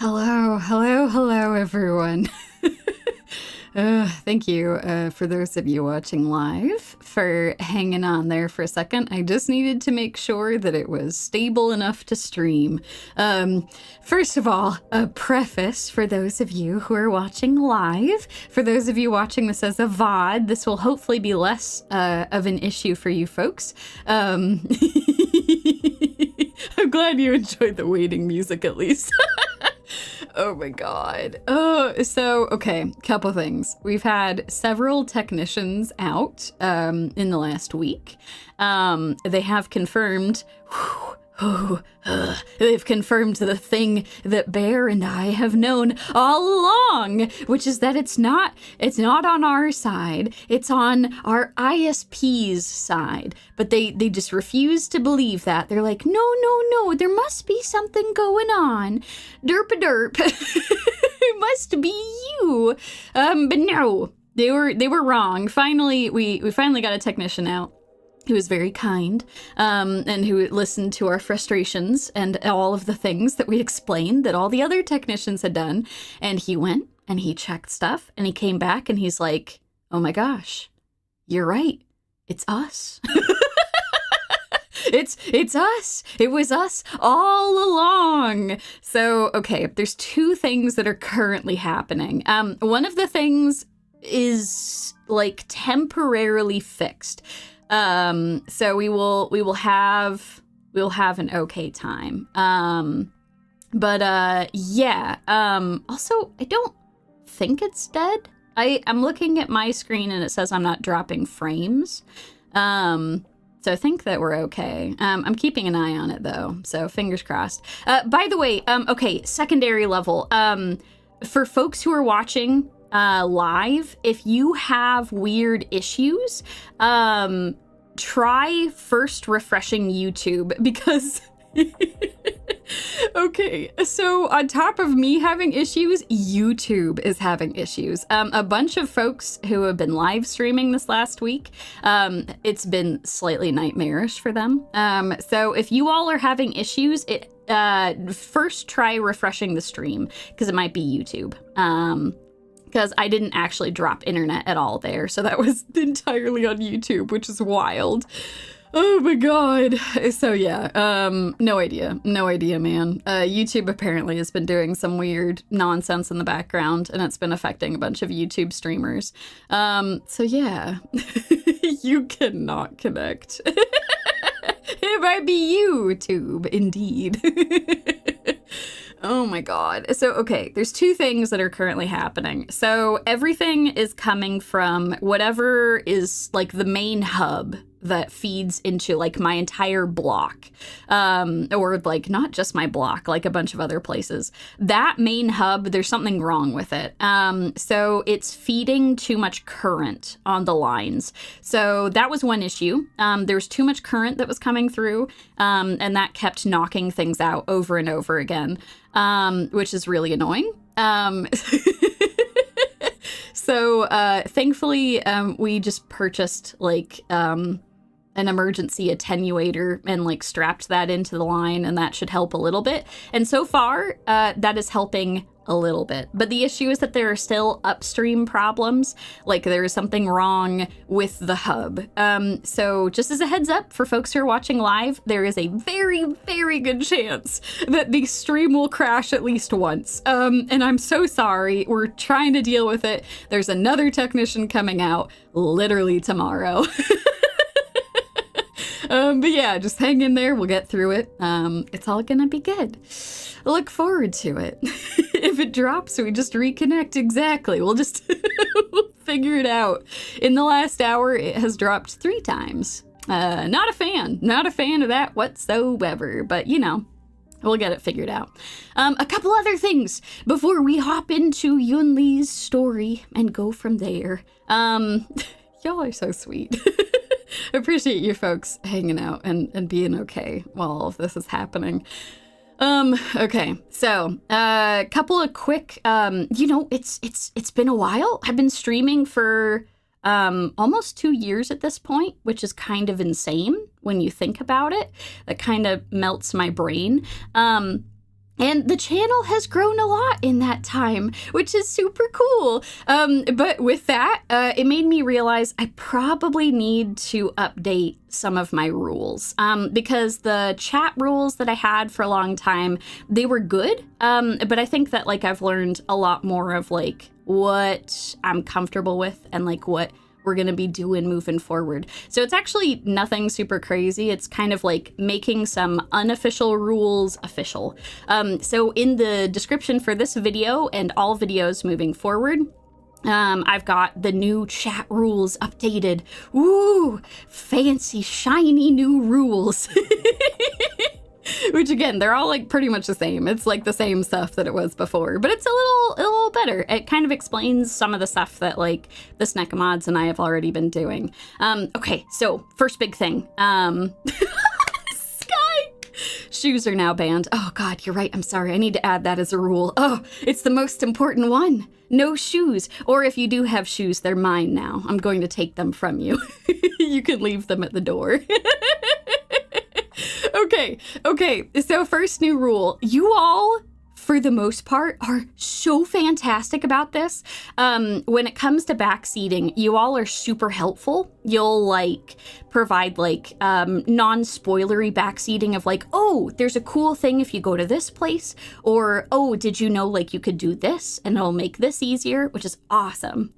Hello, everyone. Thank you for those of you watching live for hanging on there for a second. I just needed to make sure that it was stable enough to stream. First of all, a preface for those of you who are watching live. For those of you watching this as a VOD, this will hopefully be less of an issue for you folks. I'm glad you enjoyed the waiting music at least. Oh my god. Okay, couple things. We've had several technicians out in the last week. They have confirmed they've confirmed the thing that Bear and I have known all along, which is that it's not on our side, it's on our ISP's side. But they just refuse to believe that. They're like, no, there must be something going on. Derp. It must be you. But no, they were wrong. Finally, we finally got a technician out who was very kind, and who listened to our frustrations and all of the things that we explained that all the other technicians had done. And he went and he checked stuff and he came back and he's like, oh my gosh, you're right. It's us. It's us. It was us all along. So, okay, there's two things that are currently happening. One of the things is like temporarily fixed. So we'll have an okay time. Yeah. Also, I don't think it's dead. I'm looking at my screen and it says I'm not dropping frames. So I think that we're okay. I'm keeping an eye on it though, so fingers crossed. By the way, okay, secondary level. For folks who are watching live, if you have weird issues, try first refreshing YouTube, because okay, so on top of me having issues, YouTube is having issues. A bunch of folks who have been live streaming this last week, it's been slightly nightmarish for them. So if you all are having issues, first try refreshing the stream, because it might be YouTube. Because I didn't actually drop internet at all there, so that was entirely on YouTube, which is wild. Oh my god. So yeah, no idea, man. YouTube apparently has been doing some weird nonsense in the background, and it's been affecting a bunch of YouTube streamers. So yeah, you cannot connect. It might be YouTube, indeed. Oh my god. So, okay, there's two things that are currently happening. So everything is coming from whatever is like the main hub that feeds into like my entire block, or like not just my block, like a bunch of other places. That main hub, there's something wrong with it. So it's feeding too much current on the lines. So that was one issue. There's too much current that was coming through, and that kept knocking things out over and over again, which is really annoying. So thankfully, we just purchased like an emergency attenuator and like strapped that into the line, and that should help a little bit. And so far, that is helping a little bit. But the issue is that there are still upstream problems. Like there is something wrong with the hub. So just as a heads up for folks who are watching live, there is a very, very good chance that the stream will crash at least once. And I'm so sorry. We're trying to deal with it. There's another technician coming out literally tomorrow. But yeah, just hang in there. We'll get through it. It's all gonna be good. Look forward to it. If it drops, we just reconnect. Exactly. We'll just we'll figure it out. In the last hour, it has dropped 3 times. Not a fan of that whatsoever, but you know, we'll get it figured out. A couple other things before we hop into Yunli's story and go from there. Y'all are so sweet. I appreciate you folks hanging out and being okay while all of this is happening. Okay, so a couple of quick, you know, it's been a while. I've been streaming for almost 2 years at this point, which is kind of insane when you think about it. That kind of melts my brain. And the channel has grown a lot in that time, which is super cool. But with that, it made me realize I probably need to update some of my rules, because the chat rules that I had for a long time, they were good. But I think that like I've learned a lot more of like what I'm comfortable with and like what we're going to be doing moving forward. So it's actually nothing super crazy. It's kind of like making some unofficial rules official. So in the description for this video and all videos moving forward, I've got the new chat rules updated. Ooh, fancy, shiny new rules. Which again, they're all like pretty much the same. It's like the same stuff that it was before, but it's a little better. It kind of explains some of the stuff that like the Snack mods and I have already been doing. Okay, so first big thing. Sky! Shoes are now banned. Oh God, you're right. I'm sorry. I need to add that as a rule. Oh, it's the most important one. No shoes. Or if you do have shoes, they're mine now. I'm going to take them from you. You can leave them at the door. Okay, so first new rule. You all, for the most part, are so fantastic about this. When it comes to backseating, you all are super helpful. You'll like provide like non-spoilery backseating of like, oh, there's a cool thing if you go to this place, or oh, did you know like you could do this and it'll make this easier, which is awesome.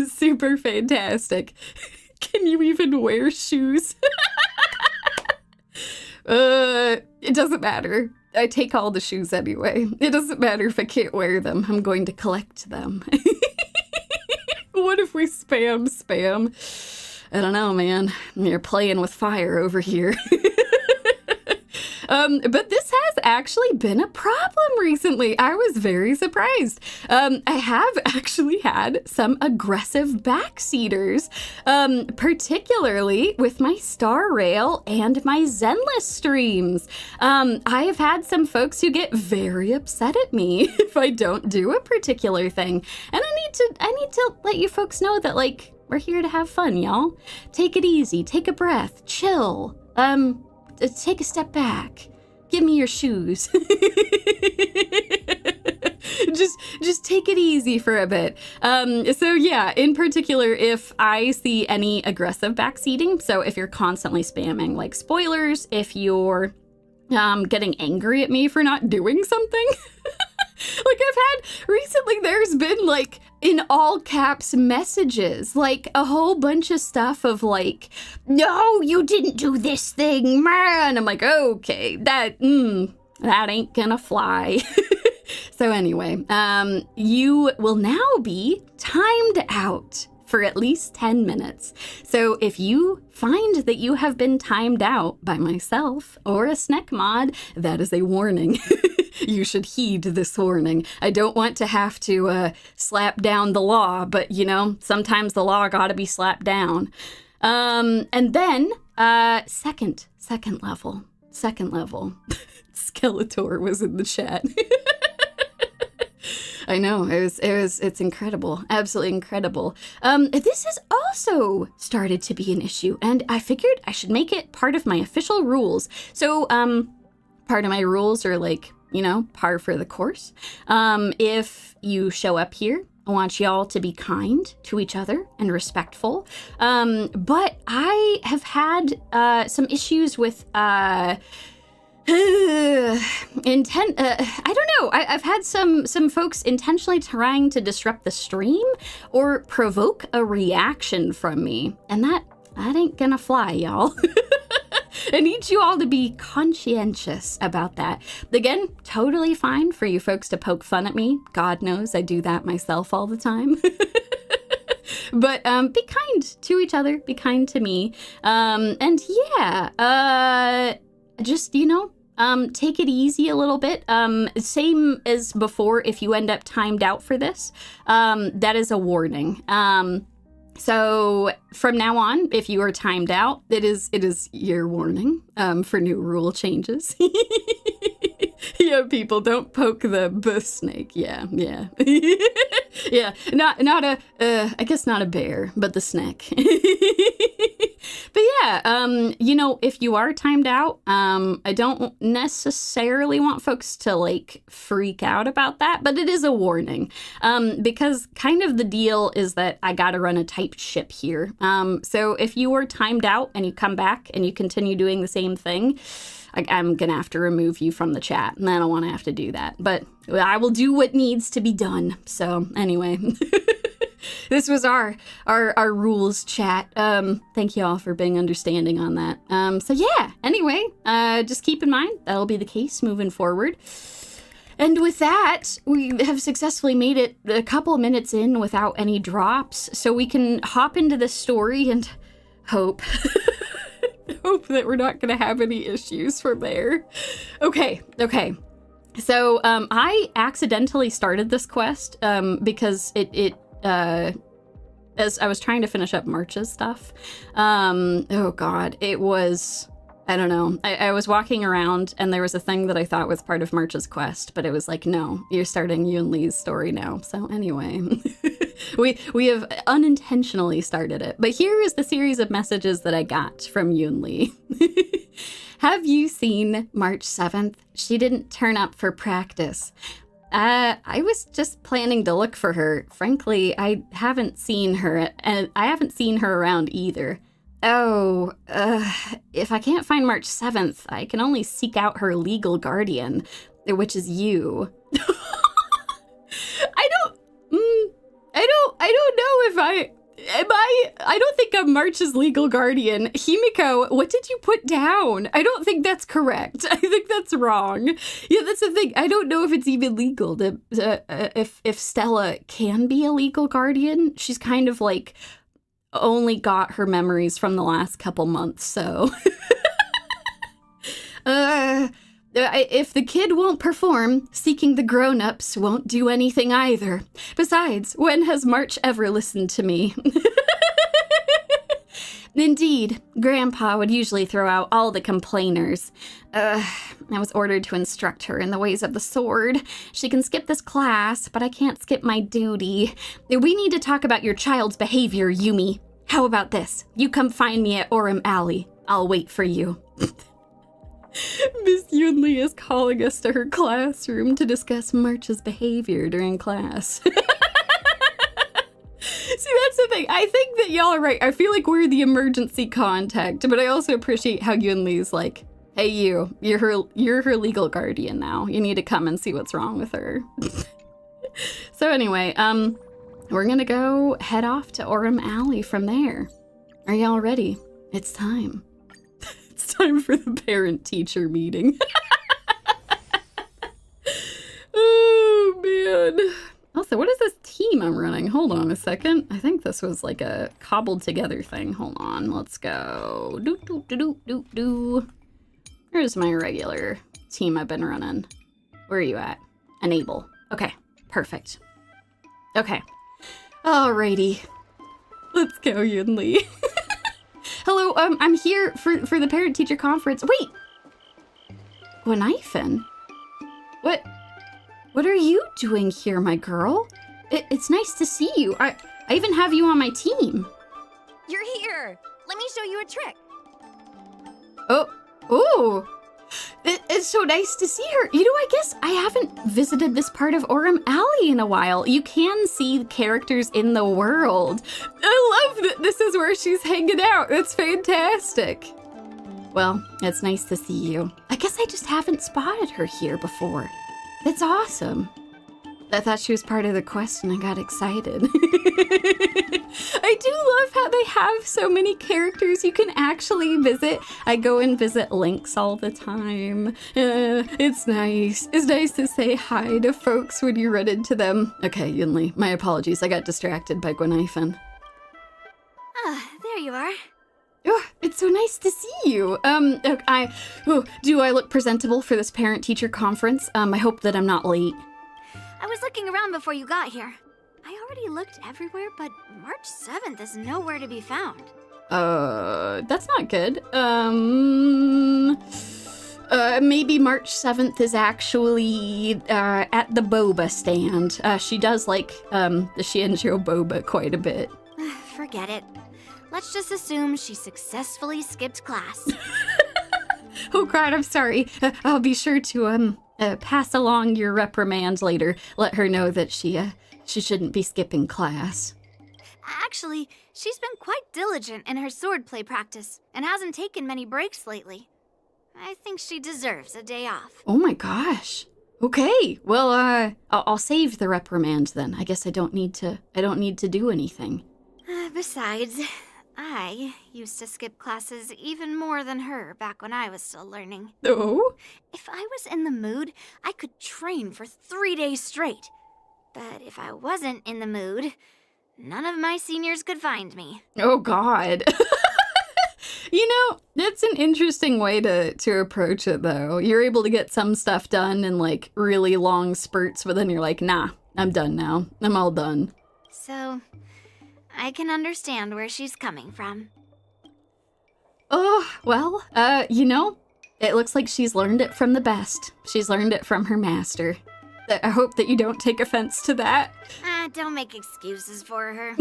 Super fantastic. Can you even wear shoes? It doesn't matter. I take all the shoes anyway. It doesn't matter if I can't wear them. I'm going to collect them. What if we spam? I don't know, man. You're playing with fire over here. But this has actually been a problem recently. I was very surprised. I have actually had some aggressive backseaters, particularly with my Star Rail and my Zenless streams. I have had some folks who get very upset at me if I don't do a particular thing. And I need to let you folks know that, like, we're here to have fun, y'all. Take it easy, take a breath, chill. Take a step back. Give me your shoes. Just take it easy for a bit. So yeah, in particular, if I see any aggressive backseating, so if you're constantly spamming like spoilers, if you're getting angry at me for not doing something, like recently there's been like in all caps messages, like a whole bunch of stuff of like, no, you didn't do this thing, man. I'm like, okay, that ain't gonna fly. So anyway, you will now be timed out for at least 10 minutes. So if you find that you have been timed out by myself or a Snack mod, that is a warning. You should heed this warning. I don't want to have to slap down the law, but you know, sometimes the law gotta be slapped down. And then second level. Skeletor was in the chat. I know, it's incredible, absolutely incredible. This has also started to be an issue, and I figured I should make it part of my official rules. So, part of my rules are like, you know, par for the course. If you show up here, I want y'all to be kind to each other and respectful. But I have had some issues with I don't know. I've had some folks intentionally trying to disrupt the stream or provoke a reaction from me, and that ain't gonna fly, y'all. I need you all to be conscientious about that. Again, totally fine for you folks to poke fun at me. God knows I do that myself all the time. But be kind to each other, be kind to me. And yeah, just, you know, take it easy a little bit. Same as before, if you end up timed out for this, that is a warning. So from now on, if you are timed out, it is your warning for new rule changes. Yeah, people, don't poke the snake. Yeah. Yeah, not a, I guess not a bear, but the snake. But yeah, you know, if you are timed out, I don't necessarily want folks to like freak out about that, but it is a warning. Because kind of the deal is that I gotta run a tight ship here. So if you are timed out and you come back and you continue doing the same thing, I'm gonna have to remove you from the chat, and I don't want to have to do that. But I will do what needs to be done. So anyway, this was our rules chat. Thank you all for being understanding on that. So yeah. Anyway, just keep in mind that'll be the case moving forward. And with that, we have successfully made it a couple minutes in without any drops, so we can hop into the story and hope. Hope that we're not going to have any issues from there. Okay. So I accidentally started this quest because it as I was trying to finish up March's stuff. Oh God, it was, I don't know. I was walking around and there was a thing that I thought was part of March's quest, but it was like, no, you're starting Yunli's story now. So anyway, we have unintentionally started it. But here is the series of messages that I got from Yunli. Have you seen March 7th? She didn't turn up for practice. I was just planning to look for her. Frankly, I haven't seen her, and I haven't seen her around either. Oh, if I can't find March 7th, I can only seek out her legal guardian, which is you. I don't know if I don't think I'm March's legal guardian. Himiko, what did you put down? I don't think that's correct. I think that's wrong. Yeah, that's the thing. I don't know if it's even legal to, if Stella can be a legal guardian. She's kind of like only got her memories from the last couple months, so. If the kid won't perform, seeking the grown-ups won't do anything either. Besides, when has March ever listened to me? Indeed, Grandpa would usually throw out all the complainers. I was ordered to instruct her in the ways of the sword. She can skip this class, but I can't skip my duty. We need to talk about your child's behavior, Yumie. How about this? You come find me at Orem Alley. I'll wait for you. Miss Yunli is calling us to her classroom to discuss March's behavior during class. See, that's the thing. I think that y'all are right. I feel like we're the emergency contact, but I also appreciate how Yunli's like, hey, you're her legal guardian now. You need to come and see what's wrong with her. So anyway, we're gonna go head off to Orem Alley from there. Are y'all ready? It's time. It's time for the parent-teacher meeting. Oh, man. Also, what is this team I'm running? Hold on a second. I think this was like a cobbled together thing. Hold on. Let's go. Here's my regular team I've been running. Where are you at? Enable. Okay. Perfect. Okay. Alrighty. Let's go, Yunli. Hello, I'm here for the parent-teacher conference. Wait! Gwynnifin? What are you doing here, my girl? It's nice to see you. I even have you on my team. You're here! Let me show you a trick. Oh! It's so nice to see her. You know, I guess I haven't visited this part of Orem Alley in a while. You can see characters in the world. I love that this is where she's hanging out. That's fantastic. Well, it's nice to see you. I guess I just haven't spotted her here before. That's awesome. I thought she was part of the quest and I got excited. I do love how they have so many characters you can actually visit. I go and visit Lynx all the time. It's nice. It's nice to say hi to folks when you run into them. Okay, Yunli, my apologies. I got distracted by Gwynnifin. Ah, there you are. Oh, it's so nice to see you. Do I look presentable for this parent-teacher conference? I hope that I'm not late. I was looking around before you got here. I already looked everywhere, but March 7th is nowhere to be found. That's not good. Maybe March 7th is actually, at the boba stand. She does like, the Shienjo boba quite a bit. Forget it. let's just assume she successfully skipped class. Oh God, I'm sorry. I'll be sure to pass along your reprimand later. Let her know that she shouldn't be skipping class. Actually, she's been quite diligent in her swordplay practice and hasn't taken many breaks lately. I think she deserves a day off. Oh my gosh. Okay. Well, I'll save the reprimand then. I guess I don't need to do anything. Besides, I used to skip classes even more than her back when I was still learning. Oh? If I was in the mood, I could train for 3 days straight. But if I wasn't in the mood, none of my seniors could find me. Oh God. You know, that's an interesting way to approach it, though. You're able to get some stuff done in, like, really long spurts, but then you're like, nah, I'm done now. I'm all done. So, I can understand where she's coming from. Oh, well, you know, it looks like she's learned it from the best. She's learned it from her master. I hope that you don't take offense to that. Don't make excuses for her.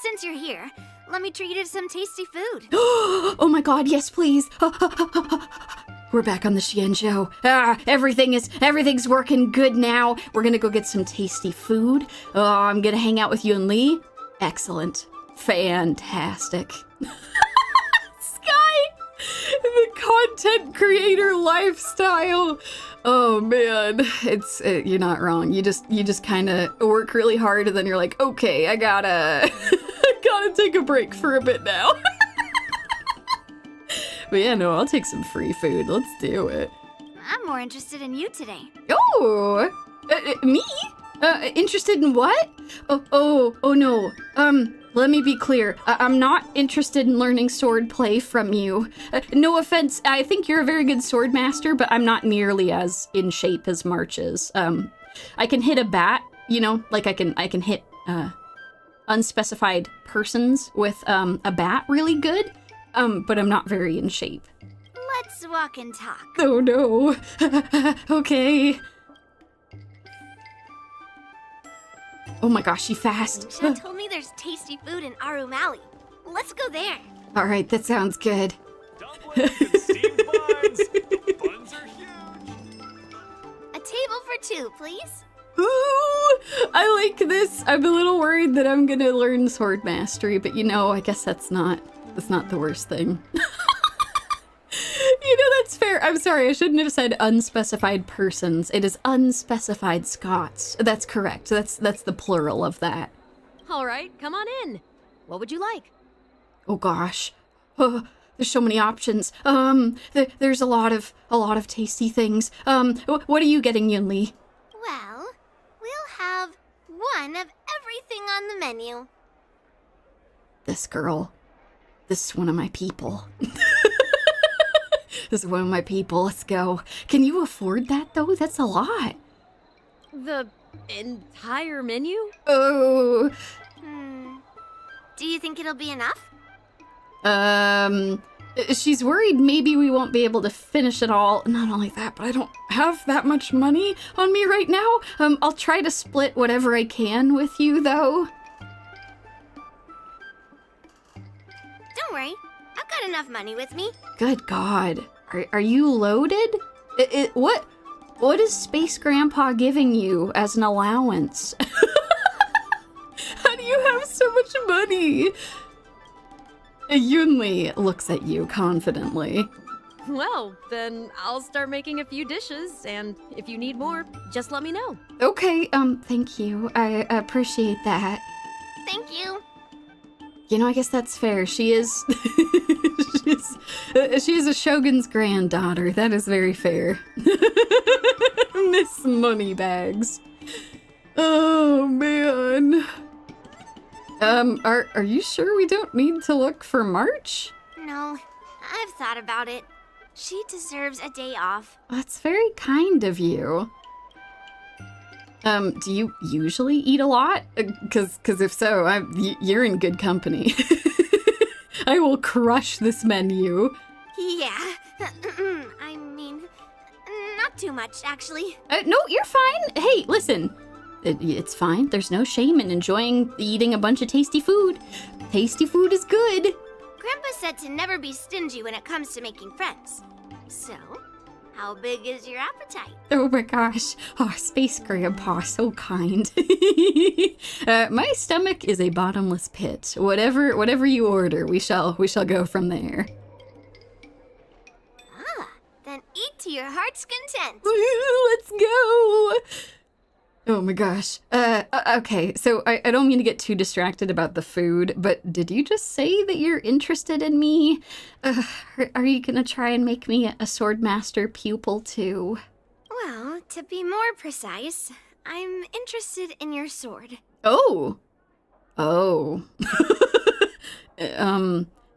Since you're here, let me treat you to some tasty food. Oh my God, yes, please. We're back on the Xianzhou. Everything's working good now. We're gonna go get some tasty food. Oh, I'm gonna hang out with Yunli. Excellent. Fantastic. Sky! The content creator lifestyle. Oh man, it's you're not wrong. You just kind of work really hard and then you're like, okay, I gotta take a break for a bit now. But yeah, no, I'll take some free food. Let's do it. I'm more interested in you today. Oh, me? Interested in what? Oh no. Let me be clear. I'm not interested in learning sword play from you. No offense. I think you're a very good sword master, but I'm not nearly as in shape as March is. I can hit a bat, you know, like I can hit unspecified persons with a bat really good. But I'm not very in shape. Let's walk and talk. Oh no. Okay. Oh my gosh, she fast. Chad told me there's tasty food in Arum Alley. Let's go there. All right, that sounds good. Dumplings and steamed buns. The buns are huge. A table for two, please. Ooh, I like this. I'm a little worried that I'm gonna learn sword mastery, but you know, I guess that's not the worst thing. You know, that's fair. I'm sorry, I shouldn't have said unspecified persons. It is unspecified Scots. That's correct. That's the plural of that. All right, come on in. What would you like? Oh gosh. There's so many options. There's a lot of tasty things. What are you getting, Yunli? Well, we'll have one of everything on the menu. This girl. This is one of my people. This is one of my people. Let's go. Can you afford that, though? That's a lot. The entire menu? Oh. Do you think it'll be enough? She's worried maybe we won't be able to finish it all. Not only that, but I don't have that much money on me right now. I'll try to split whatever I can with you, though. Don't worry. I've got enough money with me. Good God. Are you loaded? What is Space Grandpa giving you as an allowance? How do you have so much money? Yunli looks at you confidently. Well, then I'll start making a few dishes, and if you need more, just let me know. Okay, thank you. I appreciate that. Thank you. You know, I guess that's fair. She is... she's a shogun's granddaughter. That is very fair. Miss Moneybags. Oh, man. Are you sure we don't need to look for March? No, I've thought about it. She deserves a day off. That's very kind of you. Do you usually eat a lot? Cause if so, you're in good company. I will crush this menu. Yeah, I mean, not too much, actually. No, you're fine. Hey, listen. It's fine. There's no shame in enjoying eating a bunch of tasty food. Tasty food is good. Grandpa said to never be stingy when it comes to making friends. So, how big is your appetite? Oh my gosh. Oh, Space Grandpa, so kind. My stomach is a bottomless pit. Whatever you order, we shall go from there. Then eat to your heart's content. Let's go. Oh my gosh. Okay, so I don't mean to get too distracted about the food, but did you just say that you're interested in me? Are you gonna try and make me a swordmaster pupil too? Well, to be more precise, I'm interested in your sword. Oh.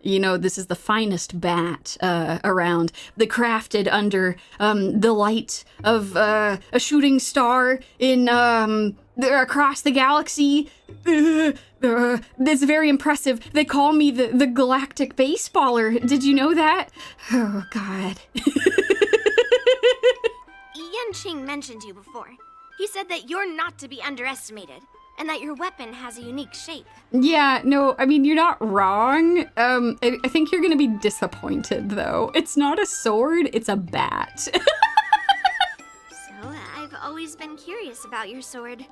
You know, this is the finest bat around. The crafted under the light of a shooting star in across the galaxy. It's very impressive. They call me the galactic baseballer. Did you know that? Oh, God. Yanqing mentioned you before. He said that you're not to be underestimated, and that your weapon has a unique shape. Yeah, no, I mean, you're not wrong. I think you're gonna be disappointed, though. It's not a sword, it's a bat. So, I've always been curious about your sword.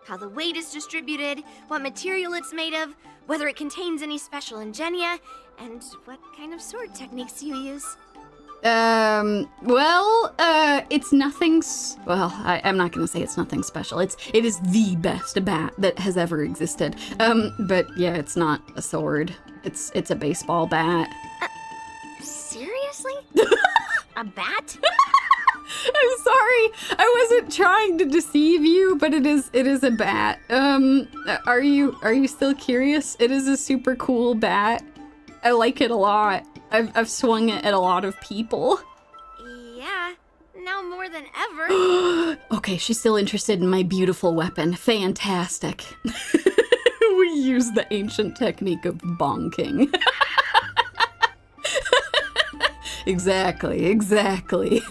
How the weight is distributed, what material it's made of, whether it contains any special ingenia, and what kind of sword techniques you use. It's nothing, I'm not gonna say it's nothing special. It is the best bat that has ever existed. But yeah, it's not a sword. It's a baseball bat. Seriously? A bat? I'm sorry, I wasn't trying to deceive you, but it is a bat. Are you still curious? It is a super cool bat. I like it a lot. I've swung it at a lot of people. Yeah, now more than ever. Okay, she's still interested in my beautiful weapon. Fantastic. We use the ancient technique of bonking. Exactly.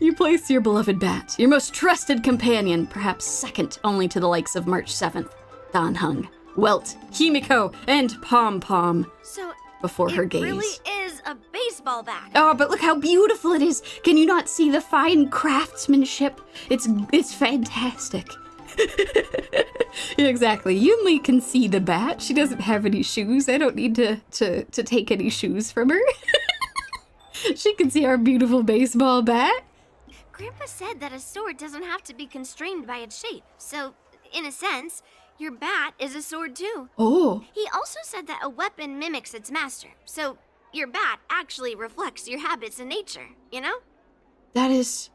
You place your beloved bat, your most trusted companion, perhaps second only to the likes of March 7th, Danhung, Welt, Himiko, and Pom Pom. So before her gaze. It really is a baseball bat. Oh, but look how beautiful it is. Can you not see the fine craftsmanship? It's fantastic. Yeah, exactly. Yunli can see the bat. She doesn't have any shoes. I don't need to take any shoes from her. She can see our beautiful baseball bat. Grandpa said that a sword doesn't have to be constrained by its shape. So, in a sense, your bat is a sword too. Oh. He also said that a weapon mimics its master. So, your bat actually reflects your habits and nature, you know? That is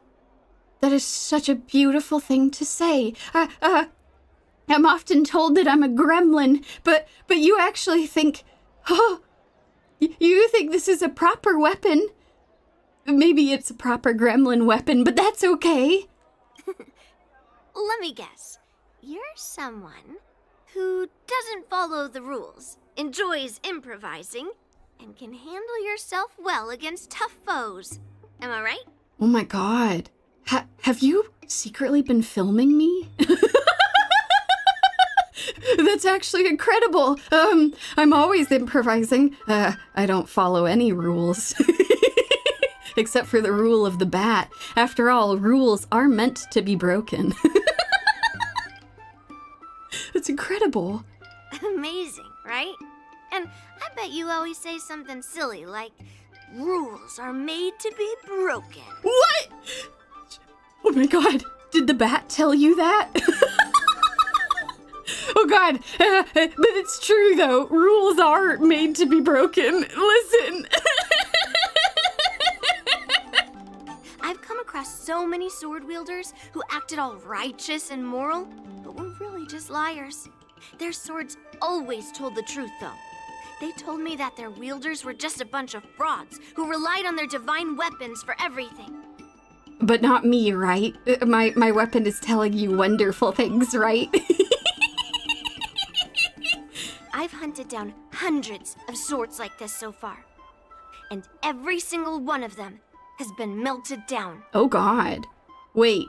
such a beautiful thing to say. I'm often told that I'm a gremlin, but you actually think, you think this is a proper weapon. Maybe it's a proper gremlin weapon, but that's okay. Let me guess. You're someone who doesn't follow the rules, enjoys improvising, and can handle yourself well against tough foes. Am I right? Oh my god. Have you secretly been filming me? That's actually incredible. I'm always improvising. I don't follow any rules. Except for the rule of the bat. After all, rules are meant to be broken. That's incredible. Amazing, right? And I bet you always say something silly like, rules are made to be broken. What? Oh my god, did the bat tell you that? Oh god, but it's true though. Rules are made to be broken. Listen. I've come across so many sword wielders who acted all righteous and moral, but were really just liars. Their swords always told the truth, though. They told me that their wielders were just a bunch of frauds who relied on their divine weapons for everything. But not me, right? My weapon is telling you wonderful things, right? I've hunted down hundreds of swords like this so far, and every single one of them has been melted down. Oh god. Wait.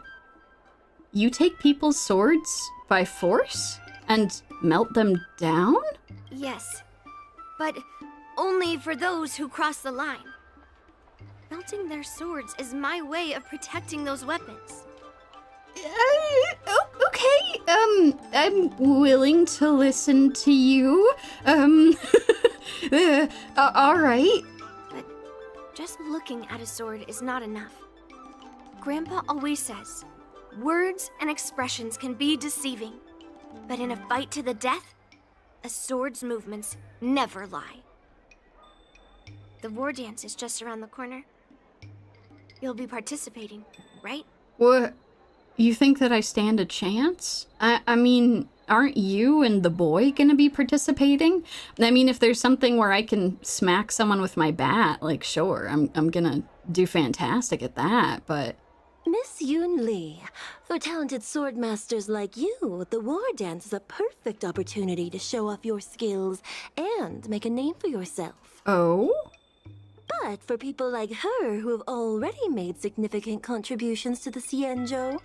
you take people's swords by force and melt them down? Yes, but only for those who cross the line. Melting their swords is my way of protecting those weapons. Okay, I'm willing to listen to you. All right. But just looking at a sword is not enough. Grandpa always says, words and expressions can be deceiving, but in a fight to the death, a sword's movements never lie. The war dance is just around the corner. You'll be participating, right? What? You think that I stand a chance? I mean, aren't you and the boy gonna be participating? I mean, if there's something where I can smack someone with my bat, like, sure, I'm gonna do fantastic at that, but... Miss Yunli, for talented sword masters like you, the war dance is a perfect opportunity to show off your skills and make a name for yourself. Oh? But for people like her who have already made significant contributions to the Xianzhou,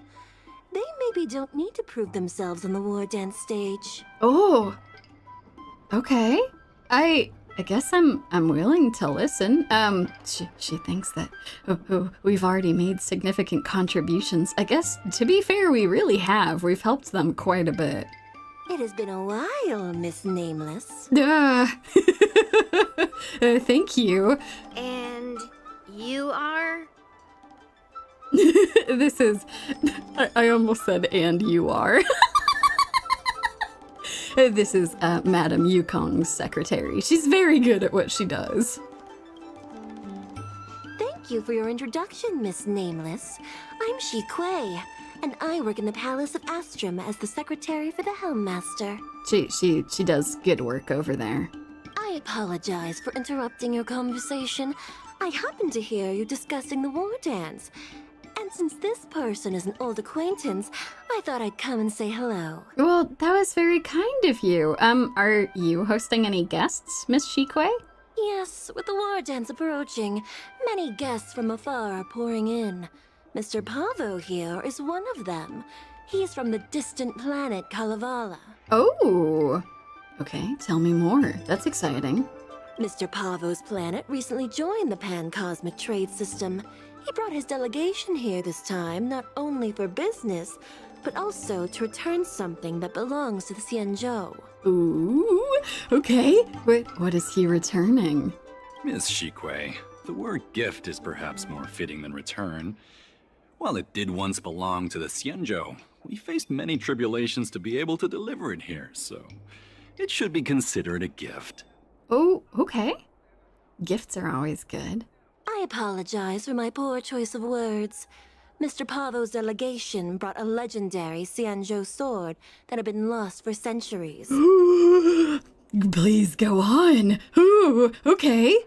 they maybe don't need to prove themselves on the war dance stage. Oh. Okay. I guess I'm willing to listen. She thinks that we've already made significant contributions. I guess, to be fair, we really have. We've helped them quite a bit. It has been a while, Miss Nameless. Thank you. And you are? This is... I almost said, and you are. This is Madame Yukong's secretary. She's very good at what she does. Thank you for your introduction, Miss Nameless. I'm Shi Kuei, and I work in the Palace of Astrum as the secretary for the Helmmaster. She does good work over there. I apologize for interrupting your conversation. I happened to hear you discussing the war dance. And since this person is an old acquaintance, I thought I'd come and say hello. Well, that was very kind of you. Are you hosting any guests, Miss Shikwe? Yes, with the war dance approaching, many guests from afar are pouring in. Mr. Pavo here is one of them. He's from the distant planet Kalevala. Oh, okay, tell me more. That's exciting. Mr. Pavo's planet recently joined the Pan-Cosmic Trade System. He brought his delegation here this time, not only for business, but also to return something that belongs to the Xianzhou. Ooh, okay. What is he returning? Miss Shikwe, the word gift is perhaps more fitting than return. While it did once belong to the Xianzhou, we faced many tribulations to be able to deliver it here, so it should be considered a gift. Oh, okay. Gifts are always good. I apologize for my poor choice of words. Mr. Pavo's delegation brought a legendary Xianzhou sword that had been lost for centuries. Please go on. Ooh, okay.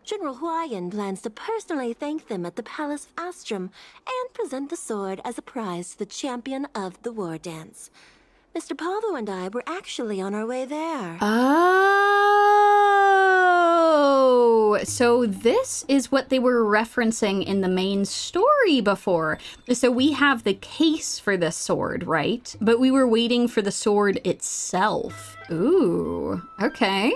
General Huayan plans to personally thank them at the Palace of Astrum and present the sword as a prize to the champion of the war dance. Mr. Pavo and I were actually on our way there. Oh, so this is what they were referencing in the main story before. So we have the case for this sword, right? But we were waiting for the sword itself. Ooh, okay.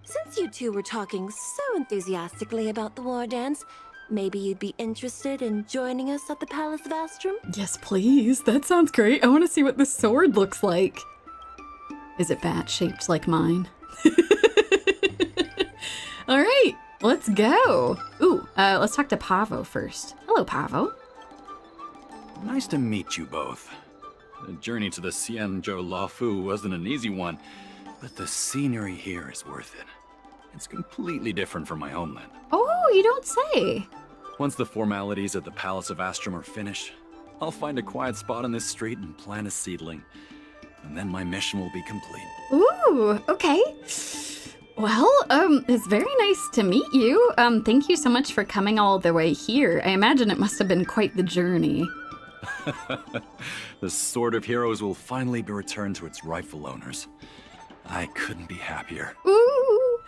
Since you two were talking so enthusiastically about the war dance, maybe you'd be interested in joining us at the Palace of Astrum? Yes, please. That sounds great. I want to see what this sword looks like. Is it bat-shaped like mine? All right, let's go. Ooh, let's talk to Pavo first. Hello, Pavo. Nice to meet you both. The journey to the Xianzhou Lafu wasn't an easy one, but the scenery here is worth it. It's completely different from my homeland. Oh, you don't say. Once the formalities at the Palace of Astrum are finished, I'll find a quiet spot on this street and plant a seedling. And then my mission will be complete. Ooh, okay. Well, it's very nice to meet you. Thank you so much for coming all the way here. I imagine it must have been quite the journey. The Sword of Heroes will finally be returned to its rightful owners. I couldn't be happier. Ooh.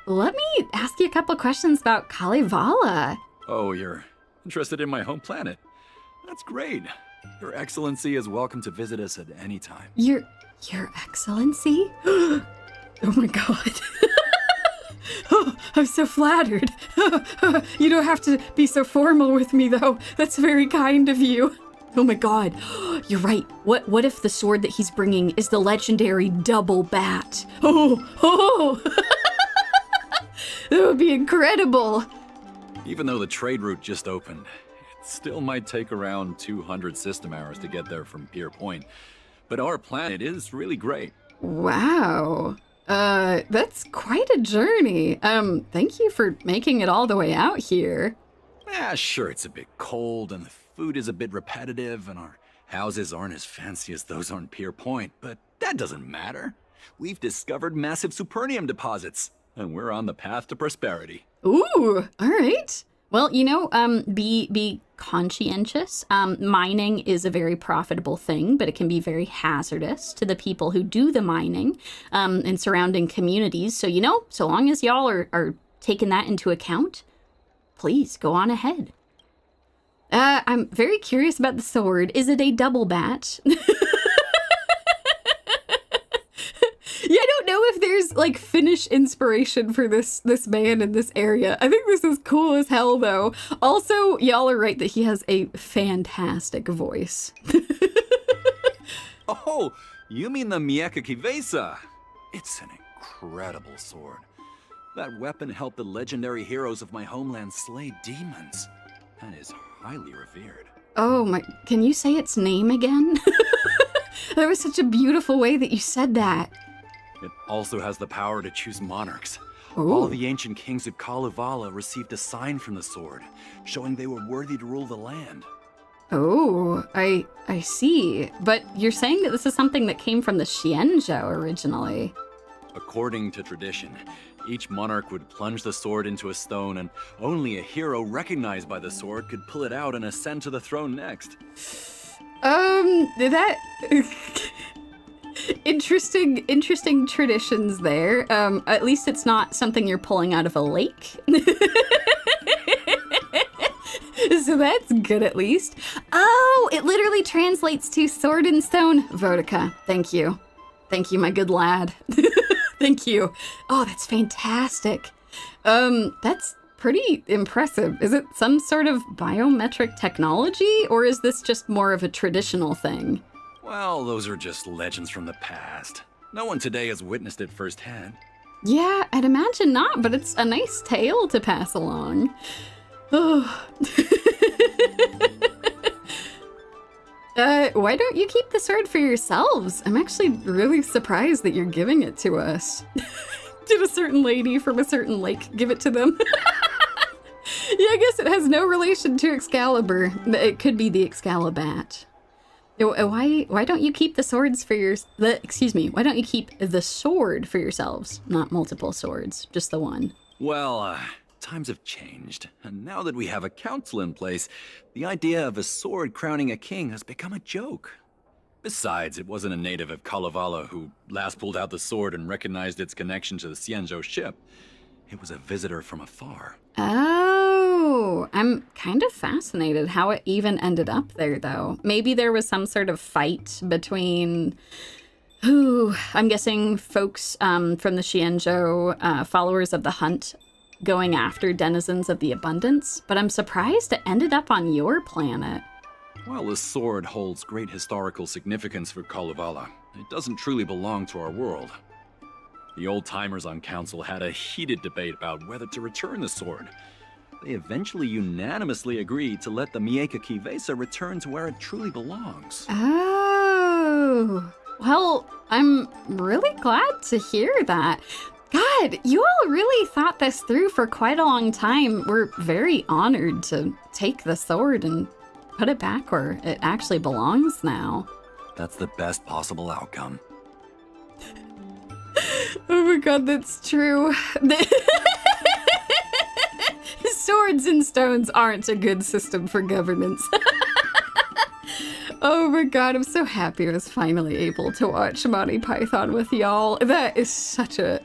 Let me ask you a couple questions about Kalevala. Oh, you're interested in my home planet? That's great. Your Excellency is welcome to visit us at any time. Your Excellency? Oh my god. Oh, I'm so flattered. You don't have to be so formal with me, though. That's very kind of you. Oh my god. You're right. What if the sword that he's bringing is the legendary double bat? Oh. That would be incredible. Even though the trade route just opened, it still might take around 200 system hours to get there from Pier Point. But our planet is really great. Wow. That's quite a journey. Thank you for making it all the way out here. Yeah, sure, it's a bit cold and the food is a bit repetitive and our houses aren't as fancy as those on Pier Point, but that doesn't matter. We've discovered massive supernium deposits and we're on the path to prosperity. Ooh, all right. Well, be conscientious. Mining is a very profitable thing, but it can be very hazardous to the people who do the mining in surrounding communities. So, so long as y'all are taking that into account, please go on ahead. I'm very curious about the sword. Is it a double bat? Yeah, I don't know if there's Finnish inspiration for this man in this area. I think this is cool as hell, though. Also, y'all are right that he has a fantastic voice. Oh, you mean the Mieka Kivesa? It's an incredible sword. That weapon helped the legendary heroes of my homeland slay demons. That is highly revered. Oh my, can you say its name again? That was such a beautiful way that you said that. It also has the power to choose monarchs. Ooh. All the ancient kings of Kalevala received a sign from the sword, showing they were worthy to rule the land. Oh, I see. But you're saying that this is something that came from the Xianzhou originally. According to tradition, each monarch would plunge the sword into a stone, and only a hero recognized by the sword could pull it out and ascend to the throne next. That... Interesting traditions there. At least it's not something you're pulling out of a lake. So that's good, at least. Oh, it literally translates to sword and stone. Vodka, thank you. Thank you, my good lad. Thank you. Oh, that's fantastic. That's pretty impressive. Is it some sort of biometric technology, or is this just more of a traditional thing? Well, those are just legends from the past. No one today has witnessed it firsthand. Yeah, I'd imagine not, but it's a nice tale to pass along. Oh. Why don't you keep the sword for yourselves? I'm actually really surprised that you're giving it to us. Did a certain lady from a certain lake give it to them? Yeah, I guess it has no relation to Excalibur. It could be the Excalibat. Why don't you keep the swords for why don't you keep the sword for yourselves? Not multiple swords, just the one. Well, times have changed, and now that we have a council in place, the idea of a sword crowning a king has become a joke. Besides, it wasn't a native of Kalevala who last pulled out the sword and recognized its connection to the Xianzhou ship. It was a visitor from afar. Oh, I'm kind of fascinated how it even ended up there, though. Maybe there was some sort of fight between, I'm guessing folks from the Xianzhou, followers of the Hunt, going after denizens of the Abundance, but I'm surprised it ended up on your planet. While the sword holds great historical significance for Kalevala, it doesn't truly belong to our world. The old-timers on council had a heated debate about whether to return the sword. They eventually unanimously agreed to let the Mieka Kivesa return to where it truly belongs. Oh, well, I'm really glad to hear that. God, you all really thought this through for quite a long time. We're very honored to take the sword and put it back where it actually belongs now. That's the best possible outcome. Oh my god, that's true. Swords and stones aren't a good system for governance. Oh my god, I'm so happy I was finally able to watch Monty Python with y'all. That is such a...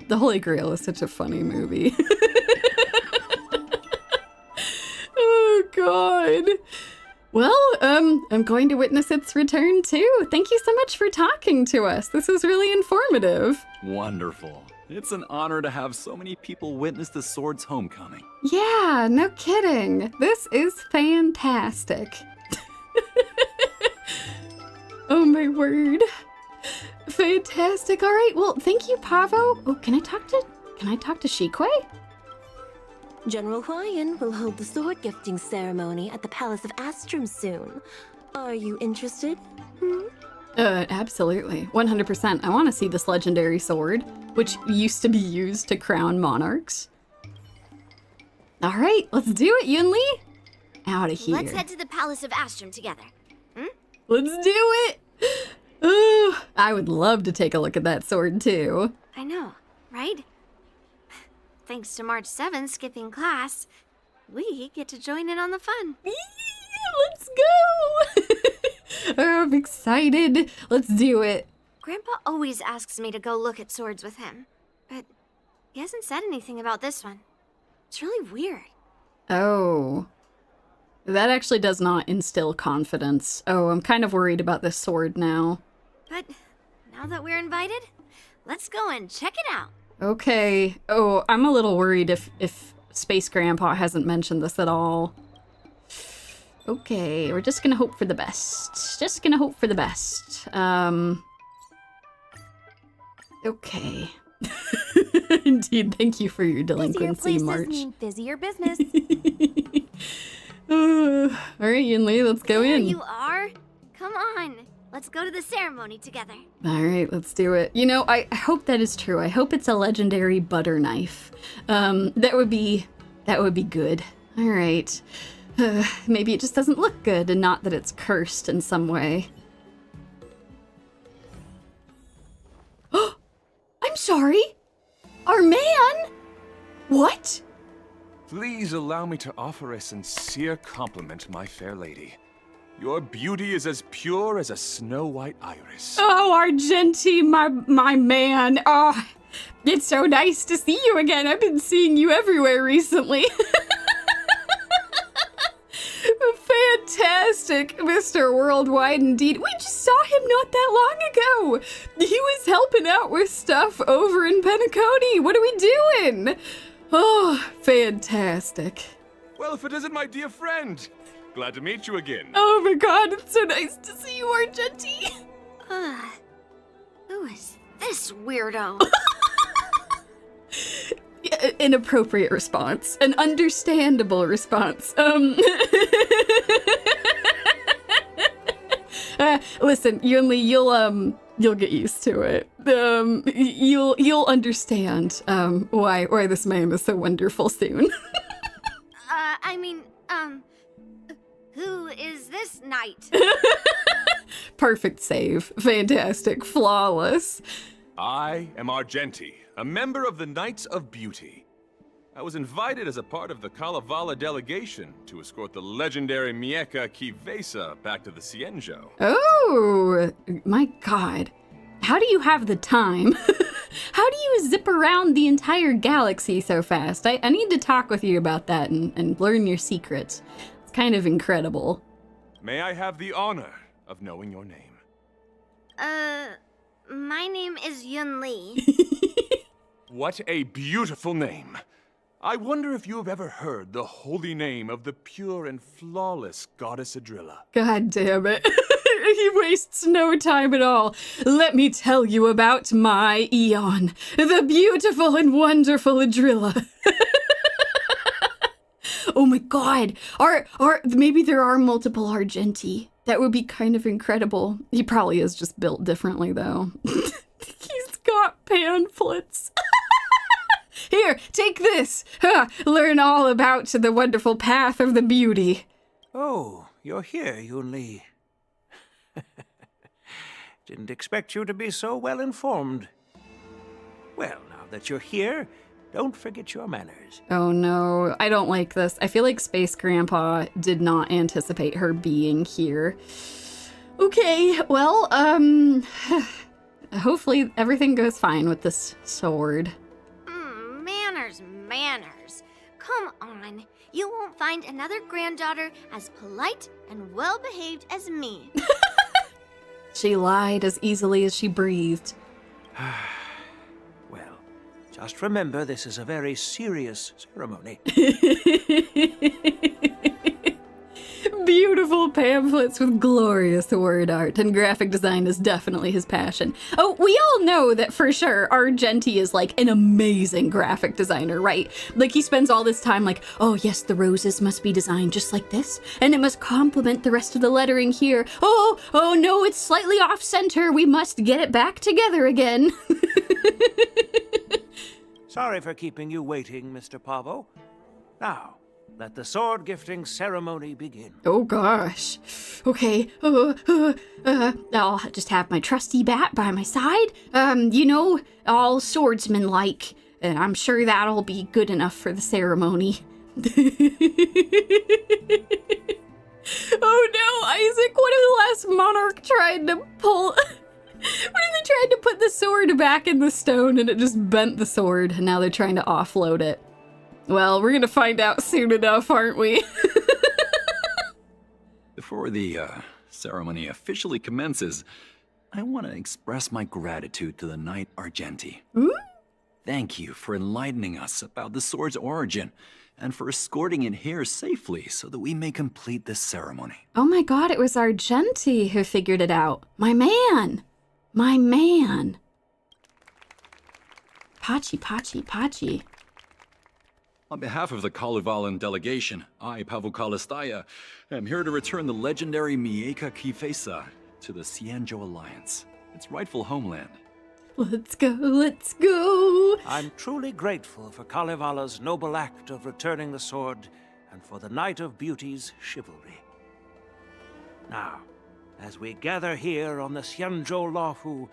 The Holy Grail is such a funny movie. Oh god. Well, I'm going to witness its return too. Thank you so much for talking to us. This was really informative. Wonderful. It's an honor to have so many people witness the sword's homecoming. Yeah, no kidding. This is fantastic. Oh my word. Fantastic. All right. Well, thank you, Pavo. Oh, can I talk to Shikwe? General Guyun will hold the sword gifting ceremony at the Palace of Astrum soon. Are you interested? Absolutely. 100%. I want to see this legendary sword, which used to be used to crown monarchs. All right, let's do it, Yunli. Out of here. Let's head to the Palace of Astrum together. Let's do it. Ooh, I would love to take a look at that sword, too. I know, right? Thanks to March 7 skipping class, we get to join in on the fun. Let's go. Oh, I'm excited. Let's do it. Grandpa always asks me to go look at swords with him, but he hasn't said anything about this one. It's really weird. Oh. That actually does not instill confidence. Oh, I'm kind of worried about this sword now. But now that we're invited, let's go and check it out. Okay. Oh, I'm a little worried if Space Grandpa hasn't mentioned this at all. Okay, we're just gonna hope for the best. Just gonna hope for the best. Okay. Indeed, thank you for your delinquency, March. Mean busier business. All right, Yunli, let's go There in. you are. Come on. Let's go to the ceremony together. All right, let's do it. You know, I hope that is true. I hope it's a legendary butter knife. That would be good. All right. Maybe it just doesn't look good and not that it's cursed in some way. Oh, I'm sorry. Our man? What? Please allow me to offer a sincere compliment, my fair lady. Your beauty is as pure as a snow-white iris. Oh, Argenti, my man. Oh, it's so nice to see you again. I've been seeing you everywhere recently. Fantastic, Mr. Worldwide indeed. We just saw him not that long ago. He was helping out with stuff over in Penacony. What are we doing? Oh, fantastic. Well, if it isn't my dear friend. Glad to meet you again. Oh my god, it's so nice to see you, Argenti. Who is this weirdo? An appropriate response. An understandable response. Listen, Yunli, you'll get used to it. You'll understand why this man is so wonderful soon. Who is this knight? Perfect save. Fantastic. Flawless. I am Argenti, a member of the Knights of Beauty. I was invited as a part of the Kalevala delegation to escort the legendary Mieka Kivesa back to the Xianzhou. Oh, my god. How do you have the time? How do you zip around the entire galaxy so fast? I need to talk with you about that and learn your secrets. It's kind of incredible. May I have the honor of knowing your name? My name is Yunli. What a beautiful name. I wonder if you have ever heard the holy name of the pure and flawless goddess Adrilla. God damn it. He wastes no time at all. Let me tell you about my Eon, the beautiful and wonderful Adrilla. Oh my god. Maybe there are multiple Argenti. That would be kind of incredible. He probably is just built differently, though. He's got pamphlets. Here, take this. Learn all about the wonderful path of the beauty. Oh, you're here, Yunli. Didn't expect you to be so well informed. Well, now that you're here, don't forget your manners. Oh no, I don't like this. I feel like Space Grandpa did not anticipate her being here. Okay, well, hopefully everything goes fine with this sword. Manners. Come on. you won't find another granddaughter as polite and well-behaved as me. She lied as easily as she breathed. Well, just remember this is a very serious ceremony. Beautiful pamphlets with glorious word art, and graphic design is definitely his passion. Oh, we all know that for sure Argenti is like an amazing graphic designer, right? Like he spends all this time like, oh yes, the roses must be designed just like this, and it must complement the rest of the lettering here. Oh no, it's slightly off center. We must get it back together again. Sorry for keeping you waiting, Mr. Pavo. Now, let the sword gifting ceremony begin. Oh gosh. Okay. I'll just have my trusty bat by my side. All swordsman like. And I'm sure that'll be good enough for the ceremony. Oh no, Isaac, what if the last monarch tried to pull... What if they tried to put the sword back in the stone and it just bent the sword, and now they're trying to offload it? Well, we're gonna find out soon enough, aren't we? Before the ceremony officially commences, I want to express my gratitude to the Knight Argenti. Ooh. Thank you for enlightening us about the sword's origin, and for escorting it here safely so that we may complete this ceremony. Oh my god, it was Argenti who figured it out. My man! My man! Pachi. On behalf of the Kalevala delegation, I, Pavel Kalistaya, am here to return the legendary Mieka Kifesa to the Xianzhou Alliance, its rightful homeland. Let's go! I'm truly grateful for Kalevala's noble act of returning the sword, and for the Knight of Beauty's chivalry. Now, as we gather here on the Xianzhou Luofu,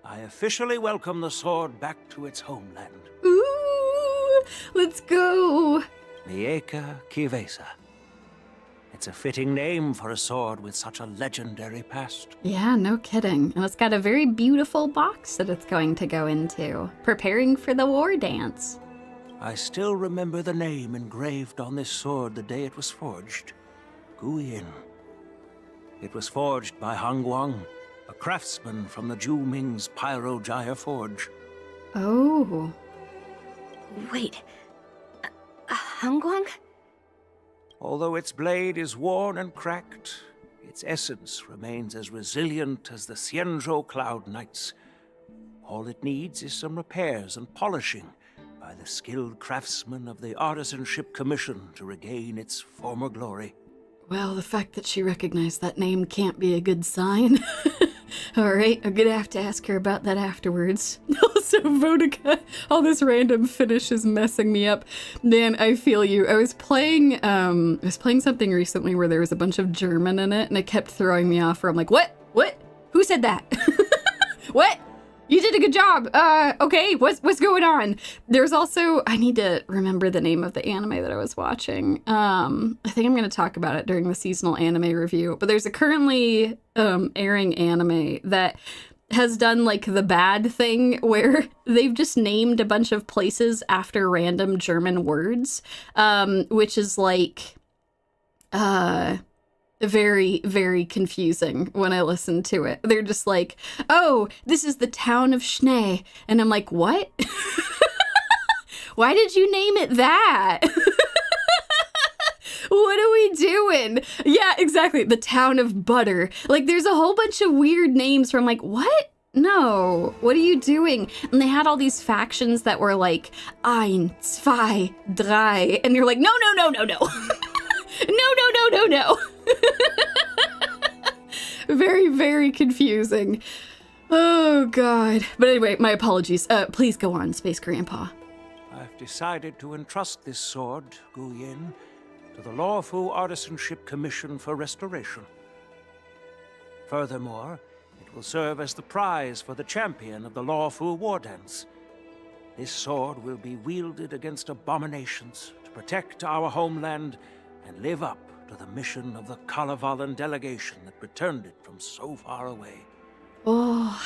I officially welcome the sword back to its homeland. Ooh! Let's go! Mieka Kifesa. It's a fitting name for a sword with such a legendary past. Yeah, no kidding. And it's got a very beautiful box that it's going to go into, preparing for the war dance. I still remember the name engraved on this sword the day it was forged. Guyun. It was forged by Hangguang, a craftsman from the Zhu Ming's Pyro Jaya Forge. Oh. Wait, Hangguang? Although its blade is worn and cracked, its essence remains as resilient as the Xianzhou Cloud Knights. All it needs is some repairs and polishing by the skilled craftsmen of the Artisanship Commission to regain its former glory. Well, the fact that she recognized that name can't be a good sign. All right, I'm gonna have to ask her about that afterwards. Also, Vodka, all this random finish is messing me up. Man, I feel you. I was playing something recently where there was a bunch of German in it, and it kept throwing me off. Where I'm like, what? Who said that? What? You did a good job. Okay, what's going on? There's also, I need to remember the name of the anime that I was watching. I think I'm going to talk about it during the seasonal anime review, but there's a currently airing anime that has done like the bad thing where they've just named a bunch of places after random German words, which is like, very, very confusing when I listen to it. They're just like, oh, this is the town of Schnee. And I'm like, what? Why did you name it that? What are we doing? Yeah, exactly. The town of Butter. Like, there's a whole bunch of weird names from like, what? No, what are you doing? And they had all these factions that were like, ein, zwei, drei. And you're like, no. No. Very, very confusing. Oh, God. But anyway, my apologies. Please go on, Space Grandpa. I've decided to entrust this sword, Guyun, to the Luofu Artisanship Commission for restoration. Furthermore, it will serve as the prize for the champion of the Luofu war dance. This sword will be wielded against abominations to protect our homeland and live up to the mission of the Kalevala delegation that returned it from so far away. Oh,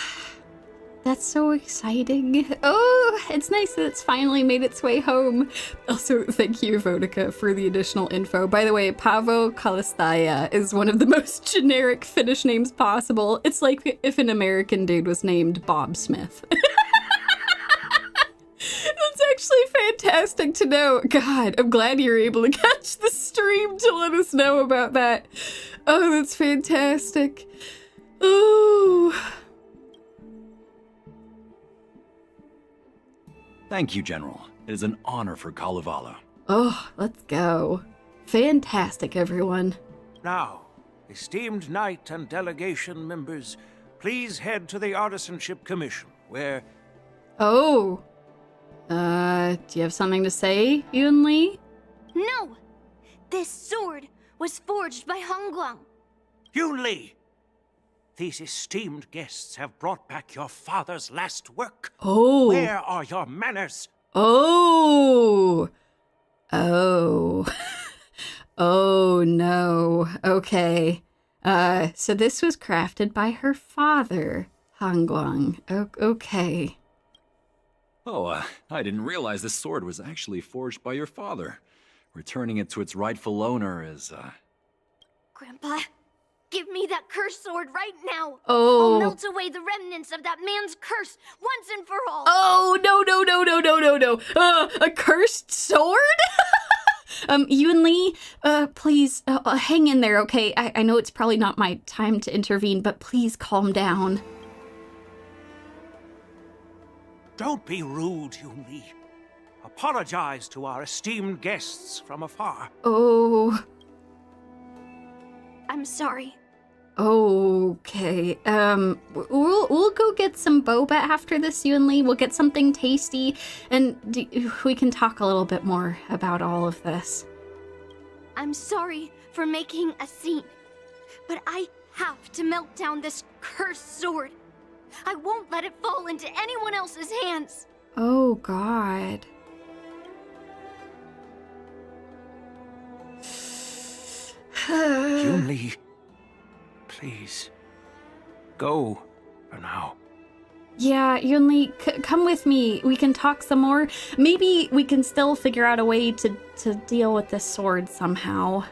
That's so exciting. Oh, it's nice that it's finally made its way home. Also, thank you, Vodika, for the additional info. By the way, Pavo Kalistaya is one of the most generic Finnish names possible. It's like if an American dude was named Bob Smith. That's actually fantastic to know. God, I'm glad you're able to catch the stream to let us know about that. Oh, that's fantastic. Ooh. Thank you, General. It is an honor for Kalevala. Oh, let's go. Fantastic, everyone. Now, esteemed knight and delegation members, please head to the Artisanship Commission, where... Oh. Do you have something to say, Yunli? No! This sword was forged by Hongguang. Yunli! These esteemed guests have brought back your father's last work. Oh. Where are your manners? Oh. Oh. Oh, no. Okay. So this was crafted by her father, Hongguang. Okay. Oh, I didn't realize this sword was actually forged by your father. Returning it to its rightful owner is, Grandpa, give me that cursed sword right now. Oh. I'll melt away the remnants of that man's curse once and for all. Oh, no. A cursed sword? Yunli, please, hang in there, okay? I know it's probably not my time to intervene, but please calm down. Don't be rude, Yunli. Apologize to our esteemed guests from afar. Oh. I'm sorry. Okay. We'll go get some boba after this, Yunli. We'll get something tasty, and we can talk a little bit more about all of this. I'm sorry for making a scene, but I have to melt down this cursed sword. I won't let it fall into anyone else's hands. Oh, God. Yunli, please, go for now. Yeah, Yunli, come with me. We can talk some more. Maybe we can still figure out a way to deal with this sword somehow.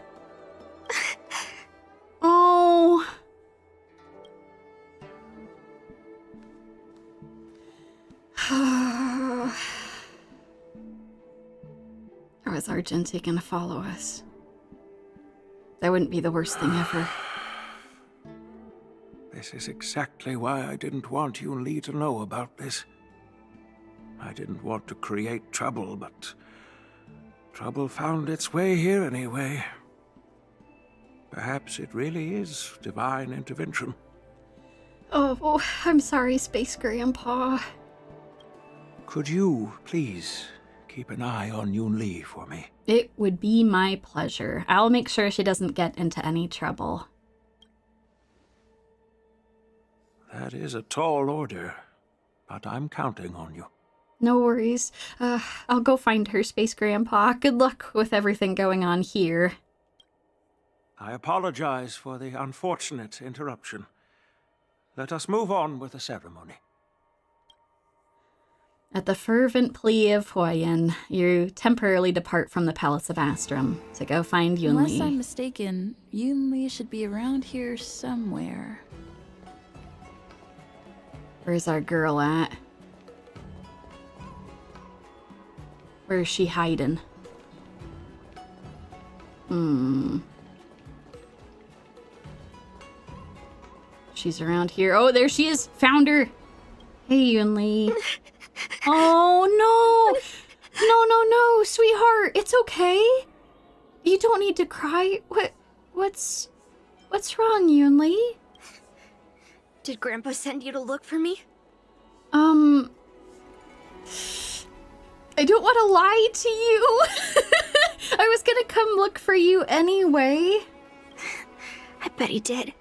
Oh. Or is Argenti gonna follow us? That wouldn't be the worst thing ever. This is exactly why I didn't want Yunli to know about this. I didn't want to create trouble, but trouble found its way here anyway. Perhaps it really is divine intervention. Oh, I'm sorry, Space Grandpa. Could you, please, keep an eye on Yunli for me? It would be my pleasure. I'll make sure she doesn't get into any trouble. That is a tall order, but I'm counting on you. No worries. I'll go find her, Space Grandpa. Good luck with everything going on here. I apologize for the unfortunate interruption. Let us move on with the ceremony. At the fervent plea of Huayan, you temporarily depart from the Palace of Astrum to go find Yunli. Unless I'm mistaken, Yunli should be around here somewhere. Where's our girl at? Where is she hiding? She's around here. Oh, there she is! Found her! Hey, Yunli. Oh, no, sweetheart. It's okay. You don't need to cry. What's wrong, Yunli? Did Grandpa send you to look for me? I don't want to lie to you. I was gonna come look for you anyway. I bet he did.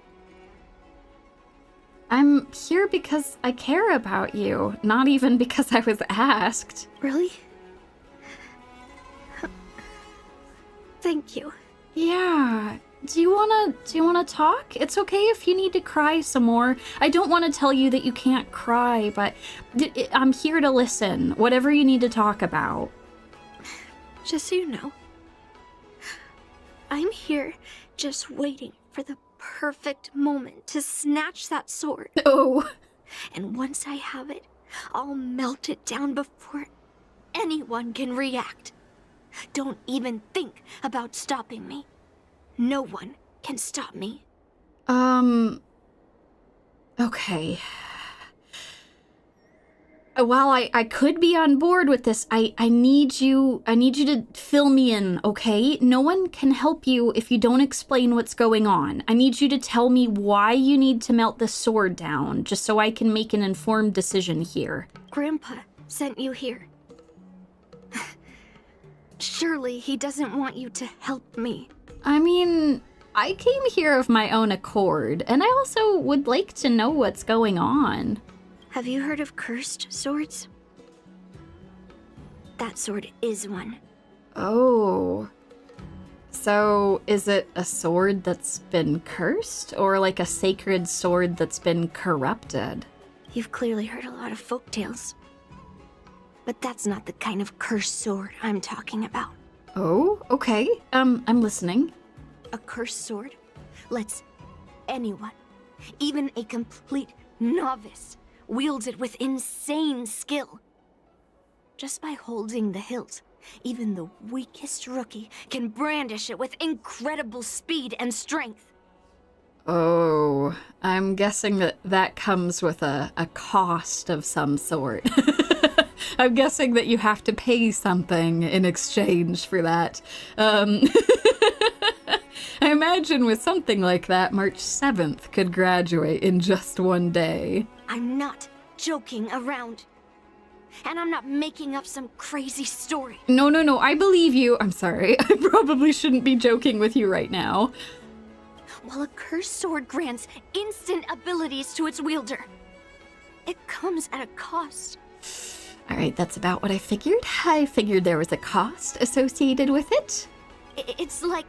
I'm here because I care about you, not even because I was asked. Really? Thank you. Yeah, do you wanna talk? It's okay if you need to cry some more. I don't want to tell you that you can't cry, but I'm here to listen. Whatever you need to talk about. Just so you know, I'm here just waiting for the perfect moment to snatch that sword. Oh. And once I have it, I'll melt it down before anyone can react. Don't even think about stopping me. No one can stop me. Okay. While I could be on board with this, I need you to fill me in, okay? No one can help you if you don't explain what's going on. I need you to tell me why you need to melt the sword down, just so I can make an informed decision here. Grandpa sent you here. Surely he doesn't want you to help me. I mean, I came here of my own accord, and I also would like to know what's going on. Have you heard of cursed swords? That sword is one. Oh. So, is it a sword that's been cursed, or like a sacred sword that's been corrupted? You've clearly heard a lot of folktales. But that's not the kind of cursed sword I'm talking about. Oh, okay. I'm listening. A cursed sword lets anyone, even a complete novice, wield it with insane skill. Just by holding the hilt, even the weakest rookie can brandish it with incredible speed and strength. Oh, I'm guessing that comes with a cost of some sort. I'm guessing that you have to pay something in exchange for that. I imagine with something like that, March 7th could graduate in just one day. I'm not joking around. And I'm not making up some crazy story. No, I believe you. I'm sorry. I probably shouldn't be joking with you right now. While a cursed sword grants instant abilities to its wielder, it comes at a cost. All right, that's about what I figured. I figured there was a cost associated with it. It's like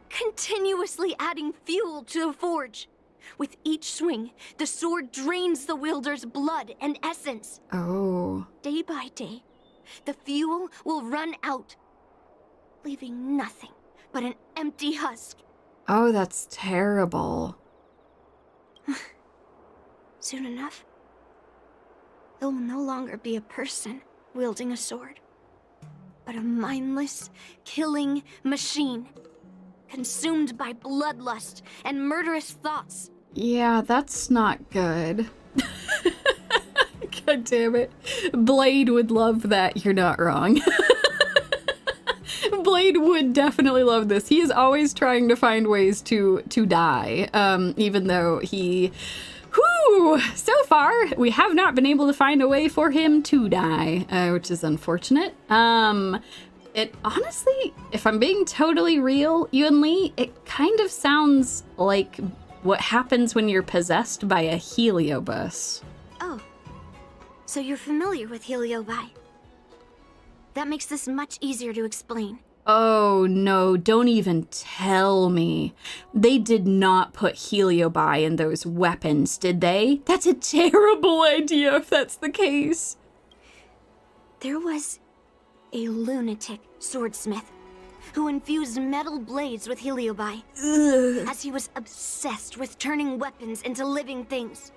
continuously adding fuel to the forge. With each swing, the sword drains the wielder's blood and essence. Oh. Day by day, the fuel will run out, leaving nothing but an empty husk. Oh, that's terrible. Soon enough, it will no longer be a person wielding a sword, but a mindless, killing machine, consumed by bloodlust and murderous thoughts. Yeah, that's not good. God damn it. Blade would love that. You're not wrong. Blade would definitely love this. He is always trying to find ways to die, even though he... Whew! So far, we have not been able to find a way for him to die, which is unfortunate. It honestly, if I'm being totally real, Yunli, it kind of sounds like what happens when you're possessed by a heliobus. Oh, so you're familiar with heliobi. That makes this much easier to explain. Oh no, don't even tell me. They did not put heliobi in those weapons, did they? That's a terrible idea if that's the case. There was a lunatic swordsmith who infused metal blades with heliobi, as he was obsessed with turning weapons into living things.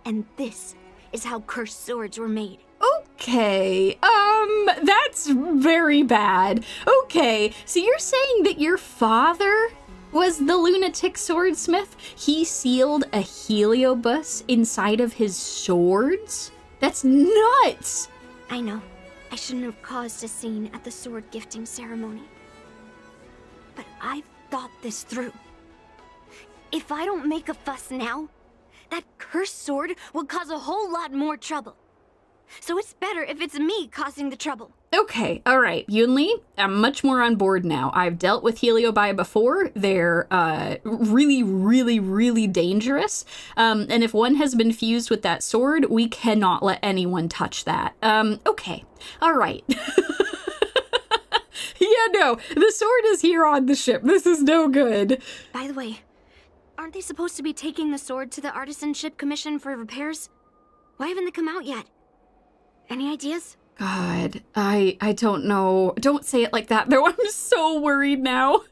And this is how cursed swords were made. Okay, that's very bad. Okay, so you're saying that your father was the lunatic swordsmith? He sealed a heliobus inside of his swords? That's nuts! I know. I shouldn't have caused a scene at the sword gifting ceremony. But I've thought this through. If I don't make a fuss now, that cursed sword will cause a whole lot more trouble. So it's better if it's me causing the trouble. Okay, all right, Yunli, I'm much more on board now. I've dealt with heliobi before. They're really, really, really dangerous. And if one has been fused with that sword, we cannot let anyone touch that. Okay, all right. Yeah, no. The sword is here on the ship. This is no good. By the way, aren't they supposed to be taking the sword to the Artisanship Commission for repairs? Why haven't they come out yet? Any ideas? God, I don't know. Don't say it like that, though. I'm so worried now.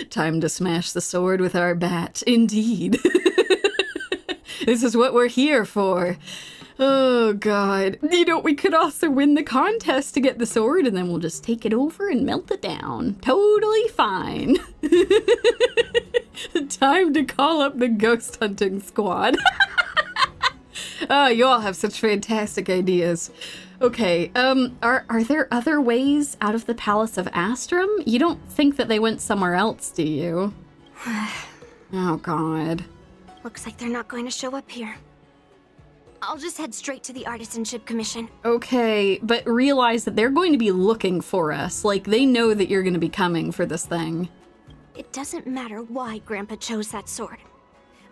Time to smash the sword with our bat, indeed. This is what we're here for. Oh, God. You know, we could also win the contest to get the sword, and then we'll just take it over and melt it down. Totally fine. Time to call up the ghost hunting squad. Oh, you all have such fantastic ideas. Okay, are there other ways out of the Palace of Astrum? You don't think that they went somewhere else, do you? Oh, God. Looks like they're not going to show up here. I'll just head straight to the Artisanship Commission. Okay, but realize that they're going to be looking for us. Like, they know that you're going to be coming for this thing. It doesn't matter why Grandpa chose that sword.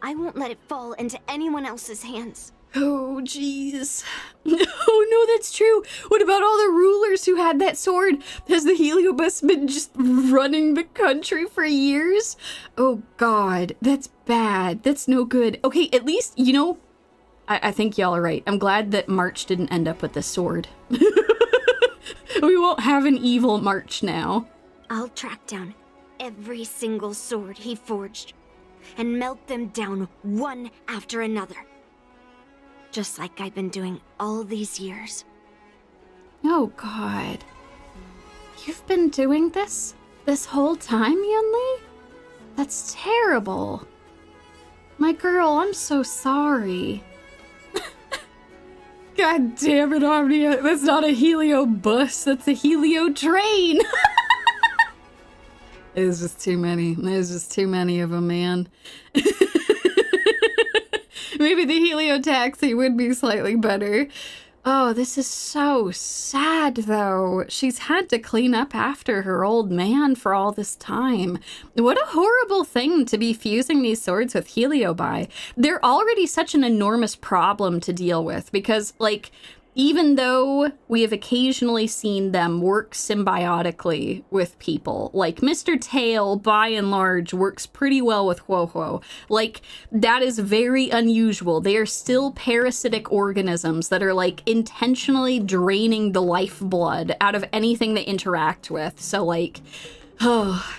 I won't let it fall into anyone else's hands. Oh, jeez. Oh, no, that's true. What about all the rulers who had that sword? Has the Heliobus been just running the country for years? Oh, God, that's bad. That's no good. Okay, at least, you know, I think y'all are right. I'm glad that March didn't end up with the sword. We won't have an evil March now. I'll track down every single sword he forged and melt them down one after another. Just like I've been doing all these years. Oh, God. You've been doing this whole time, Yunli? That's terrible. My girl, I'm so sorry. God damn it, Omnia. That's not a Helio bus. That's a Helio train. There's just too many. There's just too many of them, man. Maybe the Helio taxi would be slightly better. Oh, this is so sad, though. She's had to clean up after her old man for all this time. What a horrible thing to be fusing these swords with Helio by. They're already such an enormous problem to deal with because, like, even though we have occasionally seen them work symbiotically with people, like Mr. Tail, by and large, works pretty well with Huohuo. Like, that is very unusual. They are still parasitic organisms that are, like, intentionally draining the lifeblood out of anything they interact with. So, like, oh...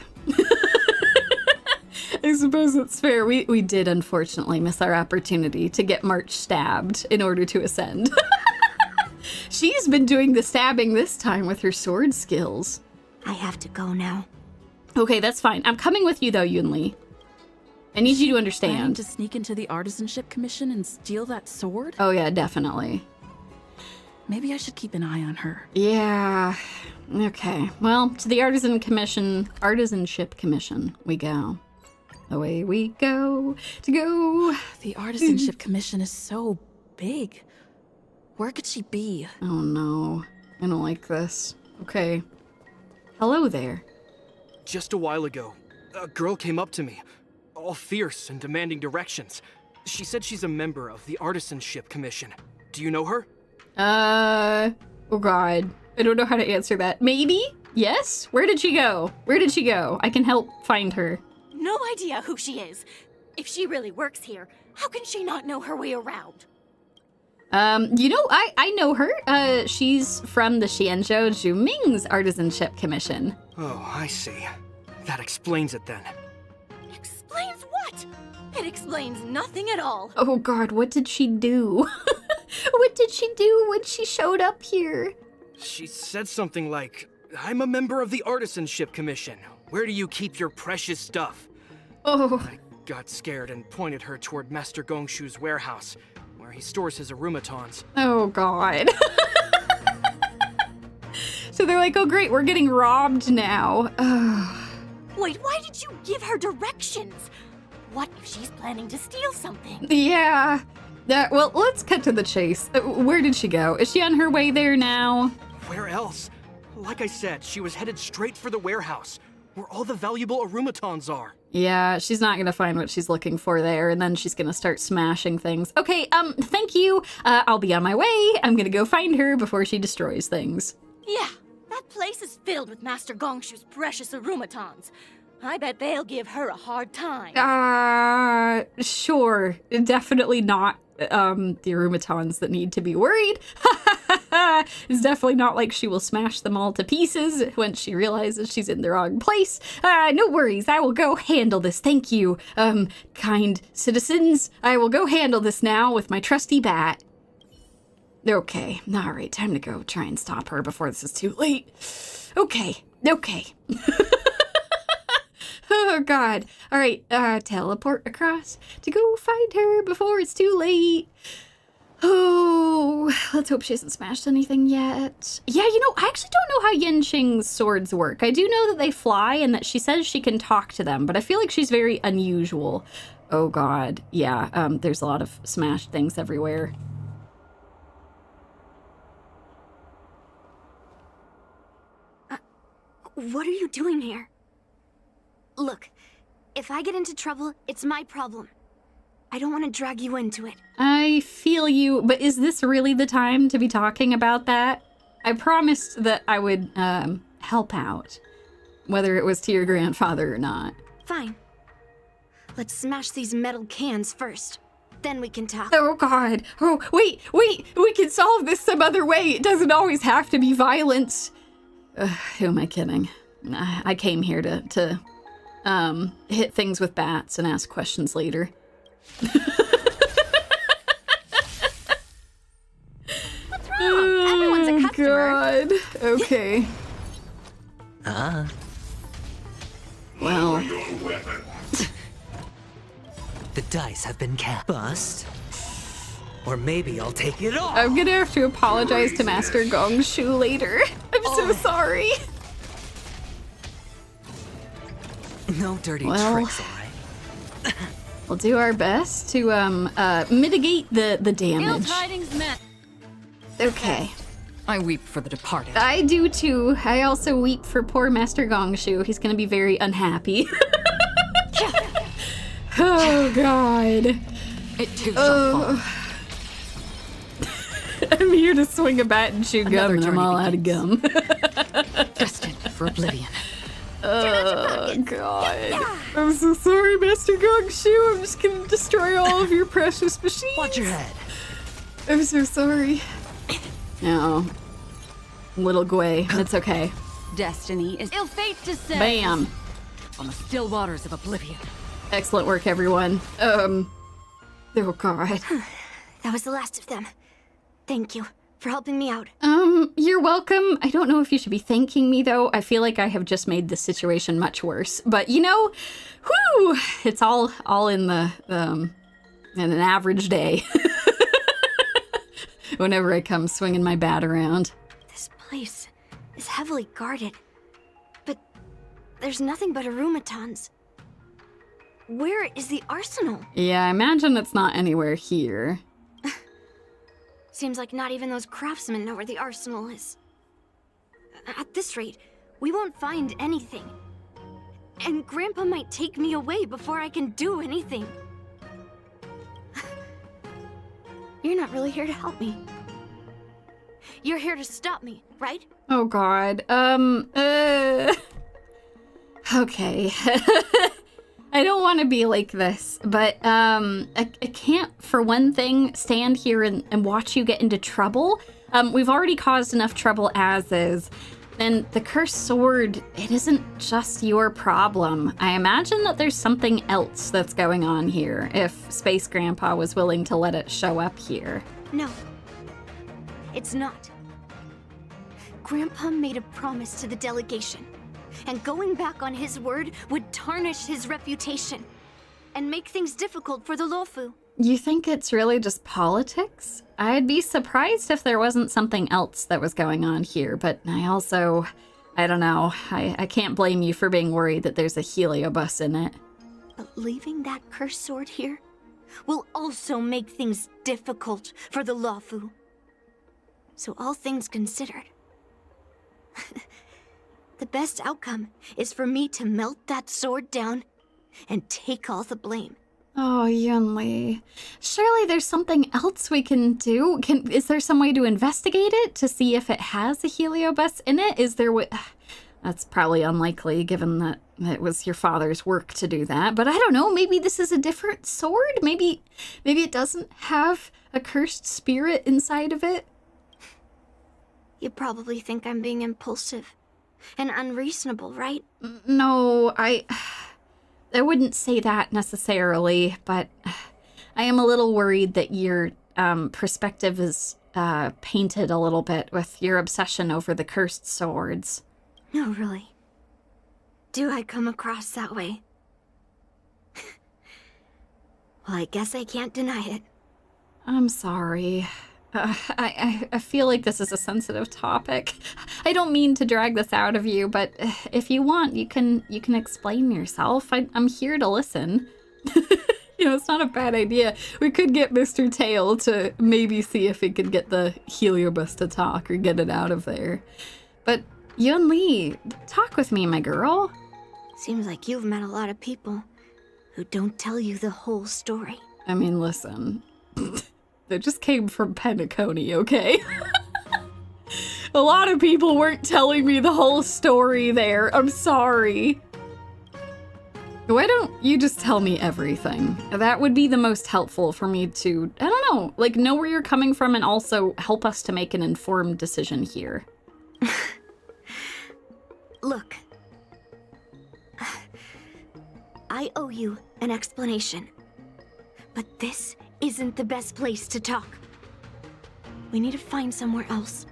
I suppose it's fair. We did, unfortunately, miss our opportunity to get March stabbed in order to ascend. She's been doing the stabbing this time with her sword skills. I have to go now. Okay, that's fine. I'm coming with you, though, Yunli. I need you to understand. Planning to sneak into the Artisanship Commission and steal that sword? Oh, yeah, definitely. Maybe I should keep an eye on her. Yeah. Okay. Well, to the Artisanship Commission we go. Away we go to go. The Artisanship Commission is so big. Where could she be? Oh no, I don't like this. Okay. Hello there. Just a while ago, a girl came up to me, all fierce and demanding directions. She said she's a member of the Artisanship Commission. Do you know her? Oh God. I don't know how to answer that. Maybe? Yes? Where did she go? Where did she go? I can help find her. No idea who she is. If she really works here, how can she not know her way around? You know, I know her. She's from the Xianzhou Zhuming's Artisanship Commission. Oh, I see. That explains it then. Explains what? It explains nothing at all. Oh God, what did she do? What did she do when she showed up here? She said something like, I'm a member of the Artisanship Commission. Where do you keep your precious stuff? Oh. I got scared and pointed her toward Master Gongshu's warehouse, where he stores his arumatons. Oh, God. So they're like, oh, great, we're getting robbed now. Wait, why did you give her directions? What if she's planning to steal something? Yeah. Well, let's cut to the chase. Where did she go? Is she on her way there now? Where else? Like I said, she was headed straight for the warehouse, where all the valuable arumatons are. Yeah, she's not gonna find what she's looking for there, and then she's gonna start smashing things. Okay, thank you. I'll be on my way. I'm gonna go find her before she destroys things. Yeah, that place place is filled with Master Gongshu's precious arumatons. I bet they'll give her a hard time. Sure. Definitely not the arumatons that need to be worried. It's definitely not like she will smash them all to pieces when she realizes she's in the wrong place. No worries, I will go handle this. Thank you, kind citizens. I will go handle this now with my trusty bat. Okay, all right, time to go try and stop her before this is too late. Okay. Oh, God. All right, teleport across to go find her before it's too late. Oh, let's hope she hasn't smashed anything yet. Yeah, I actually don't know how Yenqing's swords work. I do know that they fly and that she says she can talk to them, but I feel like she's very unusual. Oh, God. Yeah, there's a lot of smashed things everywhere. What are you doing here? Look, if I get into trouble, it's my problem. I don't want to drag you into it. I feel you, but is this really the time to be talking about that? I promised that I would help out, whether it was to your grandfather or not. Fine. Let's smash these metal cans first. Then we can talk. Oh, God. Oh, wait. We can solve this some other way. It doesn't always have to be violence. Who am I kidding? I came here to hit things with bats and ask questions later. What's wrong? Everyone's a customer. God. Okay. Well. The dice have been cast. Bust. Or maybe I'll take it off. I'm gonna have to apologize to Master Gongshu later. I'm so sorry. No dirty tricks, all right? We'll do our best to mitigate the damage. Ill-tidings met. Okay. I weep for the departed. I do too. I also weep for poor Master Gongshu. He's gonna be very unhappy. Oh, God. It too shall fall. I'm here to swing a bat and chew gum, and I'm all out of gum. Destined for oblivion. Oh, God. I'm so sorry, Master Gongshu. I'm just gonna destroy all of your precious machines. Watch your head. I'm so sorry. No. Little Gwei. It's okay. Destiny is Ill fate descends. Bam. on the still waters of oblivion. Excellent work, everyone. Oh, God. That was the last of them. Thank you for helping me out. You're welcome. I don't know if you should be thanking me, though. I feel like I have just made this situation much worse. But, whew, it's all in in an average day. Whenever I come swinging my bat around. This place is heavily guarded. But there's nothing but arumatons. Where is the arsenal? Yeah, I imagine it's not anywhere here. Seems like not even those craftsmen know where the arsenal is. At this rate, we won't find anything. And Grandpa might take me away before I can do anything. You're not really here to help me. You're here to stop me, right? Oh, God. Okay. I don't want to be like this, but I can't, for one thing, stand here and watch you get into trouble. We've already caused enough trouble as is. And the cursed sword, it isn't just your problem. I imagine that there's something else that's going on here, if Space Grandpa was willing to let it show up here. No, it's not. Grandpa made a promise to the delegation, and going back on his word would tarnish his reputation and make things difficult for the Luofu. You think it's really just politics? I'd be surprised if there wasn't something else that was going on here, but I don't know. I can't blame you for being worried that there's a heliobus in it. But leaving that cursed sword here will also make things difficult for the Luofu. So all things considered, the best outcome is for me to melt that sword down and take all the blame. Oh, Yunli. Surely there's something else we can do. Is there some way to investigate it to see if it has a heliobus in it? Is there That's probably unlikely given that it was your father's work to do that. But I don't know, maybe this is a different sword? Maybe it doesn't have a cursed spirit inside of it? You probably think I'm being impulsive and unreasonable, right? No, I wouldn't say that necessarily, but I am a little worried that your perspective is painted a little bit with your obsession over the cursed swords. No, really. Do I come across that way? Well, I guess I can't deny it. I'm sorry. I feel like this is a sensitive topic. I don't mean to drag this out of you, but if you want, you can explain yourself. I'm here to listen. It's not a bad idea. We could get Mr. Tail to maybe see if he could get the heliobus to talk or get it out of there. But Yunli, talk with me, my girl. Seems like you've met a lot of people who don't tell you the whole story. I mean, listen. They just came from Penacony, okay? A lot of people weren't telling me the whole story there. I'm sorry. Why don't you just tell me everything? That would be the most helpful for me to, I don't know, like know where you're coming from and also help us to make an informed decision here. Look. I owe you an explanation. But this isn't the best place to talk. We need to find somewhere else.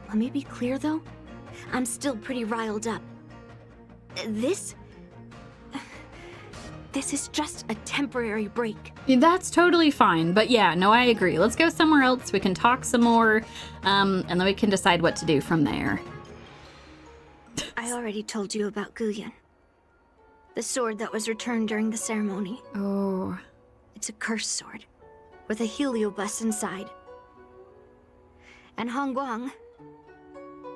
Let me be clear, though. I'm still pretty riled up. This is just a temporary break. That's totally fine, but yeah, no, I agree. Let's go somewhere else. We can talk some more, and then we can decide what to do from there. I already told you about Guyun. The sword that was returned during the ceremony. Oh. It's a cursed sword, with a heliobus inside. And Hongguang,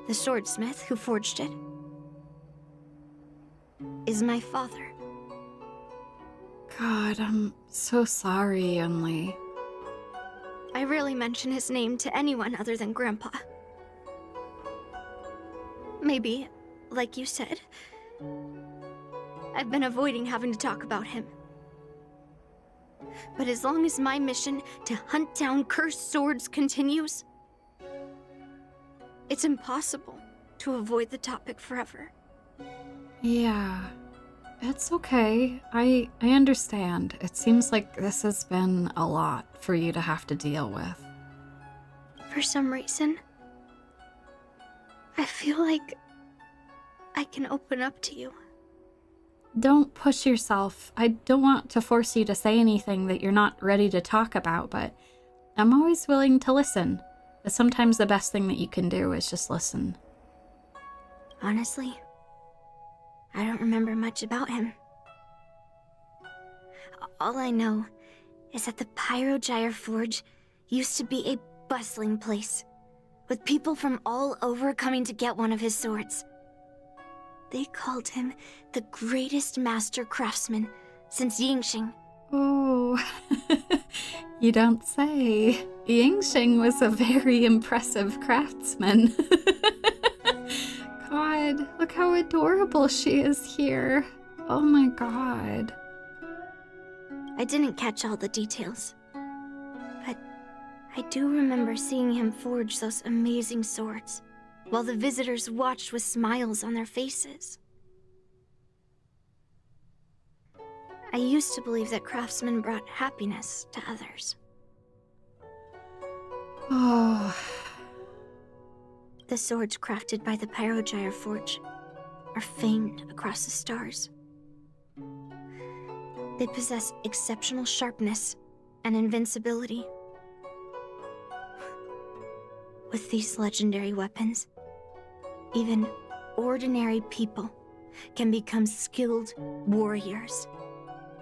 the swordsmith who forged it, is my father. God, I'm so sorry, Yunli. I rarely mention his name to anyone other than Grandpa. Maybe, like you said, I've been avoiding having to talk about him. But as long as my mission to hunt down cursed swords continues, it's impossible to avoid the topic forever. Yeah, it's okay. I understand. It seems like this has been a lot for you to have to deal with. For some reason, I feel like I can open up to you. Don't push yourself. I don't want to force you to say anything that you're not ready to talk about, but I'm always willing to listen. But sometimes the best thing that you can do is just listen. Honestly, I don't remember much about him. All I know is that the Pyrogyre Forge used to be a bustling place, with people from all over coming to get one of his swords. They called him the greatest master craftsman since Yingxing. Oh, you don't say. Yingxing was a very impressive craftsman. God, look how adorable she is here. Oh my god. I didn't catch all the details, but I do remember seeing him forge those amazing swords, while the visitors watched with smiles on their faces. I used to believe that craftsmen brought happiness to others. Oh. The swords crafted by the Pyrogyre Forge are famed across the stars. They possess exceptional sharpness and invincibility. With these legendary weapons, even ordinary people can become skilled warriors,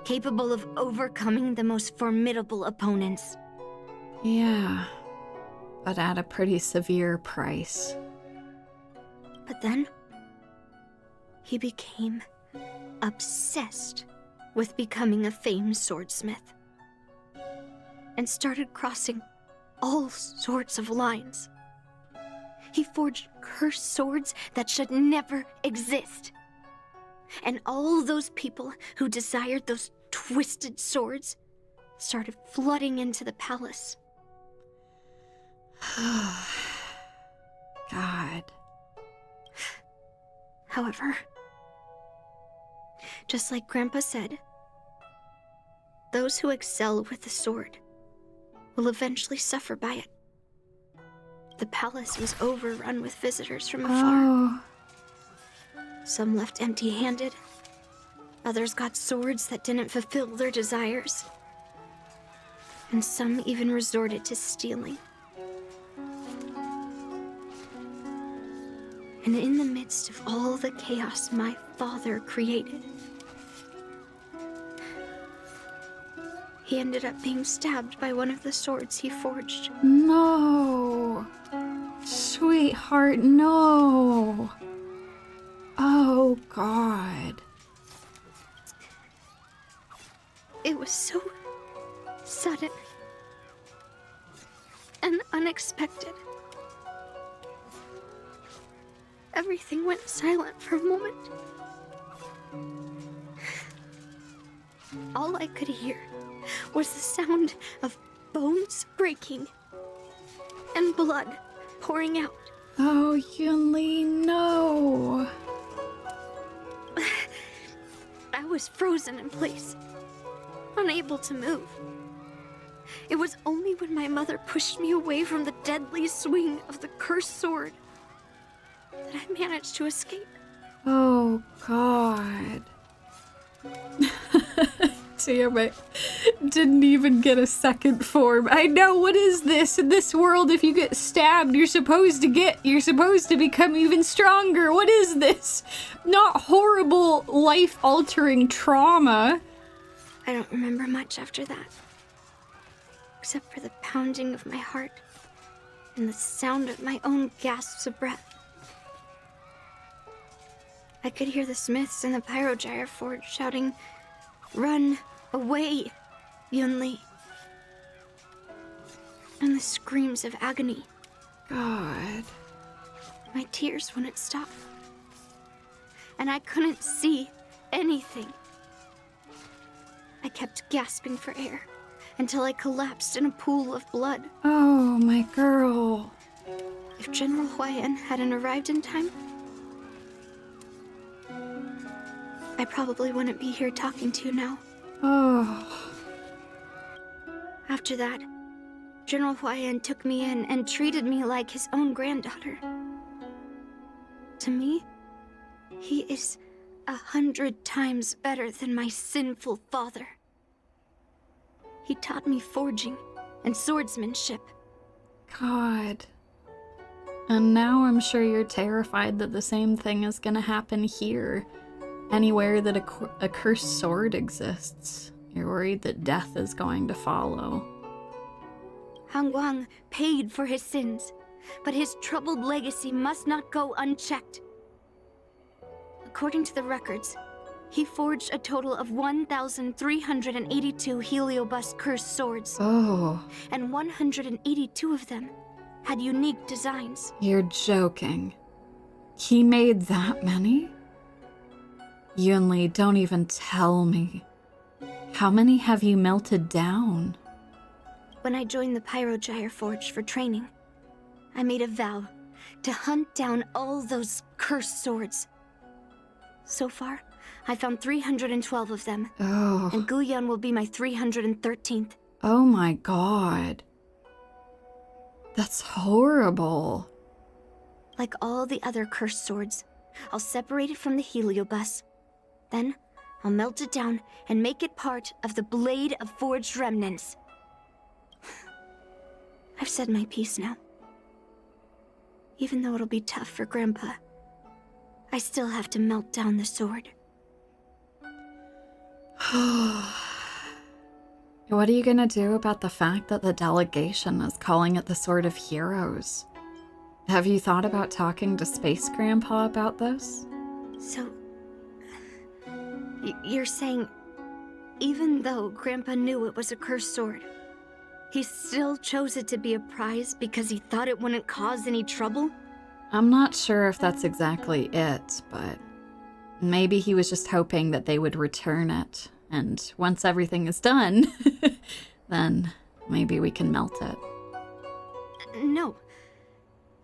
capable of overcoming the most formidable opponents. Yeah, but at a pretty severe price. But then, he became obsessed with with becoming a famed swordsmith and started crossing all sorts of lines. He forged cursed swords that should never exist. And all those people who desired those twisted swords started flooding into the palace. God. However, just like Grandpa said, those who excel with the sword will eventually suffer by it. The palace was overrun with visitors from afar. Oh. Some left empty-handed. Others got swords that didn't fulfill their desires. And some even resorted to stealing. And in the midst of all the chaos my father created, he ended up being stabbed by one of the swords he forged. No. Sweetheart, no. Oh, God. It was so sudden and unexpected. Everything went silent for a moment. All I could hear was the sound of bones breaking and blood pouring out. Oh, Yunli, no. I was frozen in place, unable to move. It was only when my mother pushed me away from the deadly swing of the cursed sword that I managed to escape. Oh, God. Damn it. Didn't even get a second form. I know, what is this? In this world, if you get stabbed, you're supposed to become even stronger. What is this? Not horrible, life-altering trauma. I don't remember much after that, except for the pounding of my heart and the sound of my own gasps of breath. I could hear the smiths in the Pyrogyre forge shouting, "Run away, Yunli!" And the screams of agony. God. My tears wouldn't stop. And I couldn't see anything. I kept gasping for air until I collapsed in a pool of blood. Oh, my girl. If General Huayan hadn't arrived in time, I probably wouldn't be here talking to you now. Oh. After that, General Huayan took me in and treated me like his own granddaughter. To me, he is 100 times better than my sinful father. He taught me forging and swordsmanship. God. And now I'm sure you're terrified that the same thing is gonna happen here. Anywhere that a cursed sword exists, you're worried that death is going to follow. Hangguang paid for his sins, but his troubled legacy must not go unchecked. According to the records, he forged a total of 1,382 Heliobus cursed swords. Oh. And 182 of them had unique designs. You're joking. He made that many? Yunli, don't even tell me. How many have you melted down? When I joined the Pyrogyre Forge for training, I made a vow to hunt down all those cursed swords. So far, I found 312 of them. Oh. And Guyun will be my 313th. Oh my God. That's horrible. Like all the other cursed swords, I'll separate it from the Heliobus. Then, I'll melt it down and make it part of the Blade of Forged Remnants. I've said my piece now. Even though it'll be tough for Grandpa, I still have to melt down the sword. What are you gonna do about the fact that the delegation is calling it the Sword of Heroes? Have you thought about talking to Space Grandpa about this? So, you're saying Even though Grandpa knew it was a cursed sword, he still chose it to be a prize because he thought it wouldn't cause any trouble? I'm not sure if that's exactly it, but maybe he was just hoping that they would return it. And once everything is done, then maybe we can melt it. No.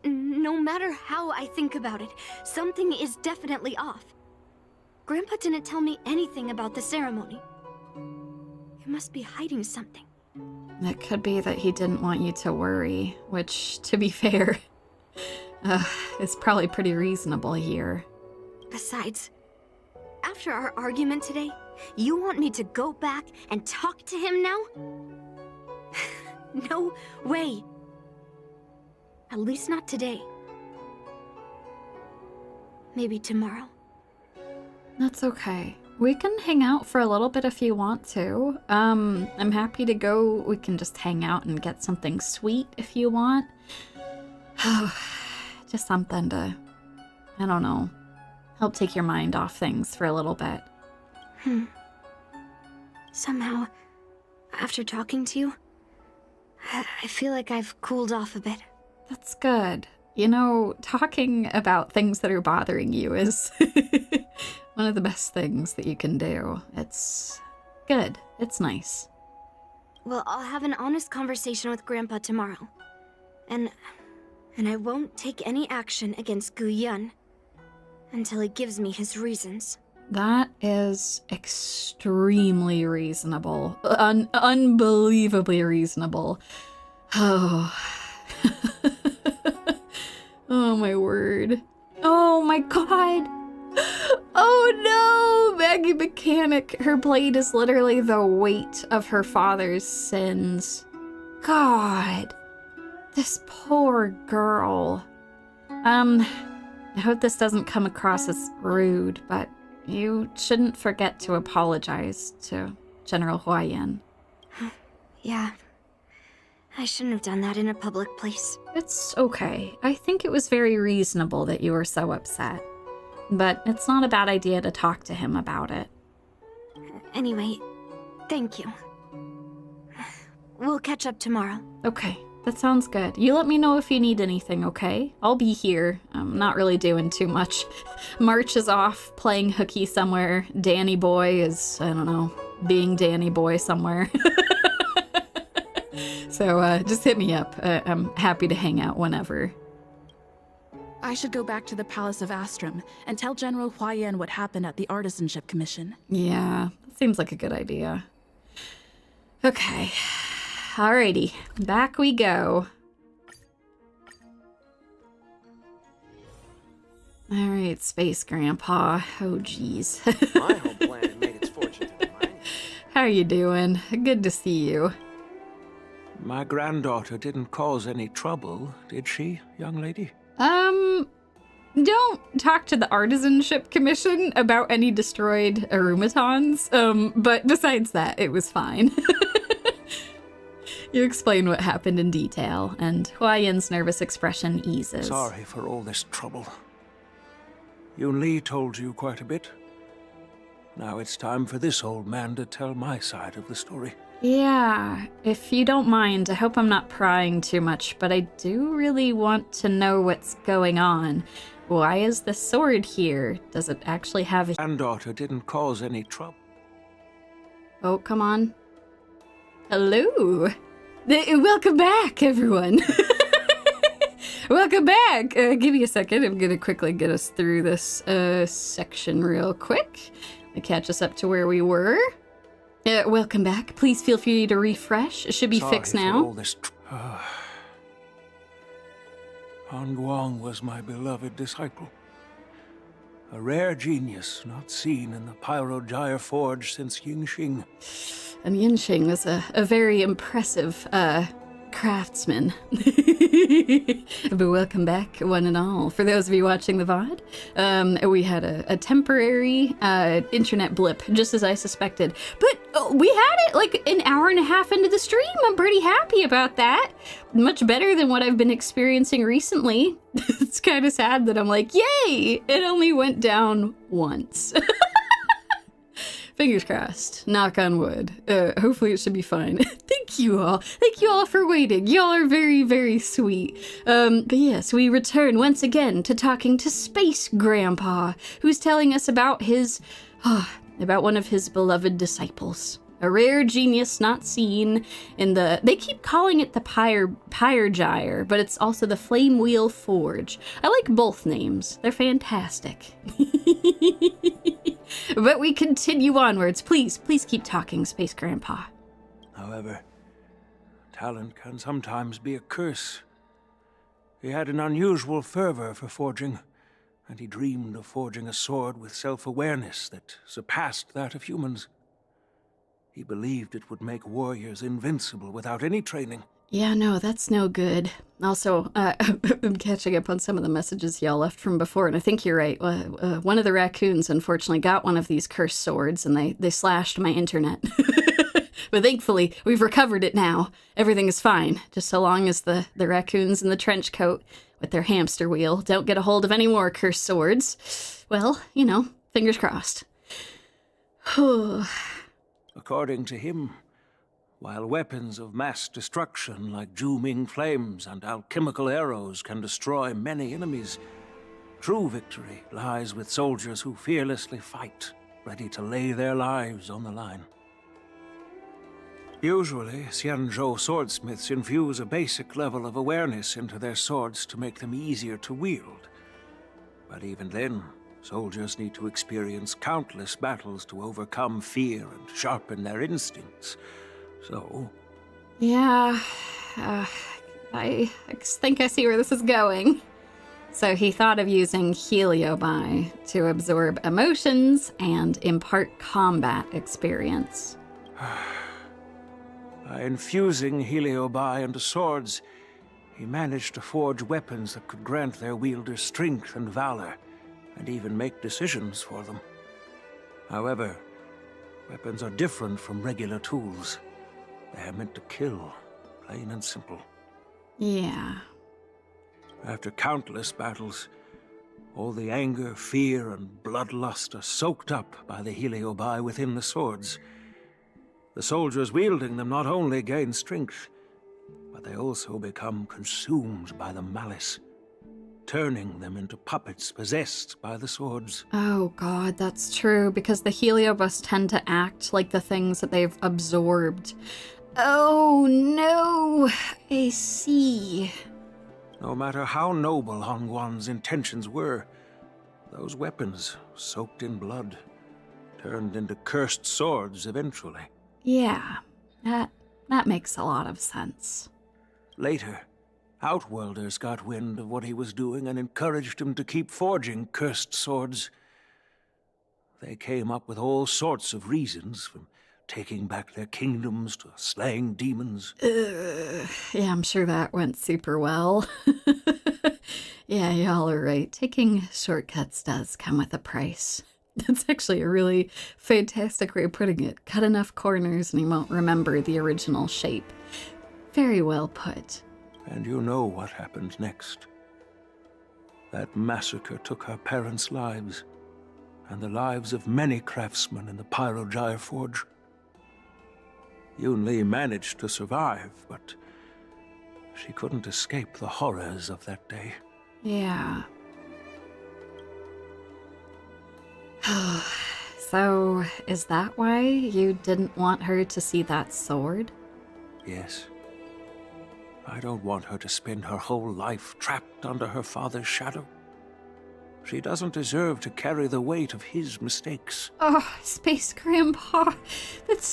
No matter how I think about it, something is definitely off. Grandpa didn't tell me anything about the ceremony. He must be hiding something. It could be that he didn't want you to worry, which, to be fair, is probably pretty reasonable here. Besides, after our argument today, you want me to go back and talk to him now? No way. At least not today. Maybe tomorrow. That's okay. We can hang out for a little bit if you want to. I'm happy to go. We can just hang out and get something sweet if you want. Just something to, I don't know, help take your mind off things for a little bit. Somehow, after talking to you, I feel like I've cooled off a bit. That's good. You know, talking about things that are bothering you is one of the best things that you can do. It's good. It's nice. Well, I'll have an honest conversation with Grandpa tomorrow. And I won't take any action against Guyun until he gives me his reasons. That is extremely reasonable. Unbelievably reasonable. Oh. Oh my word. Oh my god. Oh no! Maggie Mechanic. Her blade is literally the weight of her father's sins. God. This poor girl. I hope this doesn't come across as rude, but you shouldn't forget to apologize to General Huayan. Yeah. I shouldn't have done that in a public place. It's okay. I think it was very reasonable that you were so upset. But it's not a bad idea to talk to him about it. Anyway, thank you. We'll catch up tomorrow. Okay, that sounds good. You let me know if you need anything, okay? I'll be here. I'm not really doing too much. March is off playing hooky somewhere. Danny Boy is, I don't know, being Danny Boy somewhere. So just hit me up. I'm happy to hang out whenever. I should go back to the Palace of Astrum and tell General Huayan what happened at the Artisanship Commission. Yeah, that seems like a good idea. Okay. Alrighty, back we go. Alright, Space Grandpa. Oh, jeez. My home planet made its fortune to the mine. How you doing? Good to see you. My granddaughter didn't cause any trouble, did she, young lady? Don't talk to the Artisanship Commission about any destroyed Arumatons, but besides that, it was fine. You explain what happened in detail, and Huayan's nervous expression eases. Sorry for all this trouble. Yunli told you quite a bit. Now it's time for this old man to tell my side of the story. Yeah, if you don't mind, I hope I'm not prying too much, but I do really want to know what's going on. Why is the sword here? Does it actually have a... Granddaughter didn't cause any trouble. Oh, come on. Hello. Welcome back, everyone. Welcome back. Give me a second. I'm going to quickly get us through this section real quick. To catch us up to where we were. Welcome back. Please feel free to refresh. It should be fixed now. Han Guang was my beloved disciple. A rare genius not seen in the Pyrogyre Forge since Yingxing. And Yingxing was a very impressive craftsman. But welcome back, one and all. For those of you watching the VOD, we had a temporary internet blip, just as I suspected. But we had it like an hour and a half into the stream. I'm pretty happy about that. Much better than what I've been experiencing recently. It's kind of sad that I'm like, yay! It only went down once. Fingers crossed. Knock on wood. Hopefully it should be fine. Thank you all. Thank you all for waiting. Y'all are very, very sweet. But yes, we return once again to talking to Space Grandpa, who's telling us about about one of his beloved disciples. A rare genius not seen in the... They keep calling it the Pyre Gyre, but it's also the Flame Wheel Forge. I like both names. They're fantastic. But we continue onwards. Please keep talking, Space Grandpa. However, talent can sometimes be a curse. He had an unusual fervor for forging, and he dreamed of forging a sword with self-awareness that surpassed that of humans. He believed it would make warriors invincible without any training. Yeah, no, that's no good. Also, I'm catching up on some of the messages y'all left from before, and I think you're right. One of the raccoons, unfortunately, got one of these cursed swords, and they slashed my internet. But thankfully, we've recovered it now. Everything is fine, just so long as the raccoons in the trench coat with their hamster wheel don't get a hold of any more cursed swords. Well, fingers crossed. According to him, while weapons of mass destruction like Juming flames and alchemical arrows can destroy many enemies, true victory lies with soldiers who fearlessly fight, ready to lay their lives on the line. Usually, Xianzhou swordsmiths infuse a basic level of awareness into their swords to make them easier to wield. But even then, soldiers need to experience countless battles to overcome fear and sharpen their instincts. So... Yeah, I think I see where this is going. So he thought of using Heliobi to absorb emotions and impart combat experience. By infusing Heliobi into swords, he managed to forge weapons that could grant their wielders strength and valor, and even make decisions for them. However, weapons are different from regular tools. They are meant to kill, plain and simple. Yeah. After countless battles, all the anger, fear, and bloodlust are soaked up by the Heliobi within the swords. The soldiers wielding them not only gain strength, but they also become consumed by the malice, turning them into puppets possessed by the swords. Oh god, that's true, because the Heliobus tend to act like the things that they've absorbed. Oh no, I see. No matter how noble Hongwan's intentions were, those weapons, soaked in blood, turned into cursed swords eventually. Yeah, that makes a lot of sense. Later, Outworlders got wind of what he was doing and encouraged him to keep forging cursed swords. They came up with all sorts of reasons, from taking back their kingdoms to slaying demons. Yeah, I'm sure that went super well. Yeah, y'all are right. Taking shortcuts does come with a price. That's actually a really fantastic way of putting it. Cut enough corners and you won't remember the original shape. Very well put. And you know what happened next. That massacre took her parents' lives, and the lives of many craftsmen in the Pyrogyre Forge. Yunli managed to survive, but she couldn't escape the horrors of that day. Yeah. So, is that why you didn't want her to see that sword? Yes. I don't want her to spend her whole life trapped under her father's shadow. She doesn't deserve to carry the weight of his mistakes. Oh, Space Grandpa, that's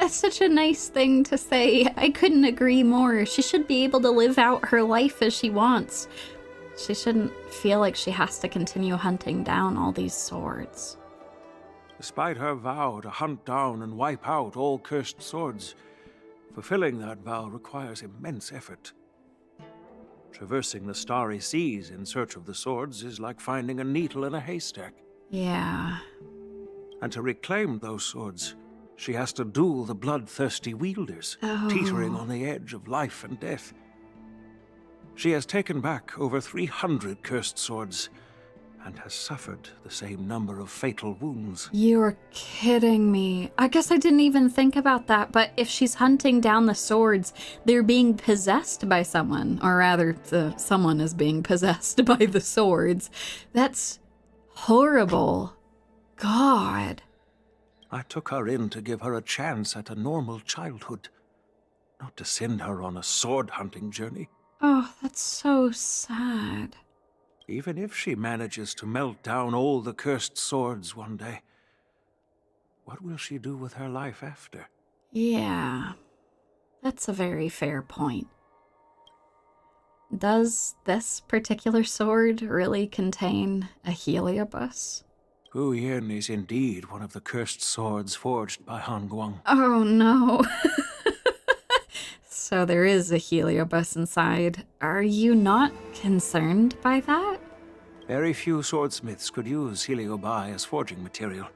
such a nice thing to say. I couldn't agree more. She should be able to live out her life as she wants. She shouldn't feel like she has to continue hunting down all these swords. Despite her vow to hunt down and wipe out all cursed swords, fulfilling that vow requires immense effort. Traversing the starry seas in search of the swords is like finding a needle in a haystack. Yeah. And to reclaim those swords, she has to duel the bloodthirsty wielders, teetering on the edge of life and death. She has taken back over 300 cursed swords, and has suffered the same number of fatal wounds. You're kidding me. I guess I didn't even think about that, but if she's hunting down the swords, they're being possessed by someone, or rather, someone is being possessed by the swords. That's horrible. God. I took her in to give her a chance at a normal childhood, not to send her on a sword-hunting journey. Oh, that's so sad. Even if she manages to melt down all the cursed swords one day, what will she do with her life after? Yeah, that's a very fair point. Does this particular sword really contain a heliobus? Guyun is indeed one of the cursed swords forged by Han Guang. Oh no. So there is a heliobus inside. Are you not concerned by that? Very few swordsmiths could use heliobi as forging material,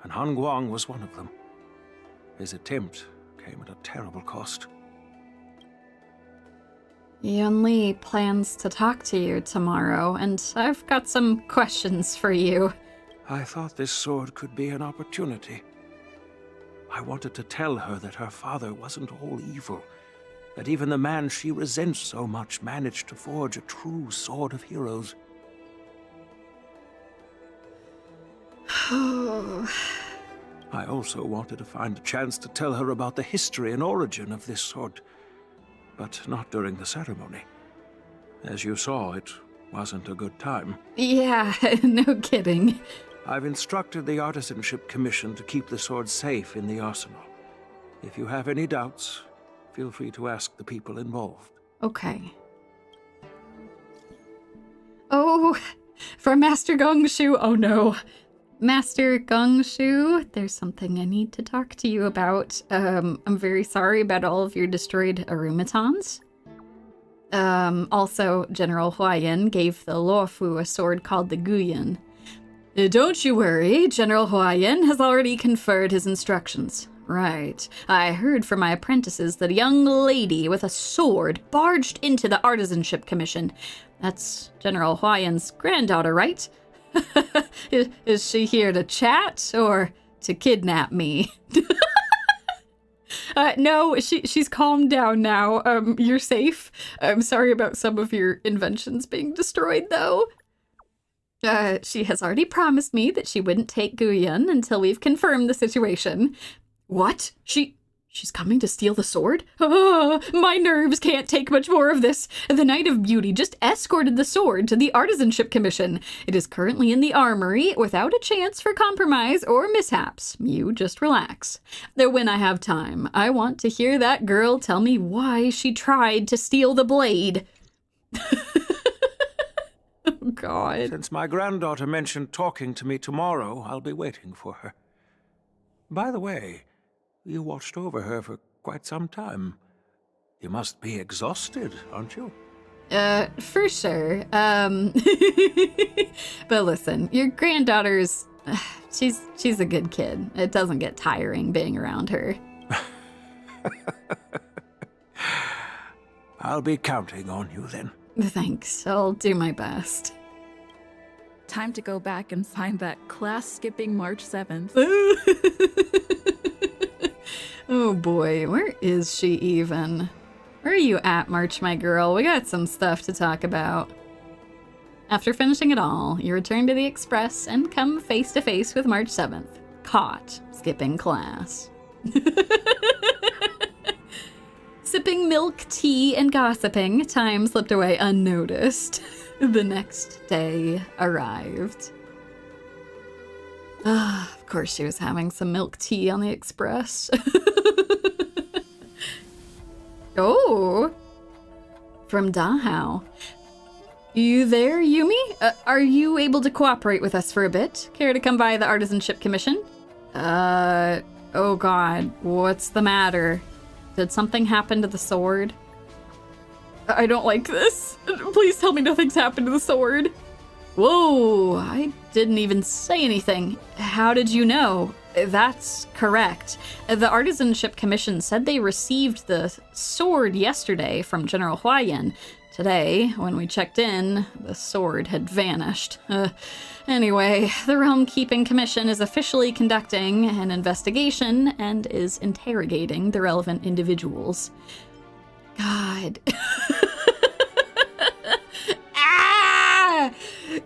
and Han Guang was one of them. His attempt came at a terrible cost. Yunli plans to talk to you tomorrow, and I've got some questions for you. I thought this sword could be an opportunity. I wanted to tell her that her father wasn't all evil, that even the man she resents so much managed to forge a true sword of heroes. I also wanted to find a chance to tell her about the history and origin of this sword, but not during the ceremony. As you saw, it wasn't a good time. Yeah, no kidding. I've instructed the Artisanship Commission to keep the sword safe in the arsenal. If you have any doubts, feel free to ask the people involved. Okay. Oh, from Master Gongshu. Oh no. Master Gongshu, there's something I need to talk to you about. I'm very sorry about all of your destroyed arumatons. Also, General Huayan gave the Luofu a sword called the Guyun. Don't you worry, General Huayan has already conferred his instructions. Right. I heard from my apprentices that a young lady with a sword barged into the Artisanship Commission. That's General Huayan's granddaughter, right? Is she here to chat or to kidnap me? No, she's calmed down now. You're safe. I'm sorry about some of your inventions being destroyed, though. She has already promised me that she wouldn't take Guyun until we've confirmed the situation. What? She's coming to steal the sword? Oh, my nerves can't take much more of this. The Knight of Beauty just escorted the sword to the Artisanship Commission. It is currently in the armory without a chance for compromise or mishaps. You just relax. When I have time, I want to hear that girl tell me why she tried to steal the blade. Oh, God. Since my granddaughter mentioned talking to me tomorrow, I'll be waiting for her. By the way, you watched over her for quite some time. You must be exhausted, aren't you? For sure. But listen, your granddaughter's... she's a good kid. It doesn't get tiring being around her. I'll be counting on you then. Thanks. I'll do my best. Time to go back and find that class-skipping March 7th. Oh boy, where is she even? Where are you at, March, my girl? We got some stuff to talk about. After finishing it all, you return to the Express and come face to face with March 7th. Caught skipping class. Sipping milk, tea, and gossiping, time slipped away unnoticed. The next day arrived. Of course she was having some milk tea on the Express. Oh, from Dahao. You there, Yumie? Are you able to cooperate with us for a bit? Care to come by the Artisanship Commission? Oh God, what's the matter? Did something happen to the sword? I don't like this. Please tell me nothing's happened to the sword. Whoa, I didn't even say anything. How did you know? That's correct. The Artisanship Commission said they received the sword yesterday from General Huayan. Today, when we checked in, the sword had vanished. Anyway, the Realm Keeping Commission is officially conducting an investigation and is interrogating the relevant individuals. God.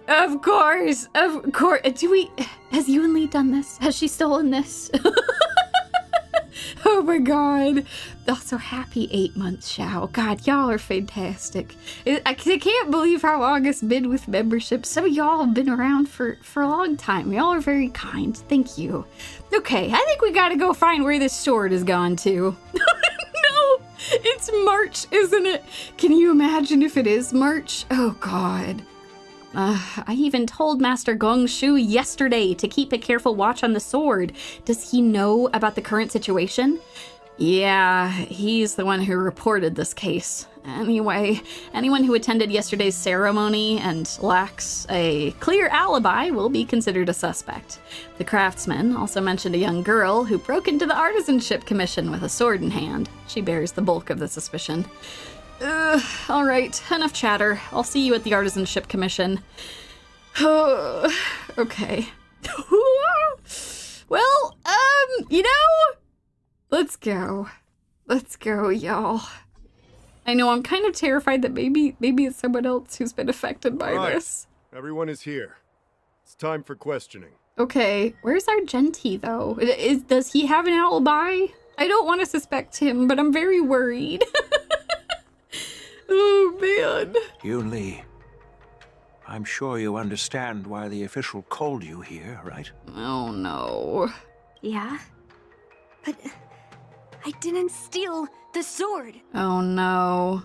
Of course. Has Yunli done this? Has she stolen this? Oh my god. Also, happy 8 months, Xiao. God, y'all are fantastic. I can't believe how long it's been with membership. Some of y'all have been around for a long time. Y'all are very kind. Thank you. Okay, I think we gotta go find where this sword has gone to. No, it's March, isn't it? Can you imagine if it is March? Oh god. I even told Master Gongshu yesterday to keep a careful watch on the sword. Does he know about the current situation? Yeah, he's the one who reported this case. Anyway, anyone who attended yesterday's ceremony and lacks a clear alibi will be considered a suspect. The craftsman also mentioned a young girl who broke into the Artisanship Commission with a sword in hand. She bears the bulk of the suspicion. Alright, enough chatter. I'll see you at the Artisanship Commission. Okay. Well, let's go. Let's go, y'all. I know I'm kind of terrified that maybe it's someone else who's been affected by this. Everyone is here. It's time for questioning. Okay, where's Argenti, though? Does he have an alibi? I don't want to suspect him, but I'm very worried. Oh, man. Yunli, I'm sure you understand why the official called you here, right? Oh, no. Yeah? But I didn't steal the sword. Oh, no.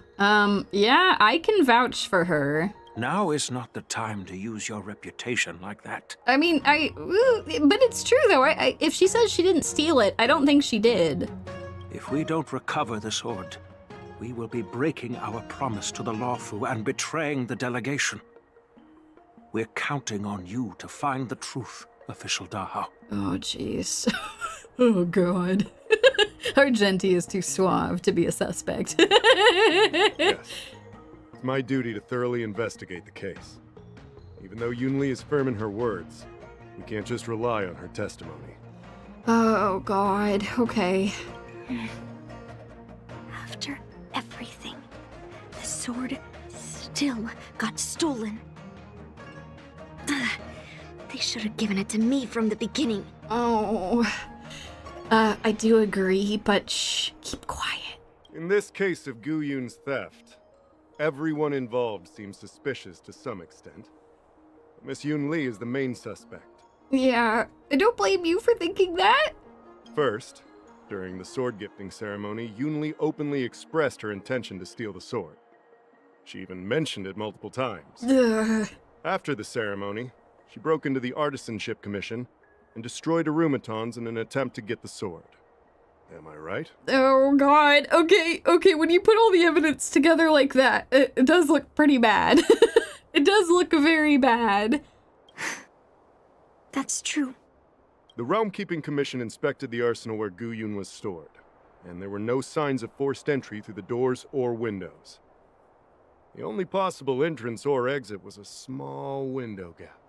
Yeah, I can vouch for her. Now is not the time to use your reputation like that. I mean, but it's true, though. If she says she didn't steal it, I don't think she did. If we don't recover the sword, we will be breaking our promise to the Lawfu and betraying the delegation. We're counting on you to find the truth, Official Dahao. Oh, jeez. Oh, God. Argenti is too suave to be a suspect. Yes. It's my duty to thoroughly investigate the case. Even though Yunli is firm in her words, we can't just rely on her testimony. Oh, God. Okay. After everything, the sword still got stolen. They should have given it to me from the beginning. Oh. I do agree, but shh, keep quiet. In this case of Guyun's theft, everyone involved seems suspicious to some extent. Miss Yunli is the main suspect. Yeah, I don't blame you for thinking that. First, during the sword gifting ceremony, Yunli openly expressed her intention to steal the sword. She even mentioned it multiple times. Ugh. After the ceremony, she broke into the Artisanship Commission and destroyed Arumatons in an attempt to get the sword. Am I right? Oh, God. Okay, when you put all the evidence together like that, it does look pretty bad. It does look very bad. That's true. The Realm Keeping Commission inspected the arsenal where Guyun was stored, and there were no signs of forced entry through the doors or windows. The only possible entrance or exit was a small window gap,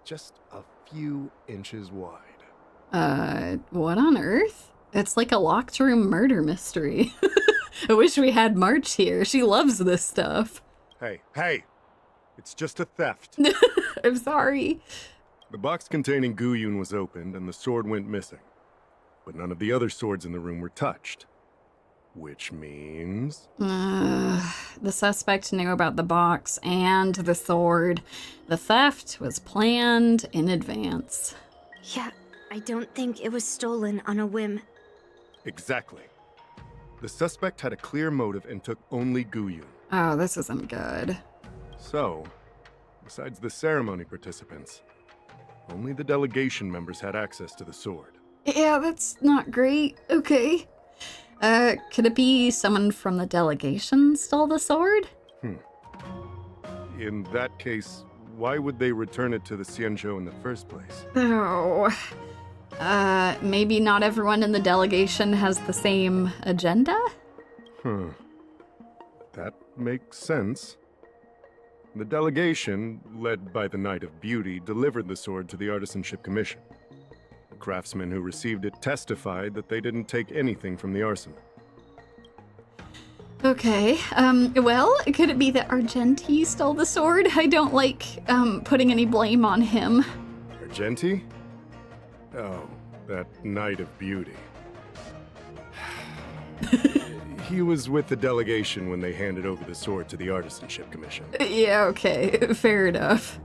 just a few inches wide. What on earth? It's like a locked room murder mystery. I wish we had March here. She loves this stuff. Hey! It's just a theft. I'm sorry. The box containing Guyun was opened and the sword went missing. But none of the other swords in the room were touched. Which means... the suspect knew about the box and the sword. The theft was planned in advance. Yeah, I don't think it was stolen on a whim. Exactly. The suspect had a clear motive and took only Guyun. Oh, this isn't good. So, besides the ceremony participants, only the delegation members had access to the sword. Yeah, that's not great. Okay. Could it be someone from the delegation stole the sword? In that case, why would they return it to the Xianzhou in the first place? Oh. Maybe not everyone in the delegation has the same agenda? That makes sense. The delegation, led by the Knight of Beauty, delivered the sword to the Artisanship Commission. The craftsmen who received it testified that they didn't take anything from the arsenal. Okay, well, could it be that Argenti stole the sword? I don't like, putting any blame on him. Argenti? Oh, that Knight of Beauty. He was with the delegation when they handed over the sword to the Artisanship Commission. Yeah, okay, fair enough.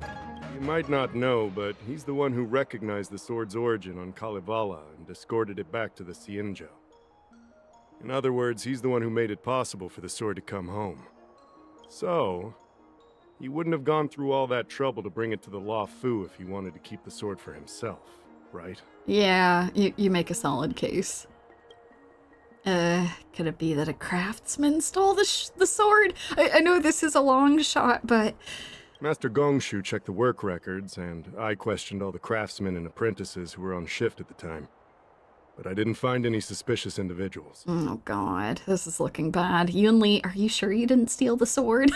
You might not know, but he's the one who recognized the sword's origin on Kalevala and escorted it back to the Xianzhou. In other words, he's the one who made it possible for the sword to come home. So, he wouldn't have gone through all that trouble to bring it to the Law Fu if he wanted to keep the sword for himself, right? Yeah, you make a solid case. Could it be that a craftsman stole the sword? I know this is a long shot, but... Master Gongshu checked the work records, and I questioned all the craftsmen and apprentices who were on shift at the time. But I didn't find any suspicious individuals. Oh god, this is looking bad. Yunli, are you sure you didn't steal the sword?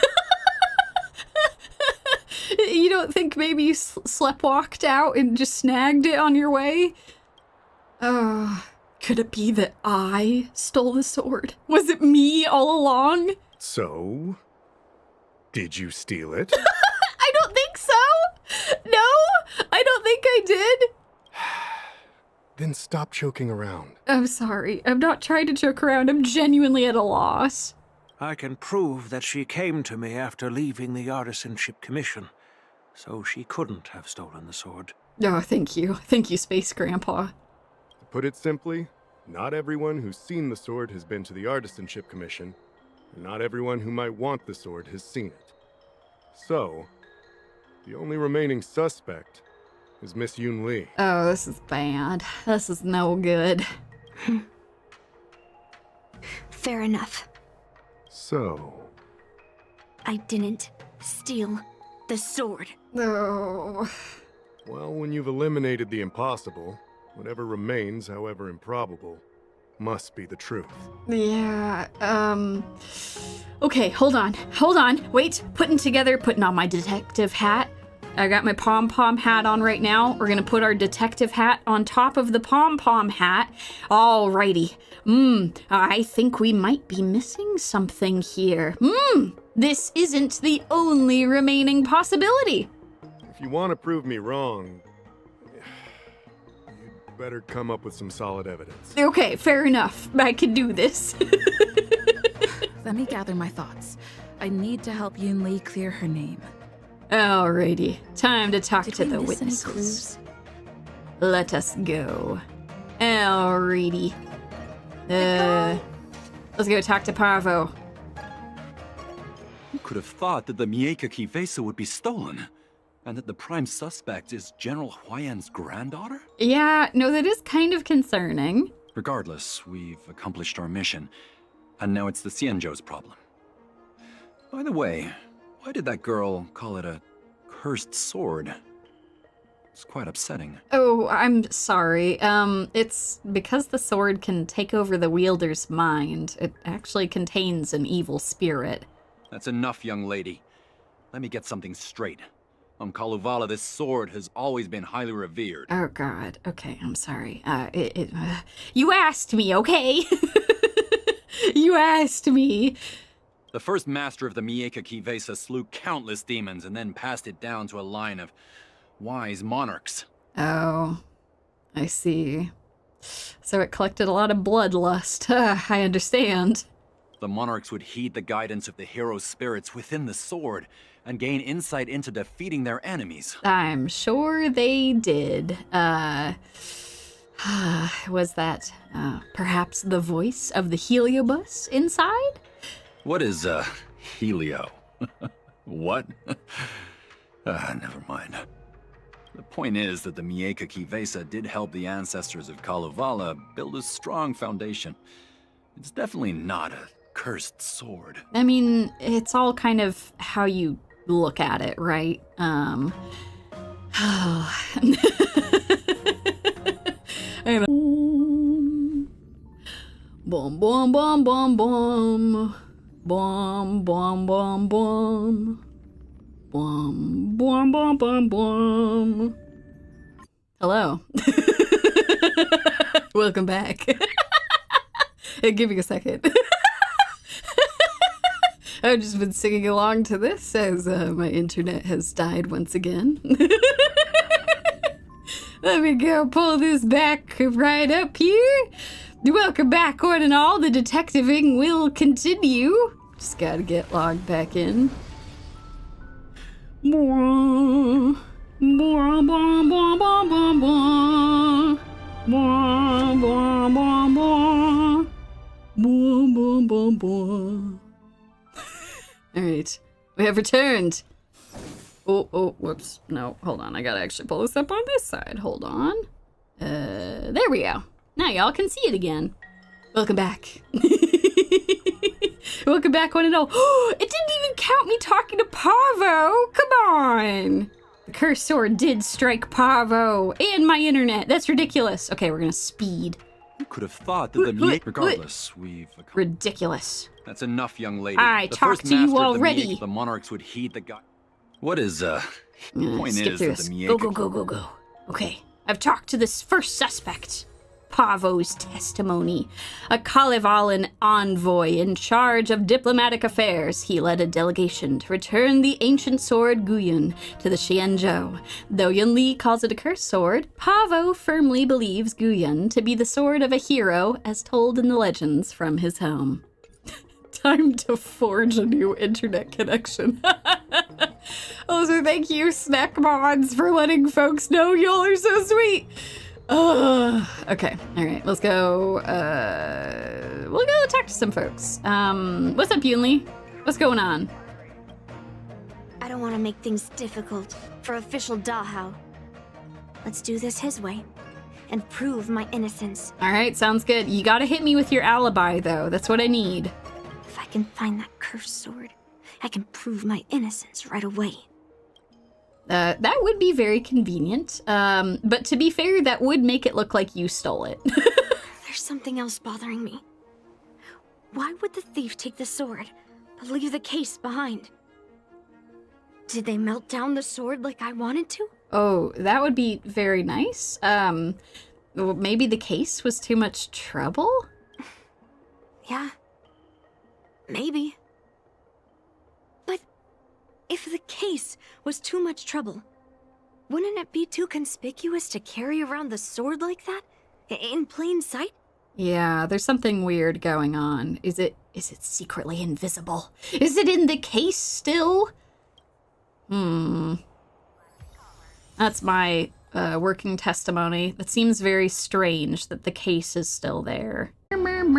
You don't think maybe you sleptwalked out and just snagged it on your way? Oh, could it be that I stole the sword? Was it me all along? So, did you steal it? I don't think so! No, I don't think I did. Then stop joking around. I'm sorry. I'm not trying to joke around. I'm genuinely at a loss. I can prove that she came to me after leaving the Artisanship Commission, so she couldn't have stolen the sword. Oh, thank you. Thank you, Space Grandpa. To put it simply, not everyone who's seen the sword has been to the Artisanship Commission, and not everyone who might want the sword has seen it. So, the only remaining suspect is Miss Yunli. Oh, this is bad. This is no good. Fair enough. So... I didn't steal the sword. No. Well, when you've eliminated the impossible, whatever remains, however improbable, must be the truth. Yeah, okay, hold on. Wait, putting on my detective hat. I got my pom-pom hat on right now. We're gonna put our detective hat on top of the pom-pom hat. Alrighty. I think we might be missing something here. This isn't the only remaining possibility. If you want to prove me wrong, you'd better come up with some solid evidence. Okay, fair enough. I can do this. Let me gather my thoughts. I need to help Yunli clear her name. Alrighty, time to talk to the miss any witnesses. clues? Let us go. Alrighty. Let's go talk to Parvo. Who could have thought that the Mieka Kivesa would be stolen? And that the prime suspect is General Huayan's granddaughter? Yeah, no, that is kind of concerning. Regardless, we've accomplished our mission. And now it's the Xianzhou's problem. By the way, why did that girl call it a cursed sword? It's quite upsetting. Oh, I'm sorry. It's because the sword can take over the wielder's mind. It actually contains an evil spirit. That's enough, young lady. Let me get something straight. On Kalevala, this sword has always been highly revered. Oh god, okay, I'm sorry. You asked me, okay? You asked me. The first master of the Mieka Kivesa slew countless demons and then passed it down to a line of wise monarchs. Oh, I see. So it collected a lot of bloodlust. I understand. The monarchs would heed the guidance of the hero spirits within the sword and gain insight into defeating their enemies. I'm sure they did. Was that perhaps the voice of the Heliobus inside? What is, Helio? What? Never mind. The point is that the Mieka Kivesa did help the ancestors of Kalevala build a strong foundation. It's definitely not a cursed sword. I mean, it's all kind of how you look at it, right? Boom, boom, boom, boom, boom. Boom, boom, boom, boom. Boom, boom, boom, boom, boom. Hello. Welcome back. Give me a second. I've just been singing along to this as my internet has died once again. Let me go pull this back right up here. Welcome back, one and all. The detectiving will continue. Just gotta get logged back in. Boom, boom, boom, boom, boom, boom, boom. Boom, boom, boom, boom. Boom, boom, boom, boom. Alright, we have returned. Oh, whoops. No, hold on. I gotta actually pull this up on this side. Hold on. There we go. Now y'all can see it again. Welcome back. Welcome back, one and all. It didn't even count me talking to Parvo. Come on. The cursed sword did strike Parvo and my internet. That's ridiculous. Okay, we're gonna speed. Who could have thought that the regardless, we've ridiculous. That's enough, young lady. I talked to you already. The monarchs would heed the god. What is point skip is through that this. the Go. Okay, I've talked to this first suspect. Parvo's testimony. A Kalevalan envoy in charge of diplomatic affairs, he led a delegation to return the ancient sword Guyun to the Xianzhou. Though Yunli calls it a cursed sword, Parvo firmly believes Guyun to be the sword of a hero as told in the legends from his home. Time to forge a new internet connection. Also, thank you, Snack Mods, for letting folks know y'all are so sweet. Okay, all right, let's go. We'll go talk to some folks. What's up, Yunli? What's going on? I don't want to make things difficult for official Dahao. Let's do this his way and prove my innocence. All right, sounds good. You gotta hit me with your alibi, though. That's what I need. If I can find that cursed sword, I can prove my innocence right away. That would be very convenient. But to be fair, that would make it look like you stole it. There's something else bothering me. Why would the thief take the sword, but leave the case behind? Did they melt down the sword like I wanted to? Oh, that would be very nice. Well, maybe the case was too much trouble? Yeah. Maybe. But if the case was too much trouble, wouldn't it be too conspicuous to carry around the sword like that? In plain sight? Yeah, there's something weird going on. Is it secretly invisible? Is it in the case still? That's my working testimony. That seems very strange that the case is still there. Bum,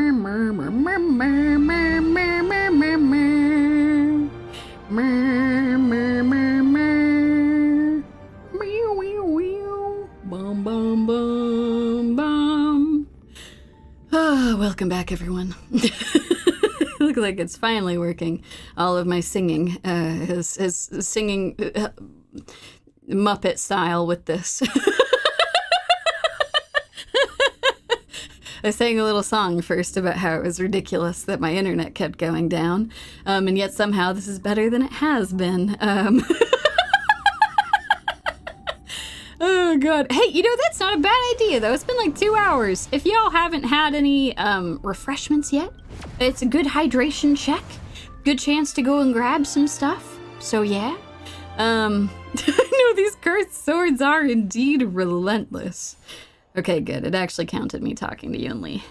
bum, bum, bum. Welcome back, everyone. Looks like it's finally working. All of my singing is singing Muppet style with this. I sang a little song first about how it was ridiculous that my internet kept going down, and yet somehow this is better than it has been. Oh god. Hey, you know, that's not a bad idea though. It's been like 2 hours. If y'all haven't had any refreshments yet, it's a good hydration check. Good chance to go and grab some stuff. So yeah. I know these cursed swords are indeed relentless. Okay, good. It actually counted me talking to Yunli.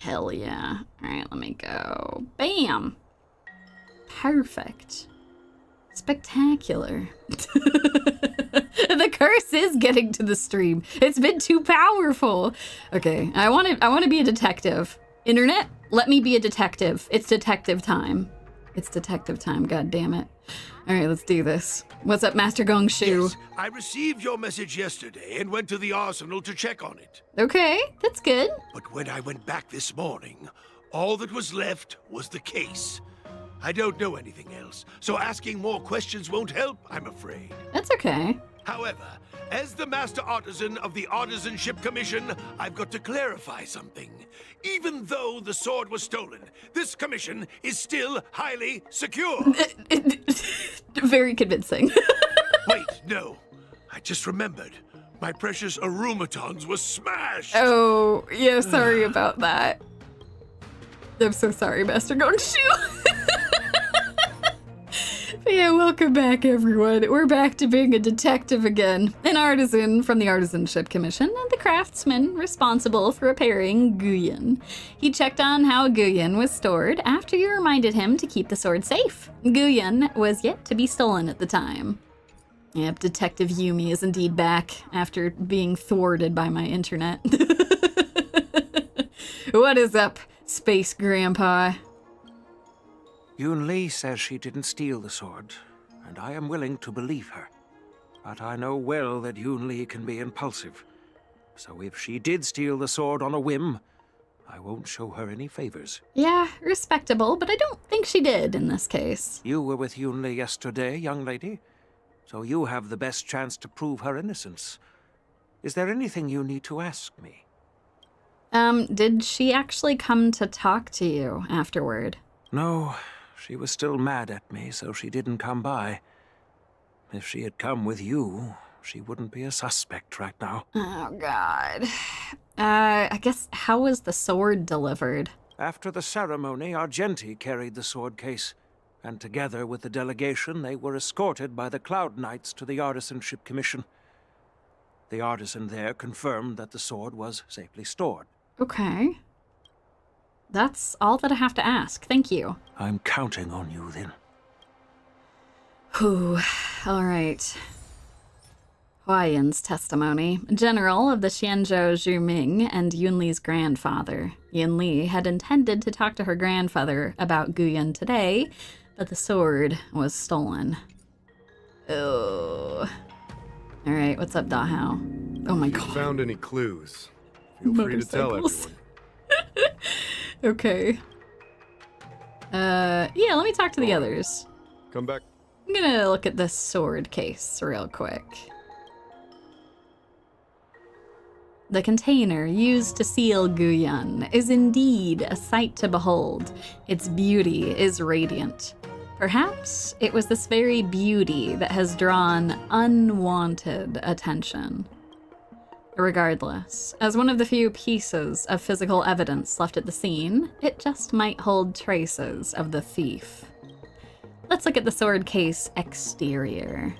Hell yeah. Alright, let me go. Bam! Perfect. Spectacular. The curse is getting to the stream. It's been too powerful. Okay, I want to be a detective. Internet, let me be a detective. It's detective time. It's detective time, god damn it. All right, let's do this. What's up, Master Gongshu? Yes, I received your message yesterday and went to the arsenal to check on it. Okay, that's good. But when I went back this morning, all that was left was the case. I don't know anything else, so asking more questions won't help, I'm afraid. That's okay. However, as the Master Artisan of the Artisanship Commission, I've got to clarify something. Even though the sword was stolen, this commission is still highly secure. Very convincing. Wait, no. I just remembered. My precious aromatons were smashed. Oh, yeah, sorry about that. I'm so sorry, Master Gonshu. Yeah, welcome back, everyone. We're back to being a detective again. An artisan from the Artisanship Commission and the craftsman responsible for repairing Guyun. He checked on how Guyun was stored after you reminded him to keep the sword safe. Guyun was yet to be stolen at the time. Yep, Detective Yumie is indeed back after being thwarted by my internet. What is up, Space Grandpa? Yunli says she didn't steal the sword, and I am willing to believe her. But I know well that Yunli can be impulsive. So if she did steal the sword on a whim, I won't show her any favors. Yeah, respectable, but I don't think she did in this case. You were with Yunli yesterday, young lady, so you have the best chance to prove her innocence. Is there anything you need to ask me? Did she actually come to talk to you afterward? No. She was still mad at me, so she didn't come by. If she had come with you, she wouldn't be a suspect right now. Oh, God. I guess, how was the sword delivered? After the ceremony, Argenti carried the sword case, and together with the delegation, they were escorted by the Cloud Knights to the Artisanship Commission. The artisan there confirmed that the sword was safely stored. Okay. That's all that I have to ask. Thank you. I'm counting on you, then. Whew. All right. Huayan's testimony. General of the Xianzhou Zhuming and Yunli's grandfather. Yunli had intended to talk to her grandfather about Guyun today, but the sword was stolen. Oh. All right, what's up, Dahao? Oh my God. Found any clues? Feel free to tell everyone. Okay. Yeah, let me talk to the others. Come back. I'm gonna look at this sword case real quick. The container used to seal Guyun is indeed a sight to behold. Its beauty is radiant. Perhaps it was this very beauty that has drawn unwanted attention. Regardless, as one of the few pieces of physical evidence left at the scene, it just might hold traces of the thief. Let's look at the sword case exterior.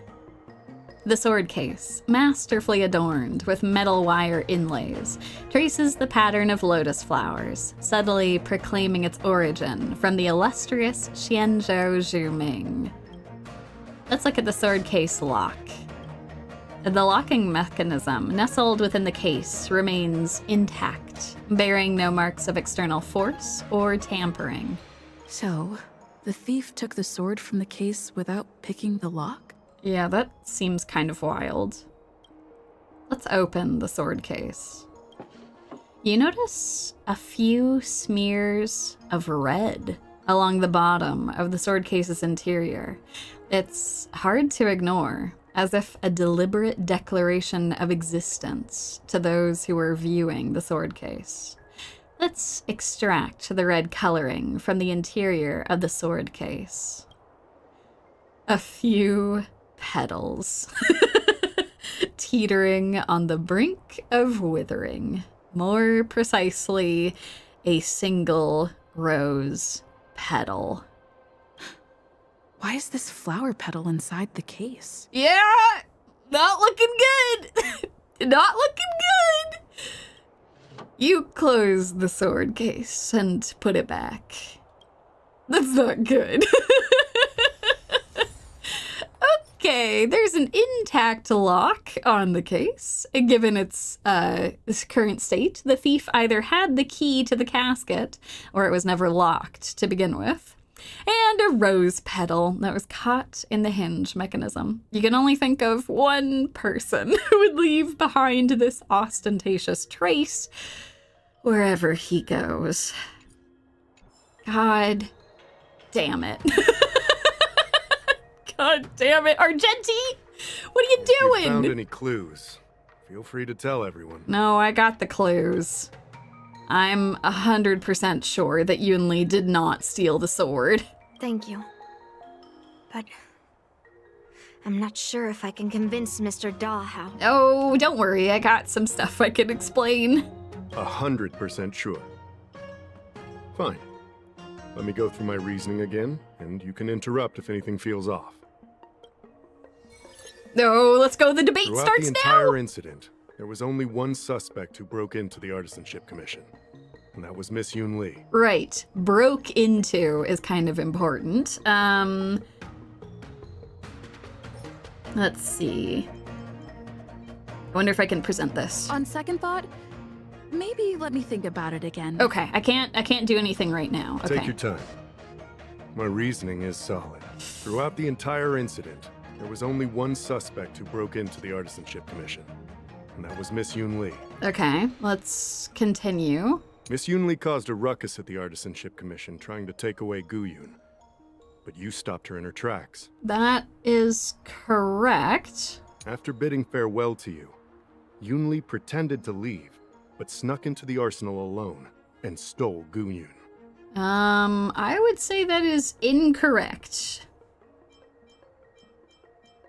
The sword case, masterfully adorned with metal wire inlays, traces the pattern of lotus flowers, subtly proclaiming its origin from the illustrious Xianzhou Zhuming. Let's look at the sword case lock. The locking mechanism nestled within the case remains intact, bearing no marks of external force or tampering. So, the thief took the sword from the case without picking the lock? Yeah, that seems kind of wild. Let's open the sword case. You notice a few smears of red along the bottom of the sword case's interior. It's hard to ignore, as if a deliberate declaration of existence to those who are viewing the sword case. Let's extract the red coloring from the interior of the sword case. A few petals, teetering on the brink of withering. More precisely, a single rose petal. Why is this flower petal inside the case? Yeah, not looking good. Not looking good. You close the sword case and put it back. That's not good. Okay, there's an intact lock on the case. Given its current state, the thief either had the key to the casket or it was never locked to begin with. And a rose petal that was caught in the hinge mechanism. You can only think of one person who would leave behind this ostentatious trace wherever he goes. God damn it. God damn it. Argenti! What are you If you doing? found any clues, feel free to tell everyone. No, I got the clues. I'm 100% sure that Yunli did not steal the sword. Thank you. But I'm not sure if I can convince Mr. Daw how. Oh, don't worry. I got some stuff I can explain. 100% sure. Fine. Let me go through my reasoning again, and you can interrupt if anything feels off. No, let's go. The debate Throughout starts the now. entire incident, there was only one suspect who broke into the Artisanship Commission, and that was Miss Yunli. Right. Broke into is kind of important. Let's see. I wonder if I can present this. On second thought, maybe let me think about it again. Okay, I can't do anything right now. Okay. Take your time. My reasoning is solid. Throughout the entire incident, there was only one suspect who broke into the Artisanship Commission, and that was Miss Yunli. Okay, let's continue. Miss Yunli caused a ruckus at the Artisanship Commission trying to take away Guyun, but you stopped her in her tracks. That is correct. After bidding farewell to you, Yunli pretended to leave, but snuck into the arsenal alone and stole Guyun. I would say that is incorrect.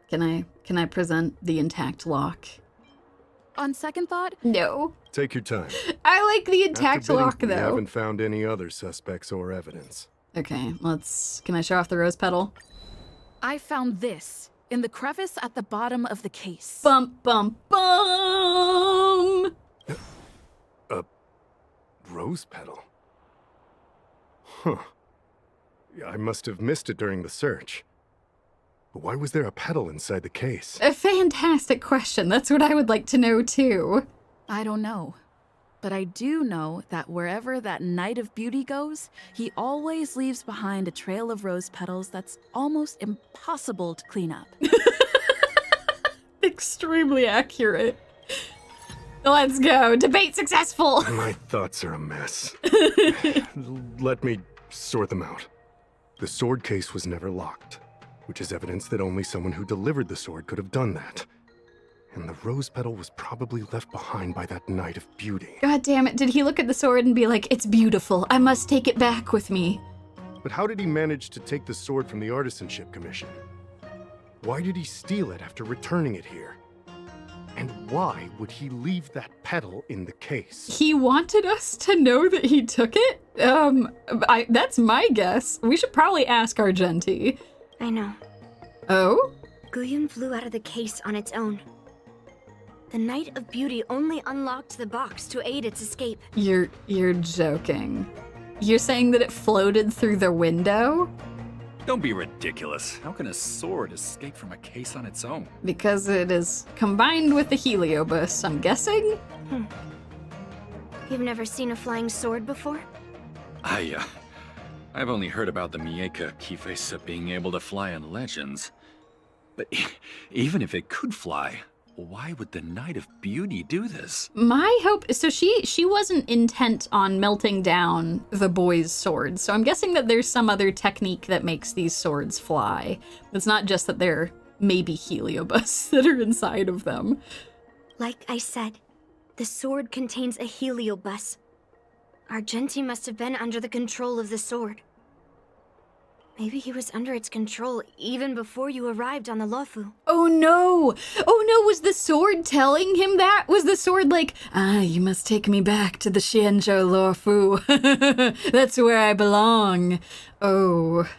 Can I present the intact lock? On second thought, No. Take your time. I like the intact After bidding, lock we though. haven't found any other suspects or evidence. Okay, can I show off the rose petal? I found this in the crevice at the bottom of the case. Bum, bum, bum! A rose petal? Huh. I must have missed it during the search. But why was there a petal inside the case? A fantastic question. That's what I would like to know too. I don't know. But I do know that wherever that Knight of Beauty goes, he always leaves behind a trail of rose petals that's almost impossible to clean up. Extremely accurate. Let's go. Debate successful. My thoughts are a mess. Let me sort them out. The sword case was never locked, which is evidence that only someone who delivered the sword could have done that. And the rose petal was probably left behind by that Knight of Beauty. God damn it. Did he look at the sword and be like, it's beautiful. I must take it back with me. But how did he manage to take the sword from the Artisanship Commission? Why did he steal it after returning it here? And why would he leave that petal in the case? He wanted us to know that he took it? That's my guess. We should probably ask Argenti. I know. Oh? Guyun flew out of the case on its own. The Knight of Beauty only unlocked the box to aid its escape. You're joking. You're saying that it floated through the window? Don't be ridiculous. How can a sword escape from a case on its own? Because it is combined with the heliobus, I'm guessing? You've never seen a flying sword before? I've only heard about the Mieka Kifesa being able to fly in legends. But even if it could fly, why would the Knight of Beauty do this? My hope, so she wasn't intent on melting down the boy's sword, so I'm guessing that there's some other technique that makes these swords fly. It's not just that they're maybe heliobus that are inside of them. Like I said, the sword contains a heliobus. Argenti must have been under the control of the sword. Maybe he was under its control even before you arrived on the Lofu. Oh no! Oh no, was the sword telling him that? Was the sword like, you must take me back to the Xianzhou Luofu. That's where I belong. Oh.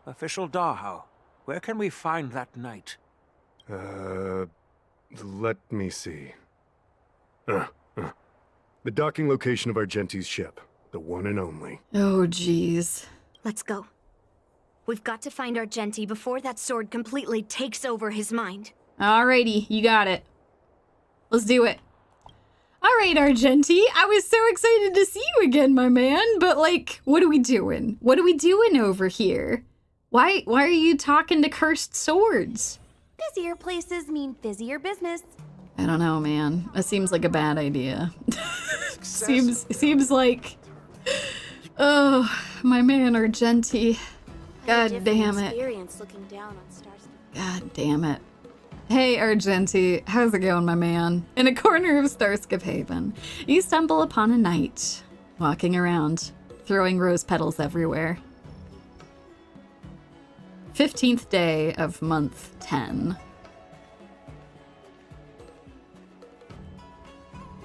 Official Dahao, where can we find that knight? Let me see. The docking location of Argenti's ship. The one and only. Oh, jeez. Let's go. We've got to find Argenti before that sword completely takes over his mind. Alrighty, you got it. Let's do it. Alright, Argenti, I was so excited to see you again, my man, but like, what are we doing? What are we doing over here? Why are you talking to cursed swords? Busier places mean busier business. I don't know, man. That seems like a bad idea. seems like... Oh, my man Argenti. God damn it. Experience looking down on stars. God damn it. Hey, Argenti. How's it going, my man? In a corner of Starskip Haven, you stumble upon a knight walking around, throwing rose petals everywhere. 15th day of month 10.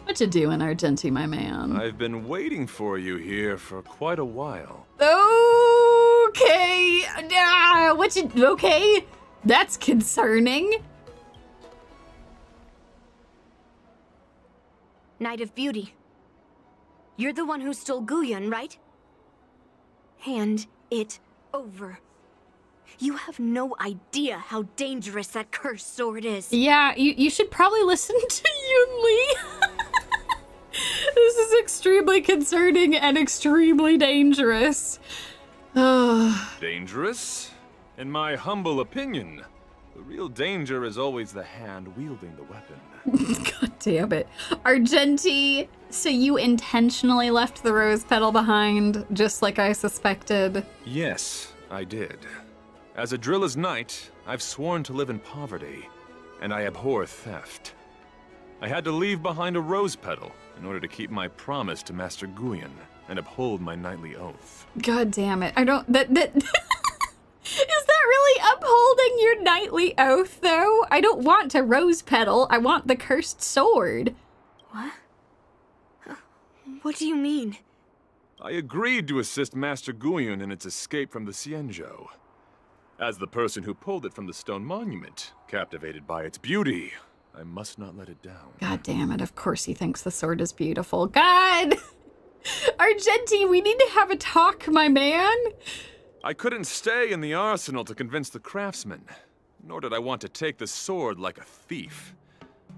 What you doing, Argenti, my man? I've been waiting for you here for quite a while. Okay. Okay? That's concerning. Knight of Beauty. You're the one who stole Guyun, right? Hand it over. You have no idea how dangerous that cursed sword is. Yeah, you should probably listen to Yunli. This is extremely concerning and extremely dangerous. Dangerous? In my humble opinion, the real danger is always the hand wielding the weapon. God damn it. Argenti, so you intentionally left the rose petal behind, just like I suspected? Yes, I did. As a Drilla's knight, I've sworn to live in poverty, and I abhor theft. I had to leave behind a rose petal in order to keep my promise to Master Guyun and uphold my knightly oath. God damn it. I don't... Is that really upholding your knightly oath, though? I don't want a rose petal. I want the cursed sword. What? What do you mean? I agreed to assist Master Guyun in its escape from the Xianzhou. As the person who pulled it from the stone monument, captivated by its beauty, I must not let it down. God damn it. Of course he thinks the sword is beautiful. God! Argenti, we need to have a talk, my man. I couldn't stay in the arsenal to convince the craftsman, nor did I want to take the sword like a thief.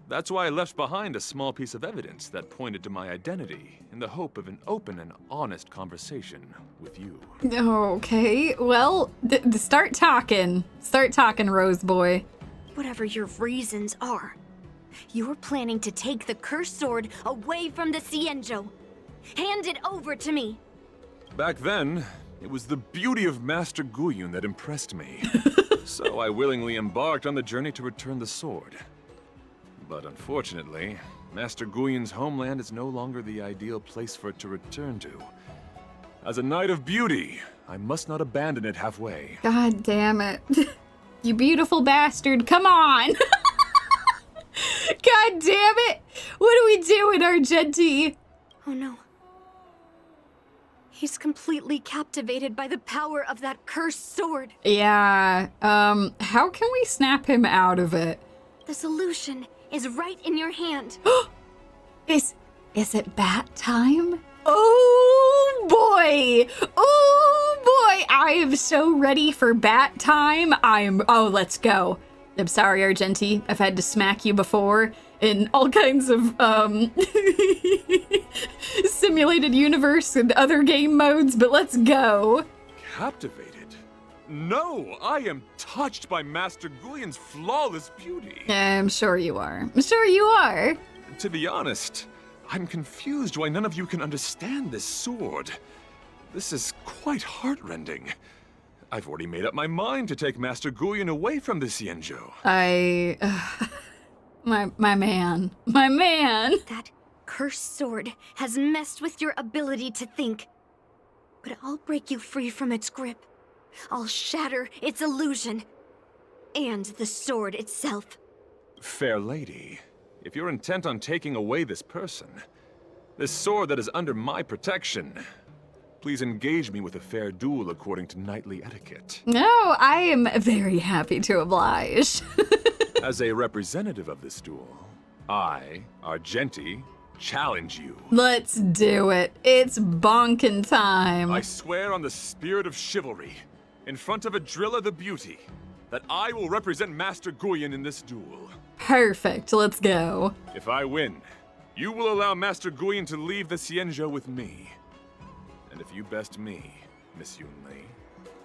That's why I left behind a small piece of evidence that pointed to my identity in the hope of an open and honest conversation with you. Okay, well, start talking. Start talking, Rose Boy. Whatever your reasons are, you're planning to take the cursed sword away from the Xianzhou. Hand it over to me. Back then, it was the beauty of Master Guyun that impressed me. So I willingly embarked on the journey to return the sword. But unfortunately, Master Guyun's homeland is no longer the ideal place for it to return to. As a Knight of Beauty, I must not abandon it halfway. God damn it. You beautiful bastard, come on! God damn it! What are we doing, Argenti? Oh no. He's completely captivated by the power of that cursed sword. Yeah, how can we snap him out of it? The solution is right in your hand. Is it bat time? Oh boy! Oh boy! I am so ready for bat time. Oh, let's go. I'm sorry, Argenti. I've had to smack you before in all kinds of, simulated universe and other game modes, but let's go. Captivated? No, I am touched by Master Guyun's flawless beauty. I'm sure you are. I'm sure you are. To be honest, I'm confused why none of you can understand this sword. This is quite heartrending. I've already made up my mind to take Master Guyun away from the Xianzhou. My man. That cursed sword has messed with your ability to think. But I'll break you free from its grip. I'll shatter its illusion. And the sword itself. Fair lady, if you're intent on taking away this person, this sword that is under my protection, please engage me with a fair duel according to knightly etiquette. No, I am very happy to oblige. As a representative of this duel, I, Argenti, challenge you. Let's do it. It's bonkin' time. I swear on the spirit of chivalry, in front of Adrilla the Beauty, that I will represent Master Guyun in this duel. Perfect. Let's go. If I win, you will allow Master Guyun to leave the Xianzhou with me. And if you best me, Miss Yunli,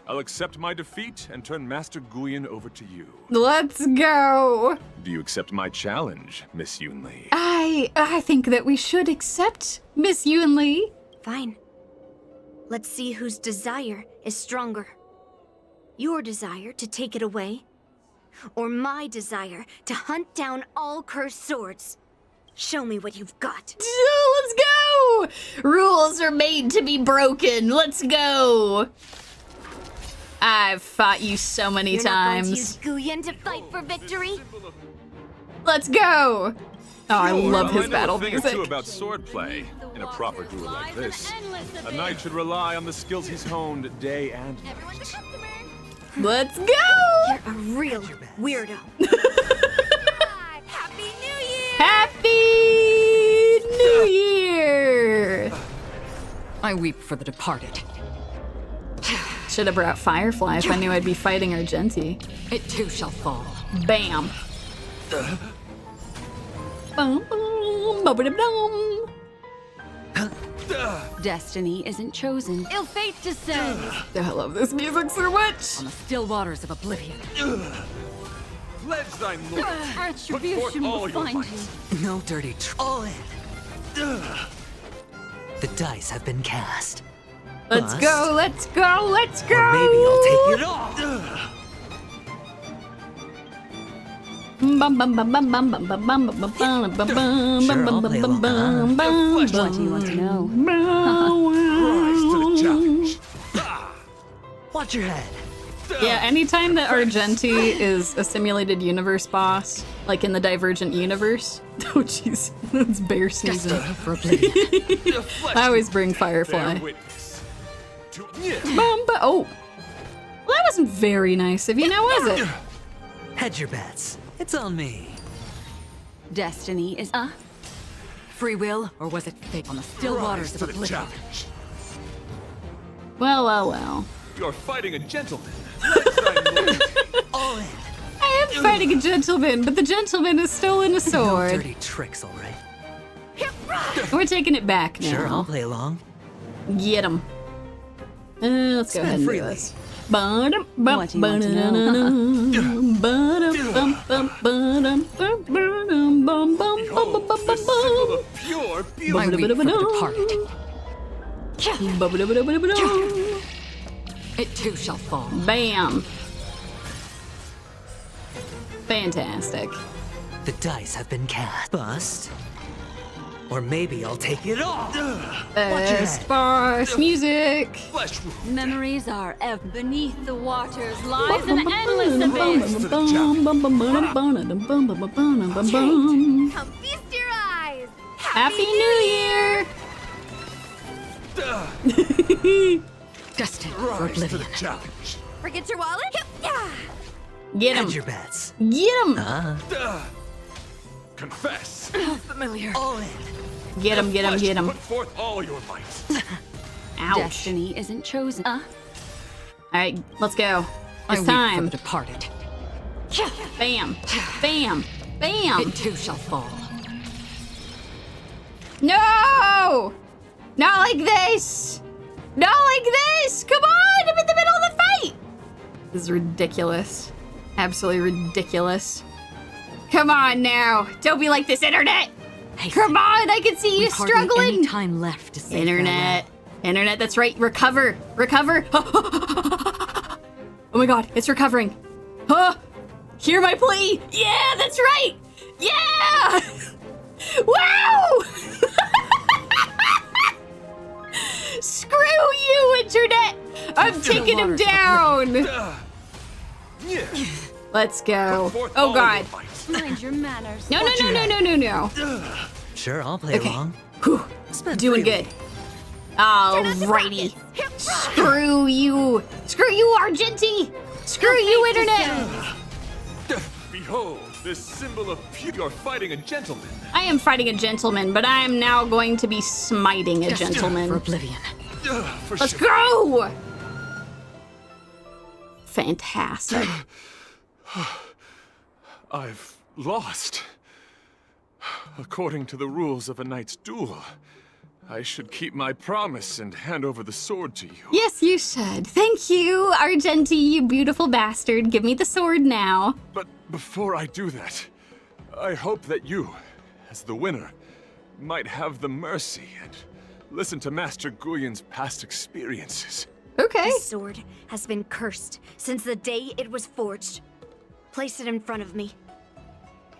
I'll accept my defeat and turn Master Guyun over to you. Let's go. Do you accept my challenge, Miss Yunli? I think that we should accept Miss Yunli. Fine. Let's see whose desire is stronger. Your desire to take it away, or my desire to hunt down all cursed swords. Show me what you've got. Let's go! Rules are made to be broken. Let's go. I've fought you so many You're times. not going to use Guyun to fight for victory? Let's go! Oh, I love his I know battle a thing or music. two about swordplay. In a proper duel like this, a knight should rely on the skills he's honed day and night. Let's go! You're a real weirdo. Happy New Year! Happy New Year! I weep for the departed. Should have brought Firefly if I knew I'd be fighting Argenti. It too shall fall. Bam. Bum, bum, ba-ba-da-bum. Destiny isn't chosen. Ill fate descends I love this music so much. On the still waters of oblivion. Pledge thy loyalty. Retribution all will your find might. you. No dirty all in. The dice have been cast. Let's Bust. go, let's go, let's go! Or maybe I'll take it all. Bum bum bum bum bum bum bum bum bum bum bum bum bum Sure, I'll bum play bum along, bum What do you want to know? Rise to the challenge. Watch your head. Yeah, anytime that Argenti is a simulated universe boss, like in the Divergent universe, oh jeez, that's bear season. Destiny for oblivion. I always bring Firefly. Bear witness to Oh, well, that wasn't very nice of you, now was it? Hedge your bets. It's on me. Destiny is free will, or was it fate on the still waters of to the oblivion? challenge. Well, well, well. You're fighting a gentleman. Pledge thy loyalty. All in. I am fighting a gentleman, but the gentleman has stolen a No sword. dirty tricks, all right. We're taking it back now. Sure, I'll play along. Get him. Let's go ahead and do freely. this. What do you want to know? Behold, the symbol of pure beauty. I weep for the departed. It too shall fall. Bam. Fantastic. The dice have been cast. Bust. Or maybe I'll take it all. Sparse music. Flesh wound. Memories are ever beneath the waters lies an endless abyss. Come feast your eyes. Happy New Year! Destined for Rise to oblivion. the challenge. Forget your wallet? Yeah. Get Hedge him. your bets. Get him. Confess. Familiar. All in. Get him, get him, Flesh get him. Put forth all your might. Ouch. Destiny isn't chosen. Alright, let's go. I It's weep for time. the departed. Bam. Bam. Bam. It too shall fall. No! Not like this! Not like this! Come on! I'm in the middle of the fight! This is ridiculous. Absolutely ridiculous. Come on now. Don't be like this, internet! Come on, I can see you We've hardly any struggling! time left to say Internet. Internet, that's right. Recover. Recover. Oh my god, it's recovering. Hear my plea. Yeah, that's right. Yeah! Wow! Screw you, internet! I'm taking him down! Let's go. Oh god. Mind your manners. No, no, no, no, no, no, no. Sure, I'll play along. Whew. Doing good. Alrighty. Screw you. Screw you, Argenti. Screw you, internet. Behold, this symbol of pure. You're fighting a gentleman. I am fighting a gentleman, but I am now going to be smiting a for gentleman. oblivion. Let's go! Fantastic. I've lost. According to the rules of a knight's duel, I should keep my promise and hand over the sword to you. Yes, you should. Thank you, Argenti, you beautiful bastard. Give me the sword now. But before I do that, I hope that you, as the winner, might have the mercy and listen to Master Guyun's past experiences. Okay. This sword has been cursed since the day it was forged. Place it in front of me.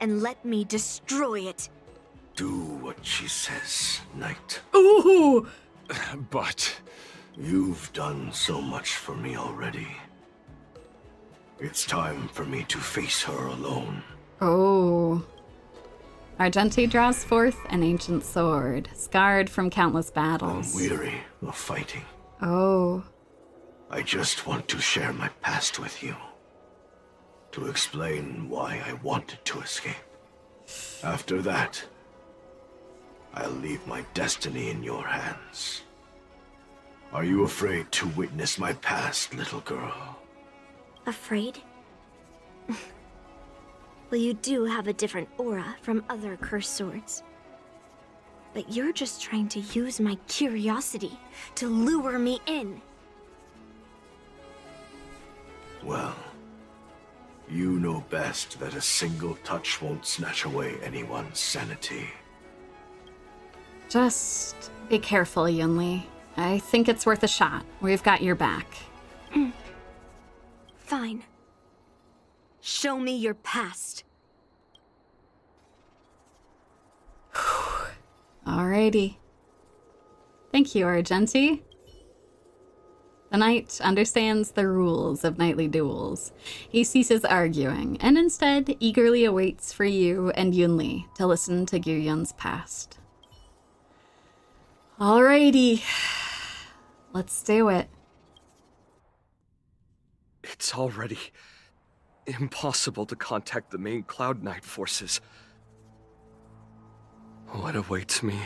And let me destroy it. Do what she says, Knight. Ooh! But... You've done so much for me already. It's time for me to face her alone. Oh. Argenti draws forth an ancient sword, scarred from countless battles. I'm weary of fighting. Oh. I just want to share my past with you. To explain why I wanted to escape. After that, I'll leave my destiny in your hands. Are you afraid to witness my past, little girl? Afraid? Well, you do have a different aura from other cursed swords. But you're just trying to use my curiosity to lure me in. Well, you know best that a single touch won't snatch away anyone's sanity. Just be careful, Yunli. I think it's worth a shot. We've got your back. Fine. Show me your past. Alrighty. Thank you, Argenti. The knight understands the rules of knightly duels. He ceases arguing, and instead eagerly awaits for you and Yunli to listen to Guyun's past. Alrighty. Let's do it. It's already impossible to contact the main Cloud Knight forces. What awaits me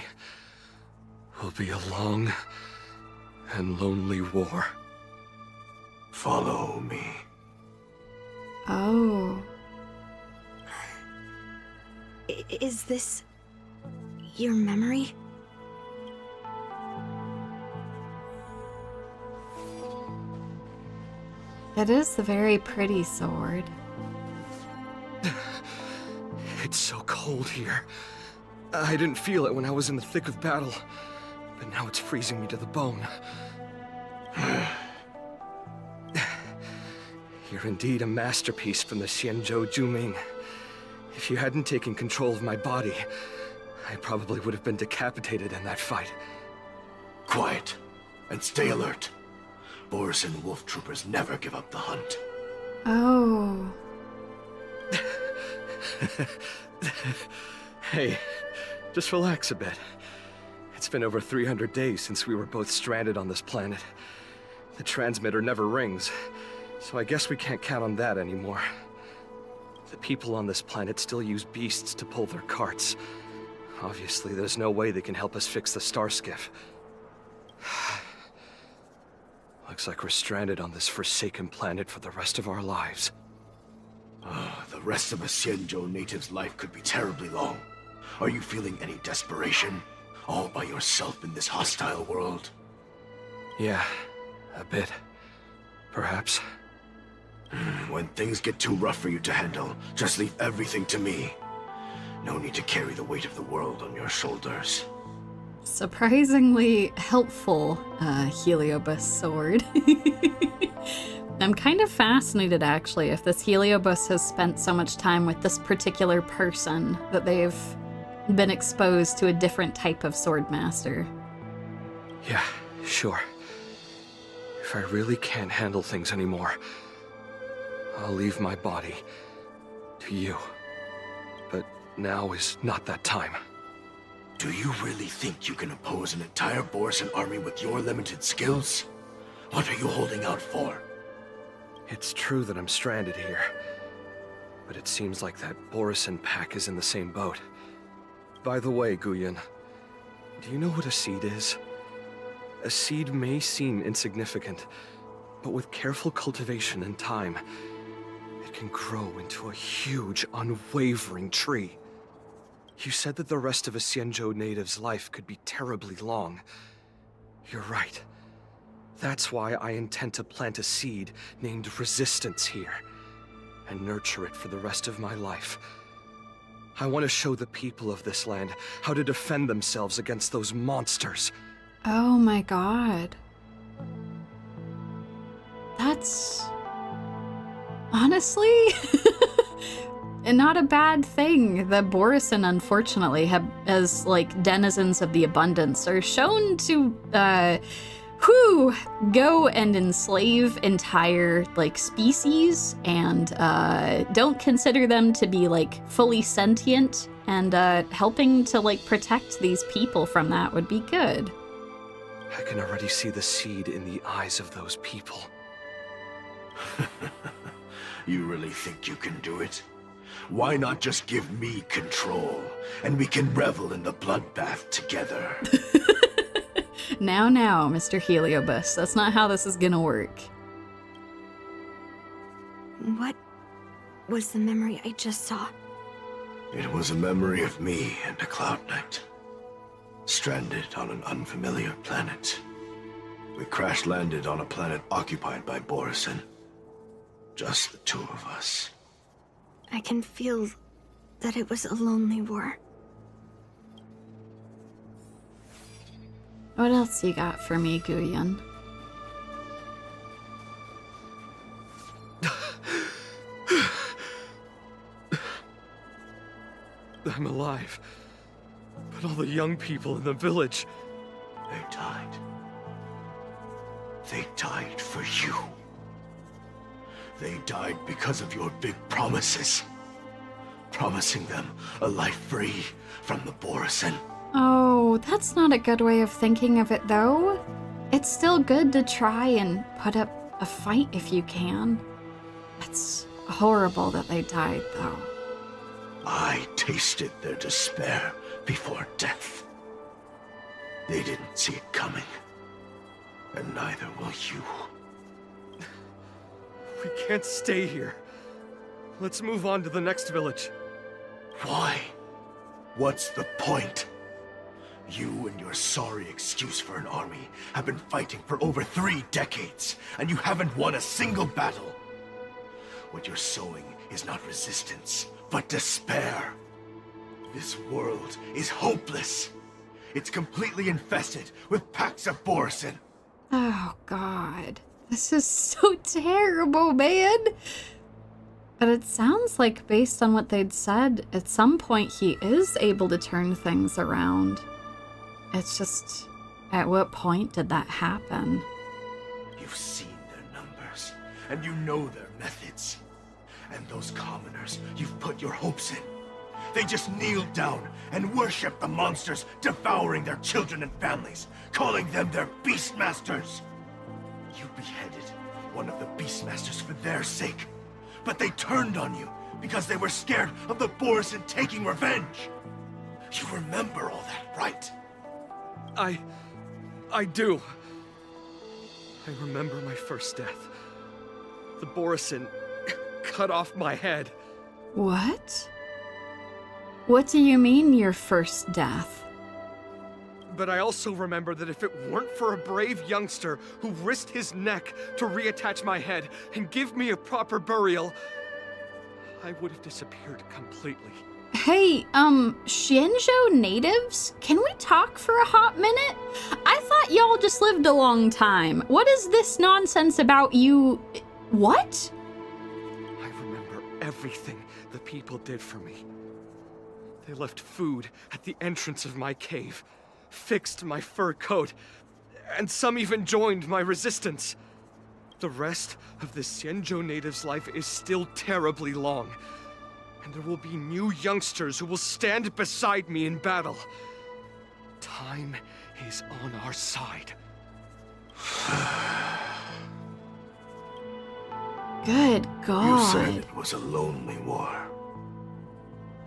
will be a long and lonely war. Follow me. Oh. Is this your memory? It is a very pretty sword. It's so cold here. I didn't feel it when I was in the thick of battle, but now it's freezing me to the bone. You're indeed a masterpiece from the Xianzhou Juming. If you hadn't taken control of my body, I probably would have been decapitated in that fight. Quiet, and stay alert. Boris and wolf troopers never give up the hunt. Oh. Hey, just relax a bit. It's been over 300 days since we were both stranded on this planet. The transmitter never rings, so I guess we can't count on that anymore. The people on this planet still use beasts to pull their carts. Obviously, there's no way they can help us fix the star skiff. Looks like we're stranded on this forsaken planet for the rest of our lives. The rest of a Xianzhou native's life could be terribly long. Are you feeling any desperation? All by yourself in this hostile world? Yeah, a bit. Perhaps. When things get too rough for you to handle, just leave everything to me. No need to carry the weight of the world on your shoulders. Surprisingly helpful Heliobus sword. I'm kind of fascinated, actually, if this Heliobus has spent so much time with this particular person that they've been exposed to a different type of swordmaster. Yeah, sure. If I really can't handle things anymore, I'll leave my body to you. But now is not that time. Do you really think you can oppose an entire Borisan army with your limited skills? What are you holding out for? It's true that I'm stranded here, but it seems like that Borisan pack is in the same boat. By the way, Guyun, do you know what a seed is? A seed may seem insignificant, but with careful cultivation and time, it can grow into a huge, unwavering tree. You said that the rest of a Xianzhou native's life could be terribly long. You're right. That's why I intend to plant a seed named Resistance here, and nurture it for the rest of my life. I want to show the people of this land how to defend themselves against those monsters. Oh my god. That's... honestly, and not a bad thing. The Borisin, unfortunately, as like denizens of the abundance, are shown to go and enslave entire like species, and don't consider them to be like fully sentient, and helping to like protect these people from that would be good. I can already see the seed in the eyes of those people. You really think you can do it? Why not just give me control, and we can revel in the bloodbath together? Now, Mr. Heliobus, that's not how this is gonna work. What was the memory I just saw? It was a memory of me and a Cloud Knight. Stranded on an unfamiliar planet. We crash-landed on a planet occupied by Borisin. Just the two of us. I can feel that it was a lonely war. What else you got for me, Guyun? I'm alive. But all the young people in the village... They died. They died for you. They died because of your big promises. Promising them a life free from the Borisin. Oh, that's not a good way of thinking of it, though. It's still good to try and put up a fight if you can. It's horrible that they died, though. I tasted their despair before death. They didn't see it coming. And neither will you. We can't stay here. Let's move on to the next village. Why? What's the point? You and your sorry excuse for an army have been fighting for over 3 decades, and you haven't won a single battle. What you're sowing is not resistance, but despair. This world is hopeless. It's completely infested with packs of Borisin. Oh, God. This is so terrible, man. But it sounds like, based on what they'd said, at some point he is able to turn things around. It's just, at what point did that happen? You've seen their numbers, and you know their methods. And those commoners you've put your hopes in. They just kneel down and worship the monsters devouring their children and families, calling them their beastmasters. You beheaded one of the beastmasters for their sake, but they turned on you because they were scared of the Borisin taking revenge. You remember all that, right? I do. I remember my first death. The Borisin cut off my head. What? What do you mean, your first death? But I also remember that if it weren't for a brave youngster who risked his neck to reattach my head and give me a proper burial, I would have disappeared completely. Hey, Xianzhou natives? Can we talk for a hot minute? I thought y'all just lived a long time. What is this nonsense about you? What? I remember everything the people did for me. They left food at the entrance of my cave, fixed my fur coat, and some even joined my resistance. The rest of the Xianzhou native's life is still terribly long, and there will be new youngsters who will stand beside me in battle. Time is on our side. Good God. You said it was a lonely war.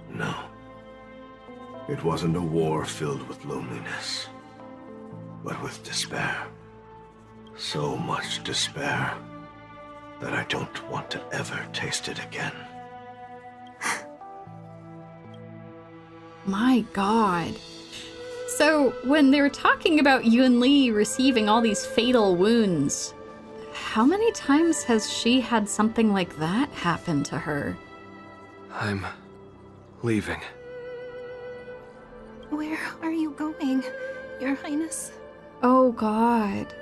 No. It wasn't a war filled with loneliness, but with despair. So much despair that I don't want to ever taste it again. My God. So, when they were talking about Yunli receiving all these fatal wounds, how many times has she had something like that happen to her? I'm leaving. Where are you going, Your Highness? Oh, God.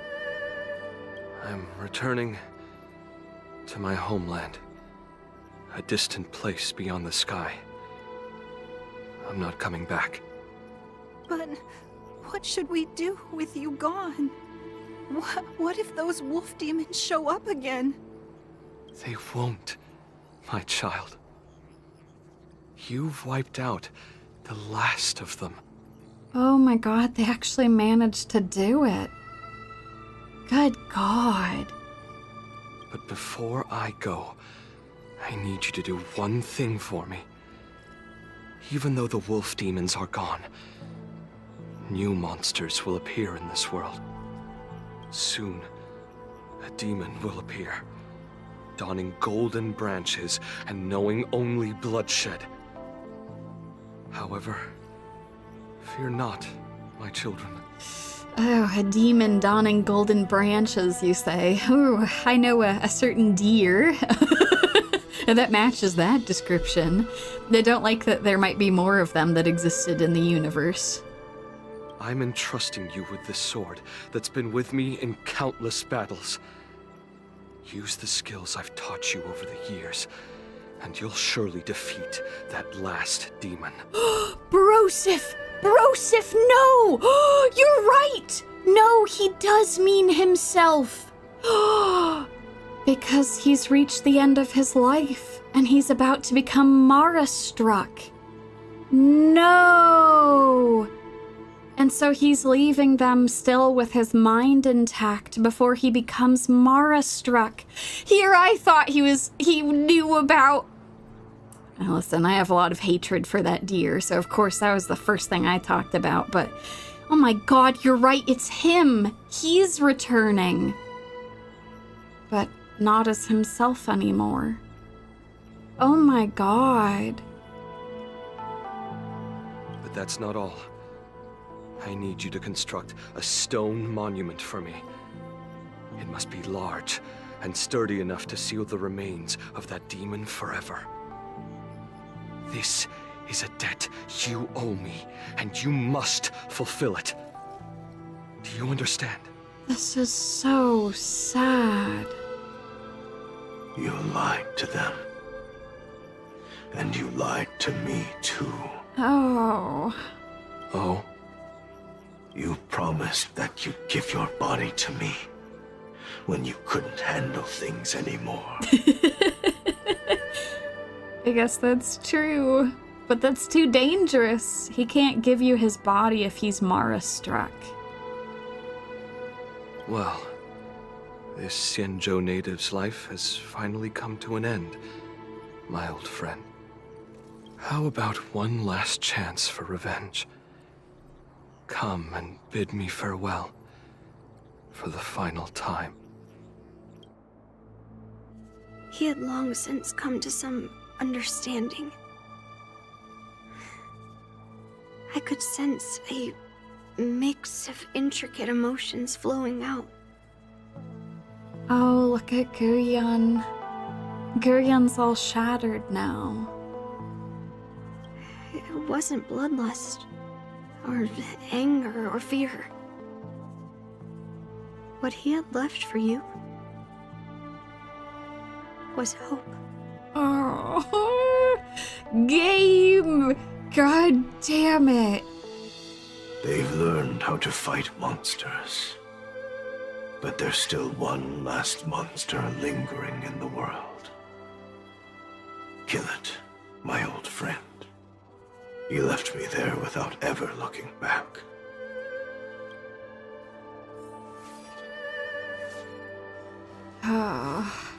I'm returning to my homeland. a distant place beyond the sky. I'm not coming back. But what should we do with you gone? What if those wolf demons show up again? They won't, my child. You've wiped out the last of them. Oh my god, they actually managed to do it. Good God. But before I go, I need you to do one thing for me. Even though the wolf demons are gone, new monsters will appear in this world. Soon, a demon will appear, donning golden branches and knowing only bloodshed. However, fear not, my children. Oh, a demon donning golden branches, you say. Ooh, I know a certain deer that matches that description. They don't like that there might be more of them that existed in the universe. I'm entrusting you with this sword that's been with me in countless battles. Use the skills I've taught you over the years, and you'll surely defeat that last demon. Brosif! Brosif, no! You're right! No, he does mean himself. Because he's reached the end of his life, and he's about to become Mara-struck. No! And so he's leaving them still with his mind intact before he becomes Mara-struck. Here I thought he knew about... Now listen, I have a lot of hatred for that deer, so of course that was the first thing I talked about, but oh my god, you're right, it's him! He's returning. But not as himself anymore. Oh my god. But that's not all. I need you to construct a stone monument for me. It must be large and sturdy enough to seal the remains of that demon forever. This is a debt you owe me, and you must fulfill it. Do you understand? This is so sad. You lied to them. And you lied to me, too. Oh. Oh? You promised that you'd give your body to me when you couldn't handle things anymore. I guess that's true, but that's too dangerous. He can't give you his body if he's Mara-struck. Well, this Xianzhou native's life has finally come to an end, my old friend. How about one last chance for revenge? Come and bid me farewell for the final time. He had long since come to some understanding. I could sense a mix of intricate emotions flowing out. Oh, look at Guyun. Guyun's all shattered now. It wasn't bloodlust, or anger, or fear. What he had left for you was hope. Oh, game! God damn it. They've learned how to fight monsters. But there's still one last monster lingering in the world. Kill it, my old friend. You left me there without ever looking back. Oh.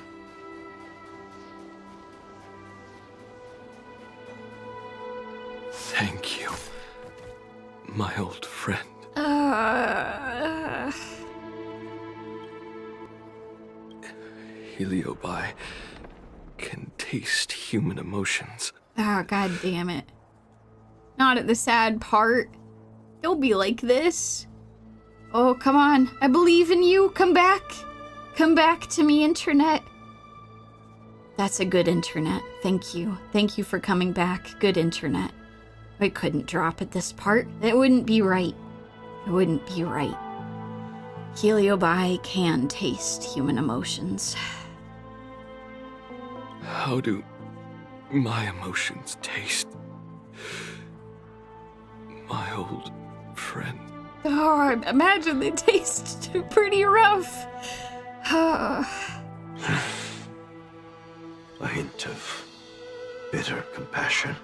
Thank you, my old friend. Heliobi can taste human emotions. Oh, god damn it. Not at the sad part. Don't be like this. Oh, come on. I believe in you. Come back. Come back to me, internet. That's a good internet. Thank you. Thank you for coming back. Good internet. I couldn't drop at this part. It wouldn't be right. It wouldn't be right. Heliobi can taste human emotions. How do my emotions taste my old friend. Oh, I imagine they taste pretty rough. A hint of bitter compassion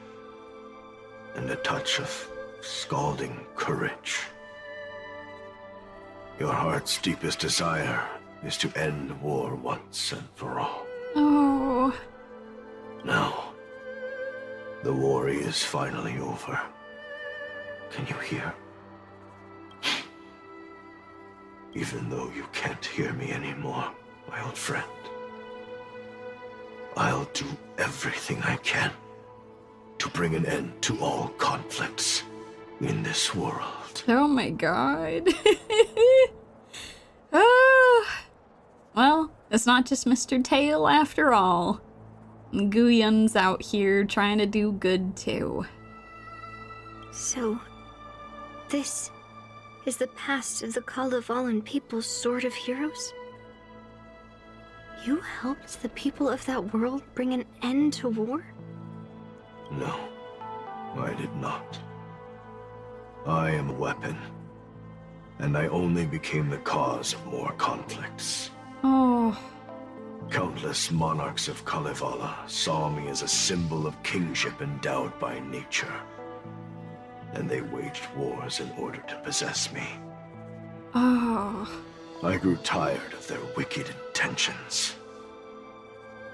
and a touch of scalding courage. Your heart's deepest desire is to end war once and for all. Oh. Now, the war is finally over. Can you hear? Even though you can't hear me anymore, my old friend, I'll do everything I can to bring an end to all conflicts in this world. Oh my god. Oh. Well, it's not just Mr. Tail after all. Guyun's out here trying to do good too. So, this is the past of the Kalevalan people's Sword of Heroes? You helped the people of that world bring an end to war? No, I did not. I am a weapon, and I only became the cause of more conflicts. Oh. Countless monarchs of Kalevala saw me as a symbol of kingship endowed by nature, and they waged wars in order to possess me. Oh. I grew tired of their wicked intentions.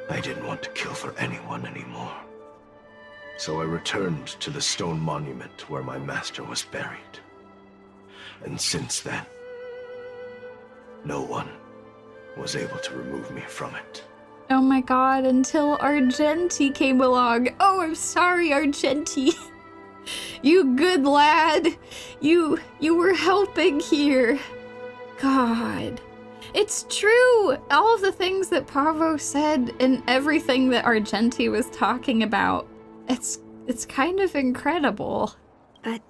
I didn't want to kill for anyone anymore. So I returned to the stone monument where my master was buried. And since then, no one was able to remove me from it. Oh my god, until Argenti came along. Oh, I'm sorry, Argenti. You good lad. You were helping here. God. It's true. All of the things that Pavo said and everything that Argenti was talking about. It's kind of incredible. But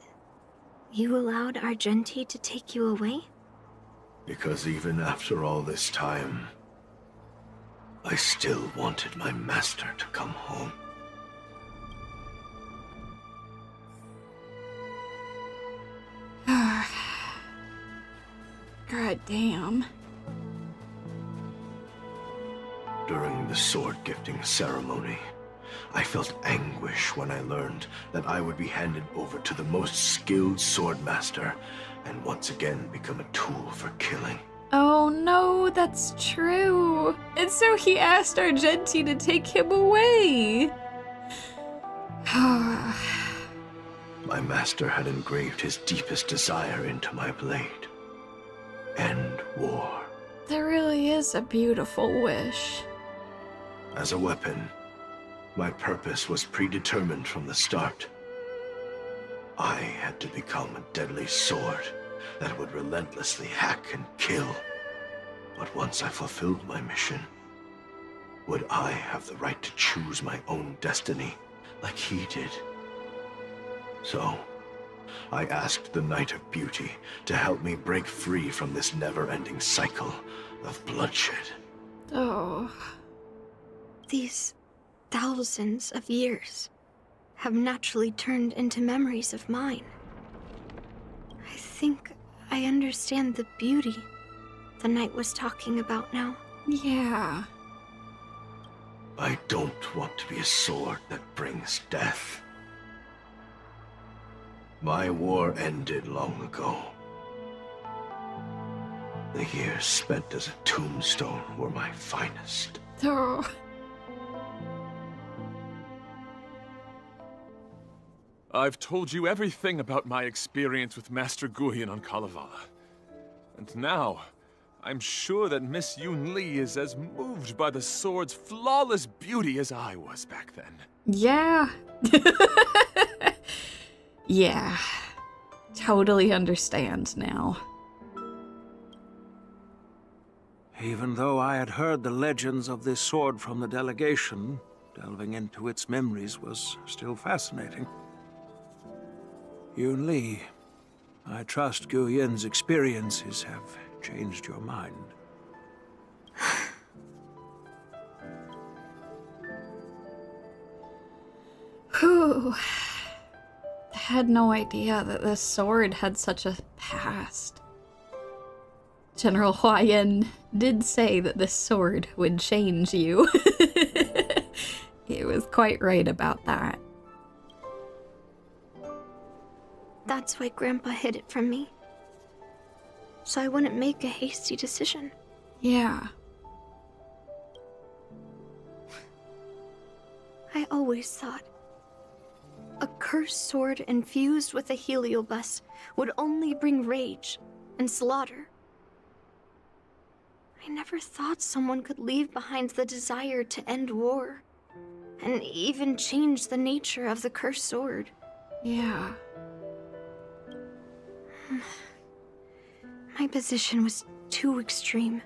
you allowed Argenti to take you away? Because even after all this time, I still wanted my master to come home. God damn. During the sword gifting ceremony, I felt anguish when I learned that I would be handed over to the most skilled swordmaster and once again become a tool for killing. Oh no, that's true. And so he asked Argenti to take him away. My master had engraved his deepest desire into my blade. End war. There really is a beautiful wish. As a weapon, my purpose was predetermined from the start. I had to become a deadly sword that would relentlessly hack and kill. But once I fulfilled my mission, would I have the right to choose my own destiny like he did? So, I asked the Knight of Beauty to help me break free from this never-ending cycle of bloodshed. Oh. These thousands of years have naturally turned into memories of mine. I think I understand the beauty the knight was talking about now. Yeah. I don't want to be a sword that brings death. My war ended long ago. The years spent as a tombstone were my finest. Oh. I've told you everything about my experience with Master Guyun on Kalevala. And now, I'm sure that Miss Yunli is as moved by the sword's flawless beauty as I was back then. Yeah. Yeah. Totally understand now. Even though I had heard the legends of this sword from the delegation, delving into its memories was still fascinating. Yunli, I trust Guyun's experiences have changed your mind. Whew. I had no idea that this sword had such a past. General Huayan did say that this sword would change you. He was quite right about that. That's why Grandpa hid it from me. So I wouldn't make a hasty decision. Yeah. I always thought a cursed sword infused with a heliobus would only bring rage and slaughter. I never thought someone could leave behind the desire to end war, and even change the nature of the cursed sword. Yeah. My position was too extreme.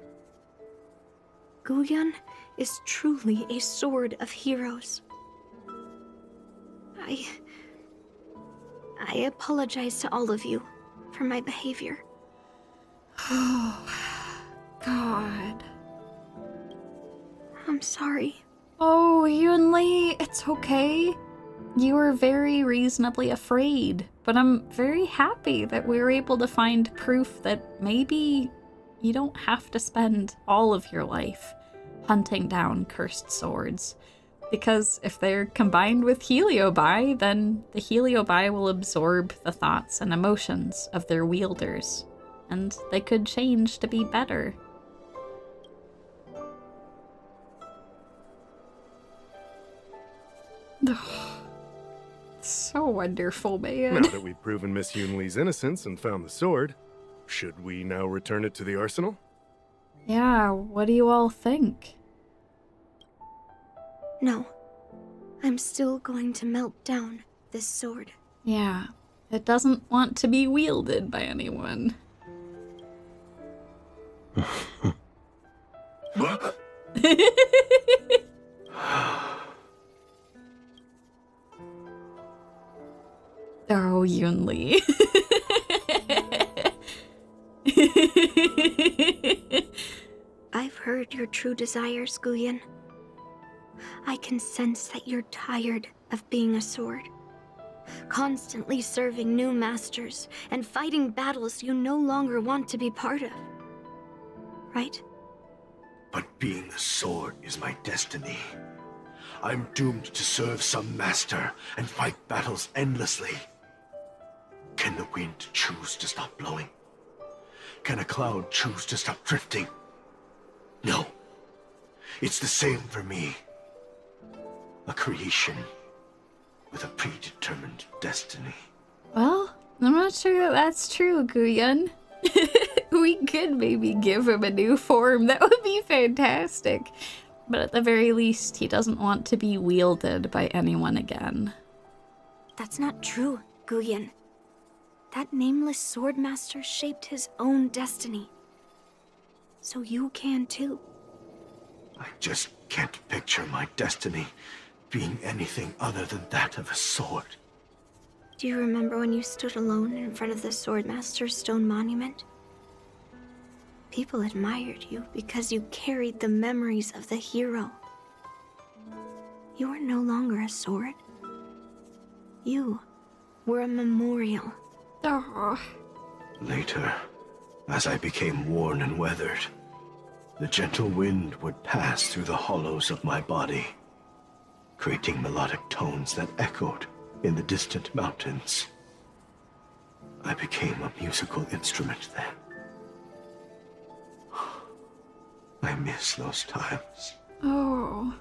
Guyun is truly a sword of heroes. I apologize to all of you for my behavior. Oh, God. I'm sorry. Oh, Yunli, it's okay. You were very reasonably afraid, but I'm very happy that we were able to find proof that maybe you don't have to spend all of your life hunting down cursed swords. Because if they're combined with Heliobi, then the Heliobi will absorb the thoughts and emotions of their wielders, and they could change to be better. So wonderful, man. Now that we've proven Miss Yunli's innocence and found the sword, should we now return it to the arsenal? Yeah, what do you all think? No. I'm still going to melt down this sword. Yeah, it doesn't want to be wielded by anyone. Oh, Yunli. I've heard your true desires, Guyun. I can sense that you're tired of being a sword. Constantly serving new masters and fighting battles you no longer want to be part of. Right? But being a sword is my destiny. I'm doomed to serve some master and fight battles endlessly. Can the wind choose to stop blowing? Can a cloud choose to stop drifting? No. It's the same for me. A creation with a predetermined destiny. Well, I'm not sure that that's true, Guyun. We could maybe give him a new form. That would be fantastic. But at the very least, he doesn't want to be wielded by anyone again. That's not true, Guyun. That nameless swordmaster shaped his own destiny. So you can too. I just can't picture my destiny being anything other than that of a sword. Do you remember when you stood alone in front of the swordmaster's stone monument? People admired you because you carried the memories of the hero. You were no longer a sword. You were a memorial. Oh. Later, as I became worn and weathered, the gentle wind would pass through the hollows of my body, creating melodic tones that echoed in the distant mountains. I became a musical instrument then. I miss those times. Oh.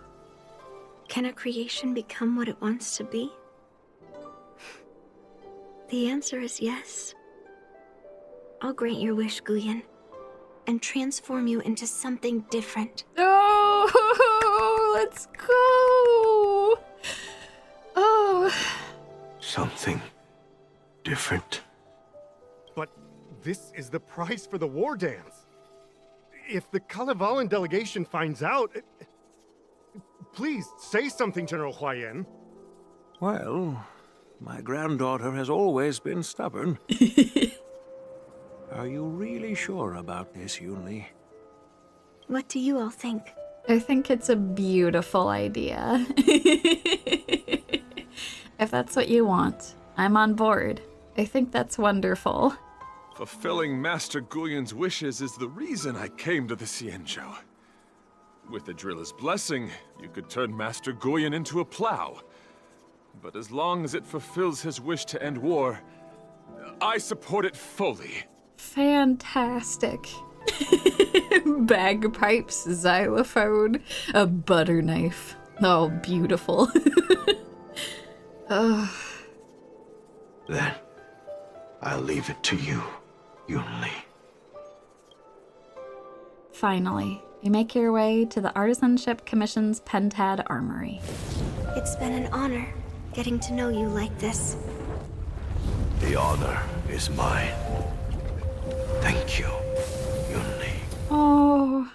Can a creation become what it wants to be? The answer is yes. I'll grant your wish, Guyun, and transform you into something different. Oh, let's go. Oh. Something different. But this is the price for the war dance. If the Kalevala delegation finds out... Please, say something, General Huayan. Well, my granddaughter has always been stubborn. Are you really sure about this, Yunli? What do you all think? I think it's a beautiful idea. if that's what you want, I'm on board. I think that's wonderful. Fulfilling Master Guyun's wishes is the reason I came to the Xianzhou. With the driller's blessing, you could turn Master Guyun into a plow. But as long as it fulfills his wish to end war, I support it fully. Fantastic. Bagpipes, xylophone, a butter knife. Oh, beautiful. Oh. Then, I'll leave it to you, Yunli. Finally, you make your way to the Artisanship Commission's Pentad Armory. It's been an honor getting to know you like this. The honor is mine. Thank you, Yunli. Oh.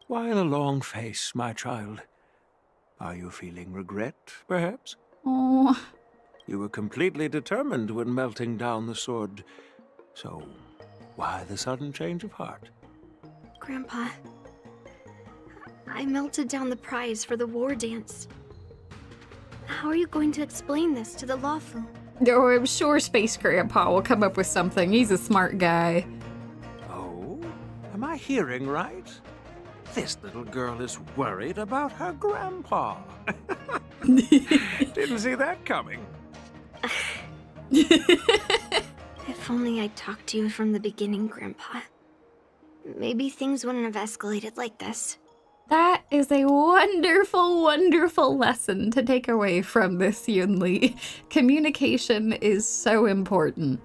Why the long face, my child? Are you feeling regret, perhaps? Oh. You were completely determined when melting down the sword. So, why the sudden change of heart? Grandpa, I melted down the prize for the war dance. How are you going to explain this to the lawful? Oh, I'm sure Space Grandpa will come up with something. He's a smart guy. Oh? Am I hearing right? This little girl is worried about her grandpa. Didn't see that coming. If only I'd talked to you from the beginning, Grandpa. Maybe things wouldn't have escalated like this. That is a wonderful, wonderful lesson to take away from this, Yunli. Communication is so important.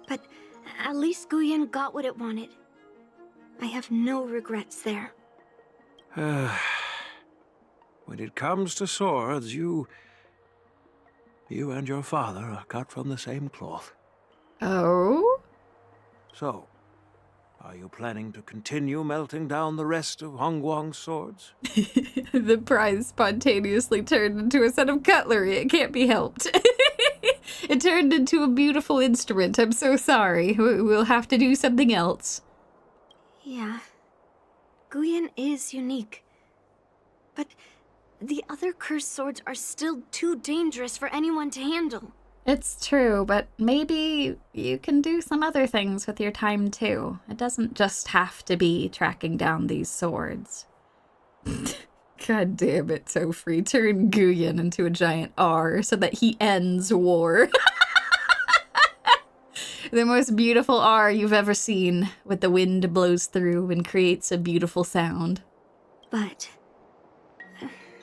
But at least Guyun got what it wanted. I have no regrets there. When it comes to swords, you and your father are cut from the same cloth. Oh? So, are you planning to continue melting down the rest of Hongguang's swords? The prize spontaneously turned into a set of cutlery. It can't be helped. It turned into a beautiful instrument. I'm so sorry. We'll have to do something else. Yeah. Guyun is unique. But the other cursed swords are still too dangerous for anyone to handle. It's true, but maybe you can do some other things with your time too. It doesn't just have to be tracking down these swords. God damn it, Tofri. Turn Guyun into a giant R so that he ends war. The most beautiful R you've ever seen, with the wind blows through and creates a beautiful sound. But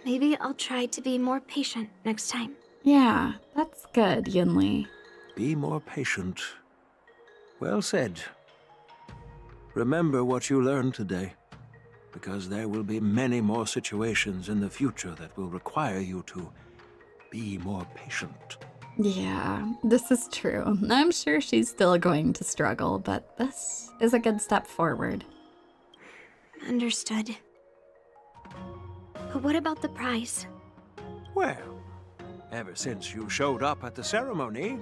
maybe I'll try to be more patient next time. Yeah, that's good, Yunli. Be more patient. Well said. Remember what you learned today, because there will be many more situations in the future that will require you to be more patient. Yeah, this is true. I'm sure she's still going to struggle, but this is a good step forward. Understood. But what about the prize? Well, ever since you showed up at the ceremony,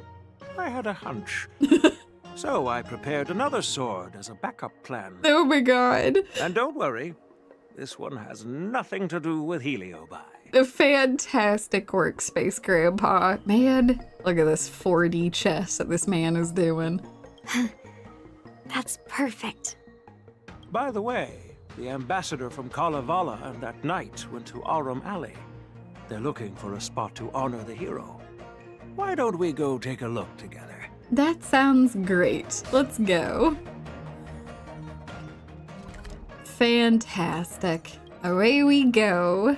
I had a hunch. So I prepared another sword as a backup plan. Oh my god. And don't worry, this one has nothing to do with Heliobi. A fantastic work, Space Grandpa. Man, look at this 4D chess that this man is doing. That's perfect. By the way, the ambassador from Kalevala and that knight went to Arum Alley. They're looking for a spot to honor the hero. Why don't we go take a look together? That sounds great. Let's go. Fantastic. Away we go.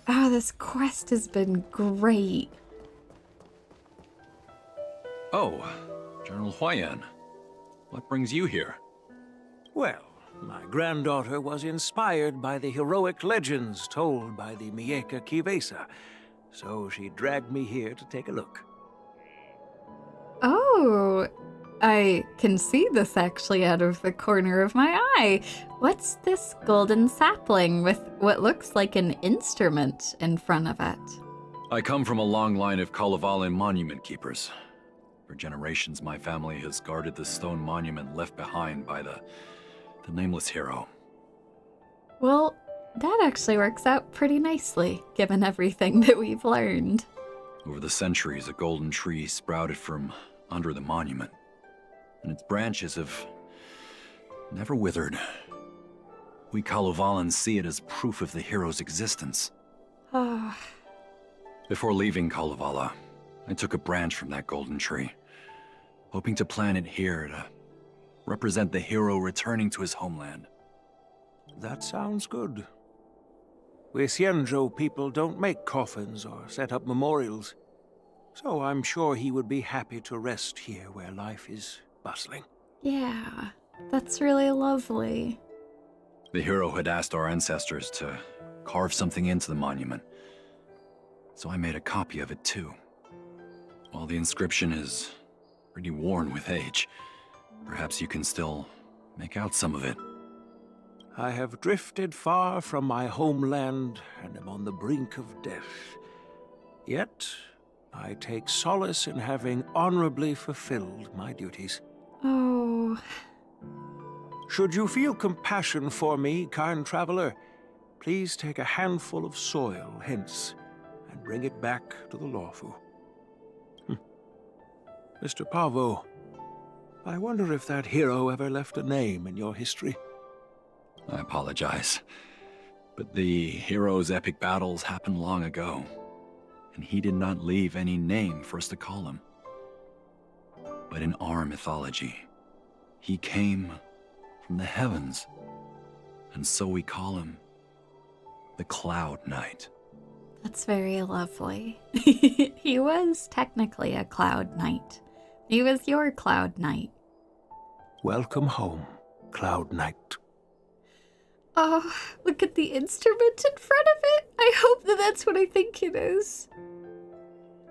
Oh, this quest has been great. Oh, General Huayan. What brings you here? Well, my granddaughter was inspired by the heroic legends told by the Mieka Kivesa, so she dragged me here to take a look. Oh, I can see this actually out of the corner of my eye. What's this golden sapling with what looks like an instrument in front of it? I come from a long line of Kalevala monument keepers. For generations, my family has guarded the stone monument left behind by the nameless hero. Well, that actually works out pretty nicely, given everything that we've learned. Over the centuries, a golden tree sprouted from under the monument, and its branches have never withered. We Kalevalans see it as proof of the hero's existence. Before leaving Kalevala, I took a branch from that golden tree, hoping to plant it here to represent the hero returning to his homeland. That sounds good. We Xianzhou people don't make coffins or set up memorials, so I'm sure he would be happy to rest here where life is bustling. Yeah, that's really lovely. The hero had asked our ancestors to carve something into the monument, so I made a copy of it too. While the inscription is pretty worn with age, perhaps you can still make out some of it. I have drifted far from my homeland and am on the brink of death. Yet, I take solace in having honorably fulfilled my duties. Oh. Should you feel compassion for me, kind traveler, please take a handful of soil hence and bring it back to the Lawfu. Mr. Pavo, I wonder if that hero ever left a name in your history. I apologize, but the hero's epic battles happened long ago, and he did not leave any name for us to call him. But in our mythology, he came from the heavens, and so we call him the Cloud Knight. That's very lovely. He was technically a Cloud Knight. He was your Cloud Knight. Welcome home, Cloud Knight. Oh, look at the instrument in front of it. I hope that that's what I think it is.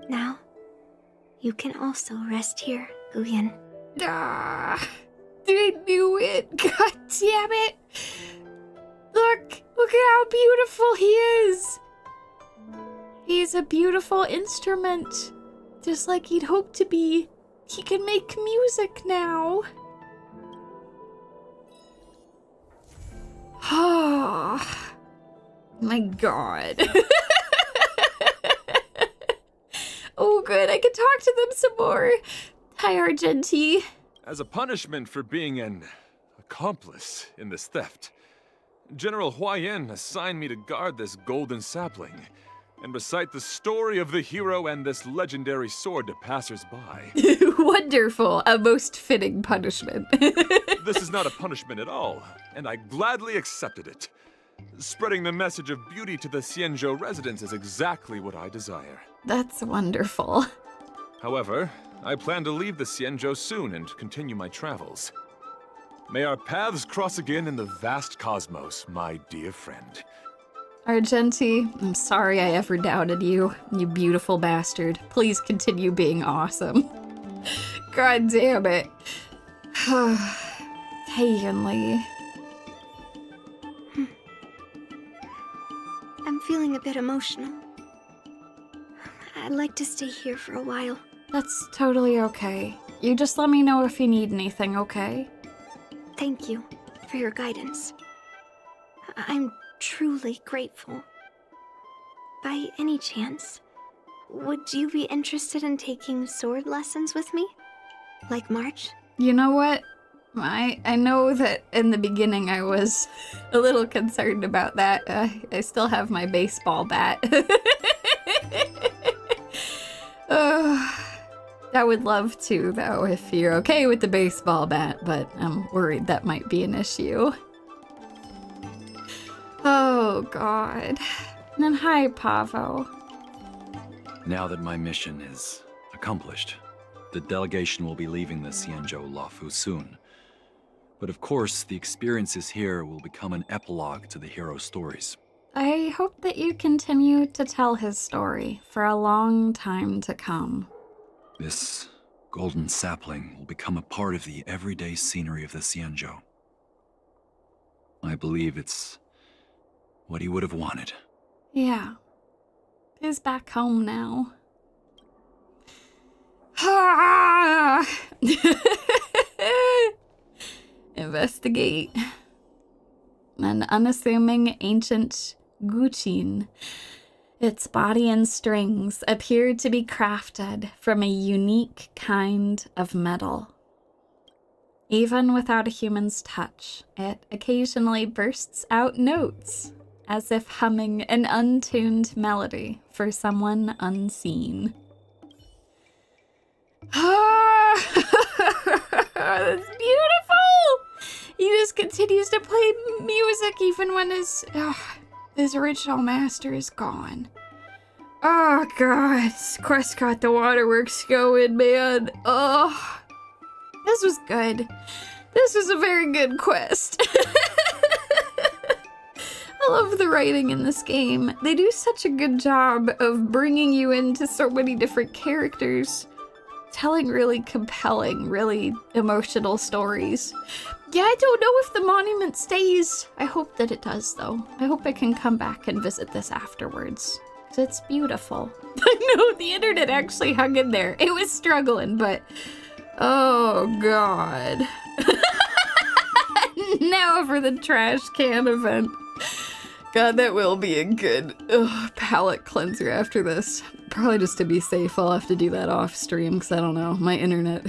Now, you can also rest here, Guyun. I knew it. God damn it. Look at how beautiful he is. He's a beautiful instrument. Just like he'd hoped to be. He can make music now. Oh, my God. Oh, good. I can talk to them some more. Hi, Argenti. As a punishment for being an accomplice in this theft, General Huayan assigned me to guard this golden sapling and recite the story of the hero and this legendary sword to passers-by. Wonderful. A most fitting punishment. This is not a punishment at all, and I gladly accepted it. Spreading the message of beauty to the Xianzhou residents is exactly what I desire. That's wonderful. However, I plan to leave the Xianzhou soon and continue my travels. May our paths cross again in the vast cosmos, my dear friend. Argenti, I'm sorry I ever doubted you, you beautiful bastard. Please continue being awesome. God damn it. Hey, Yunli. I'm feeling a bit emotional. I'd like to stay here for a while. That's totally okay. You just let me know if you need anything, okay? Thank you for your guidance. I'm truly grateful. By any chance, would you be interested in taking sword lessons with me? Like March? You know what? I know that in the beginning I was a little concerned about that. I still have my baseball bat. I would love to, though, if you're okay with the baseball bat, but I'm worried that might be an issue. Oh, God. And hi, Pavo. Now that my mission is accomplished, the delegation will be leaving the Xianzhou Lawfu soon. But of course, the experiences here will become an epilogue to the hero's stories. I hope that you continue to tell his story for a long time to come. This golden sapling will become a part of the everyday scenery of the Xianzhou. I believe it's what he would have wanted. Yeah. He's back home now. Investigate. an unassuming ancient guqin. Its body and strings appeared to be crafted from a unique kind of metal. Even without a human's touch, it occasionally bursts out notes, as if humming an untuned melody for someone unseen. That's beautiful! He just continues to play music even when his original master is gone. Oh god, Quest got the waterworks going, man. Oh, this was good. This was a very good quest. I love the writing in this game. They do such a good job of bringing you into so many different characters, telling really compelling, really emotional stories. Yeah, I don't know if the monument stays. I hope that it does, though. I hope I can come back and visit this afterwards, because it's beautiful. I know, the internet actually hung in there. It was struggling, but... oh, God. Now for the trash can event. God, that will be a good palate cleanser after this. Probably just to be safe, I'll have to do that off stream, because I don't know, my internet,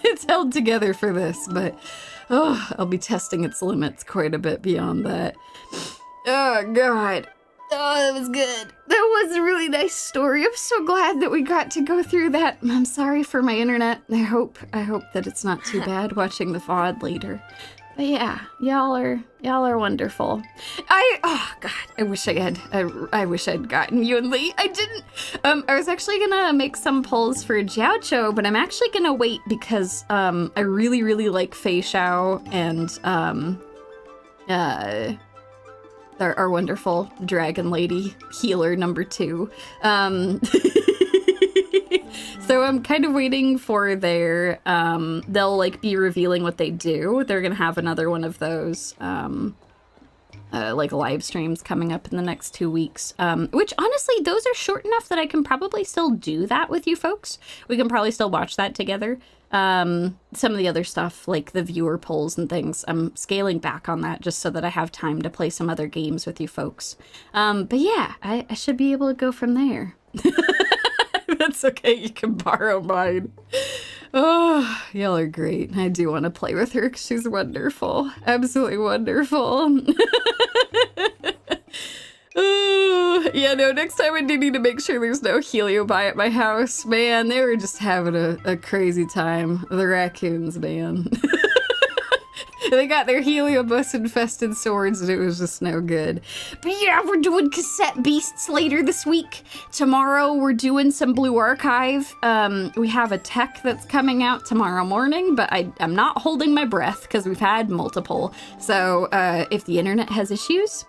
it's held together for this, but I'll be testing its limits quite a bit beyond that. Oh, God. Oh, that was good. That was a really nice story. I'm so glad that we got to go through that. I'm sorry for my internet. I hope that it's not too bad watching the VOD later. But yeah, y'all are wonderful. Oh god, I wish I'd gotten Yunli. I didn't. I was actually gonna make some polls for Jiaoqiu, but I'm actually gonna wait because I really like Fei Xiao and our wonderful dragon lady healer number 2. So I'm kind of waiting for their, they'll like be revealing what they do. They're gonna have another one of those, like live streams coming up in the next 2 weeks, which honestly, those are short enough that I can probably still do that with you folks. We can probably still watch that together. Some of the other stuff, like the viewer polls and things, I'm scaling back on that just so that I have time to play some other games with you folks. But yeah, I should be able to go from there. That's okay, you can borrow mine. Oh, y'all are great. I do want to play with her because she's wonderful. Absolutely wonderful. Oh, yeah, no, next time I do need to make sure there's no Heliobi at my house. Man, they were just having a crazy time. The raccoons, man. They got their heliobus-infested swords and it was just no good. But yeah, we're doing cassette beasts later this week. Tomorrow we're doing some Blue Archive. We have a tech that's coming out tomorrow morning, but I'm not holding my breath because we've had multiple. So if the internet has issues,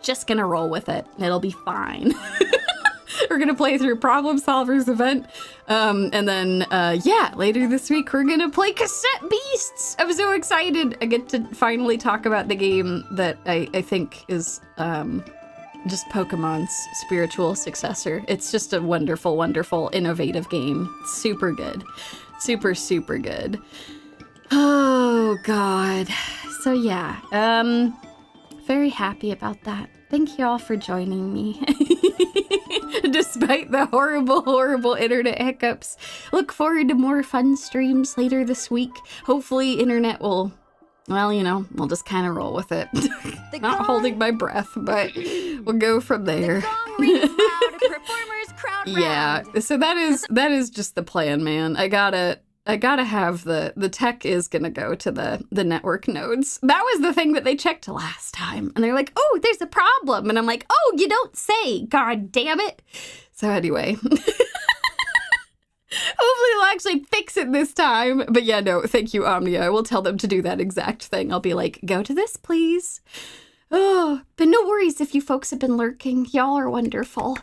just gonna roll with it. It'll be fine. We're gonna play through Problem Solvers event. And then, yeah, later this week, we're gonna play Cassette Beasts. I'm so excited. I get to finally talk about the game that I think is just Pokemon's spiritual successor. It's just a wonderful, wonderful, innovative game. Super good. Super, super good. Oh, God. So, yeah, very happy about that. Thank you all for joining me. Despite the horrible, horrible internet hiccups. Look forward to more fun streams later this week. Hopefully internet will, well, you know, we'll just kind of roll with it. Not holding my breath, but we'll go from there. Yeah, so that is just the plan, man. I gotta have the tech is gonna go to the network nodes. That was the thing that they checked last time. And they're like, oh, there's a problem. And I'm like, oh, you don't say, god damn it. So anyway, hopefully they'll actually fix it this time. But yeah, no, thank you, Omnia. I will tell them to do that exact thing. I'll be like, go to this, please. Oh, but no worries if you folks have been lurking. Y'all are wonderful.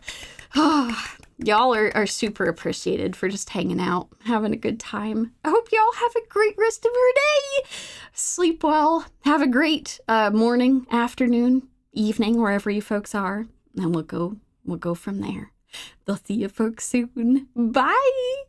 Oh, y'all are super appreciated for just hanging out, having a good time. I hope y'all have a great rest of your day. Sleep well. Have a great morning, afternoon, evening, wherever you folks are. And we'll go from there. They'll see you folks soon. Bye.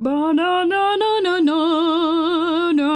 Banana.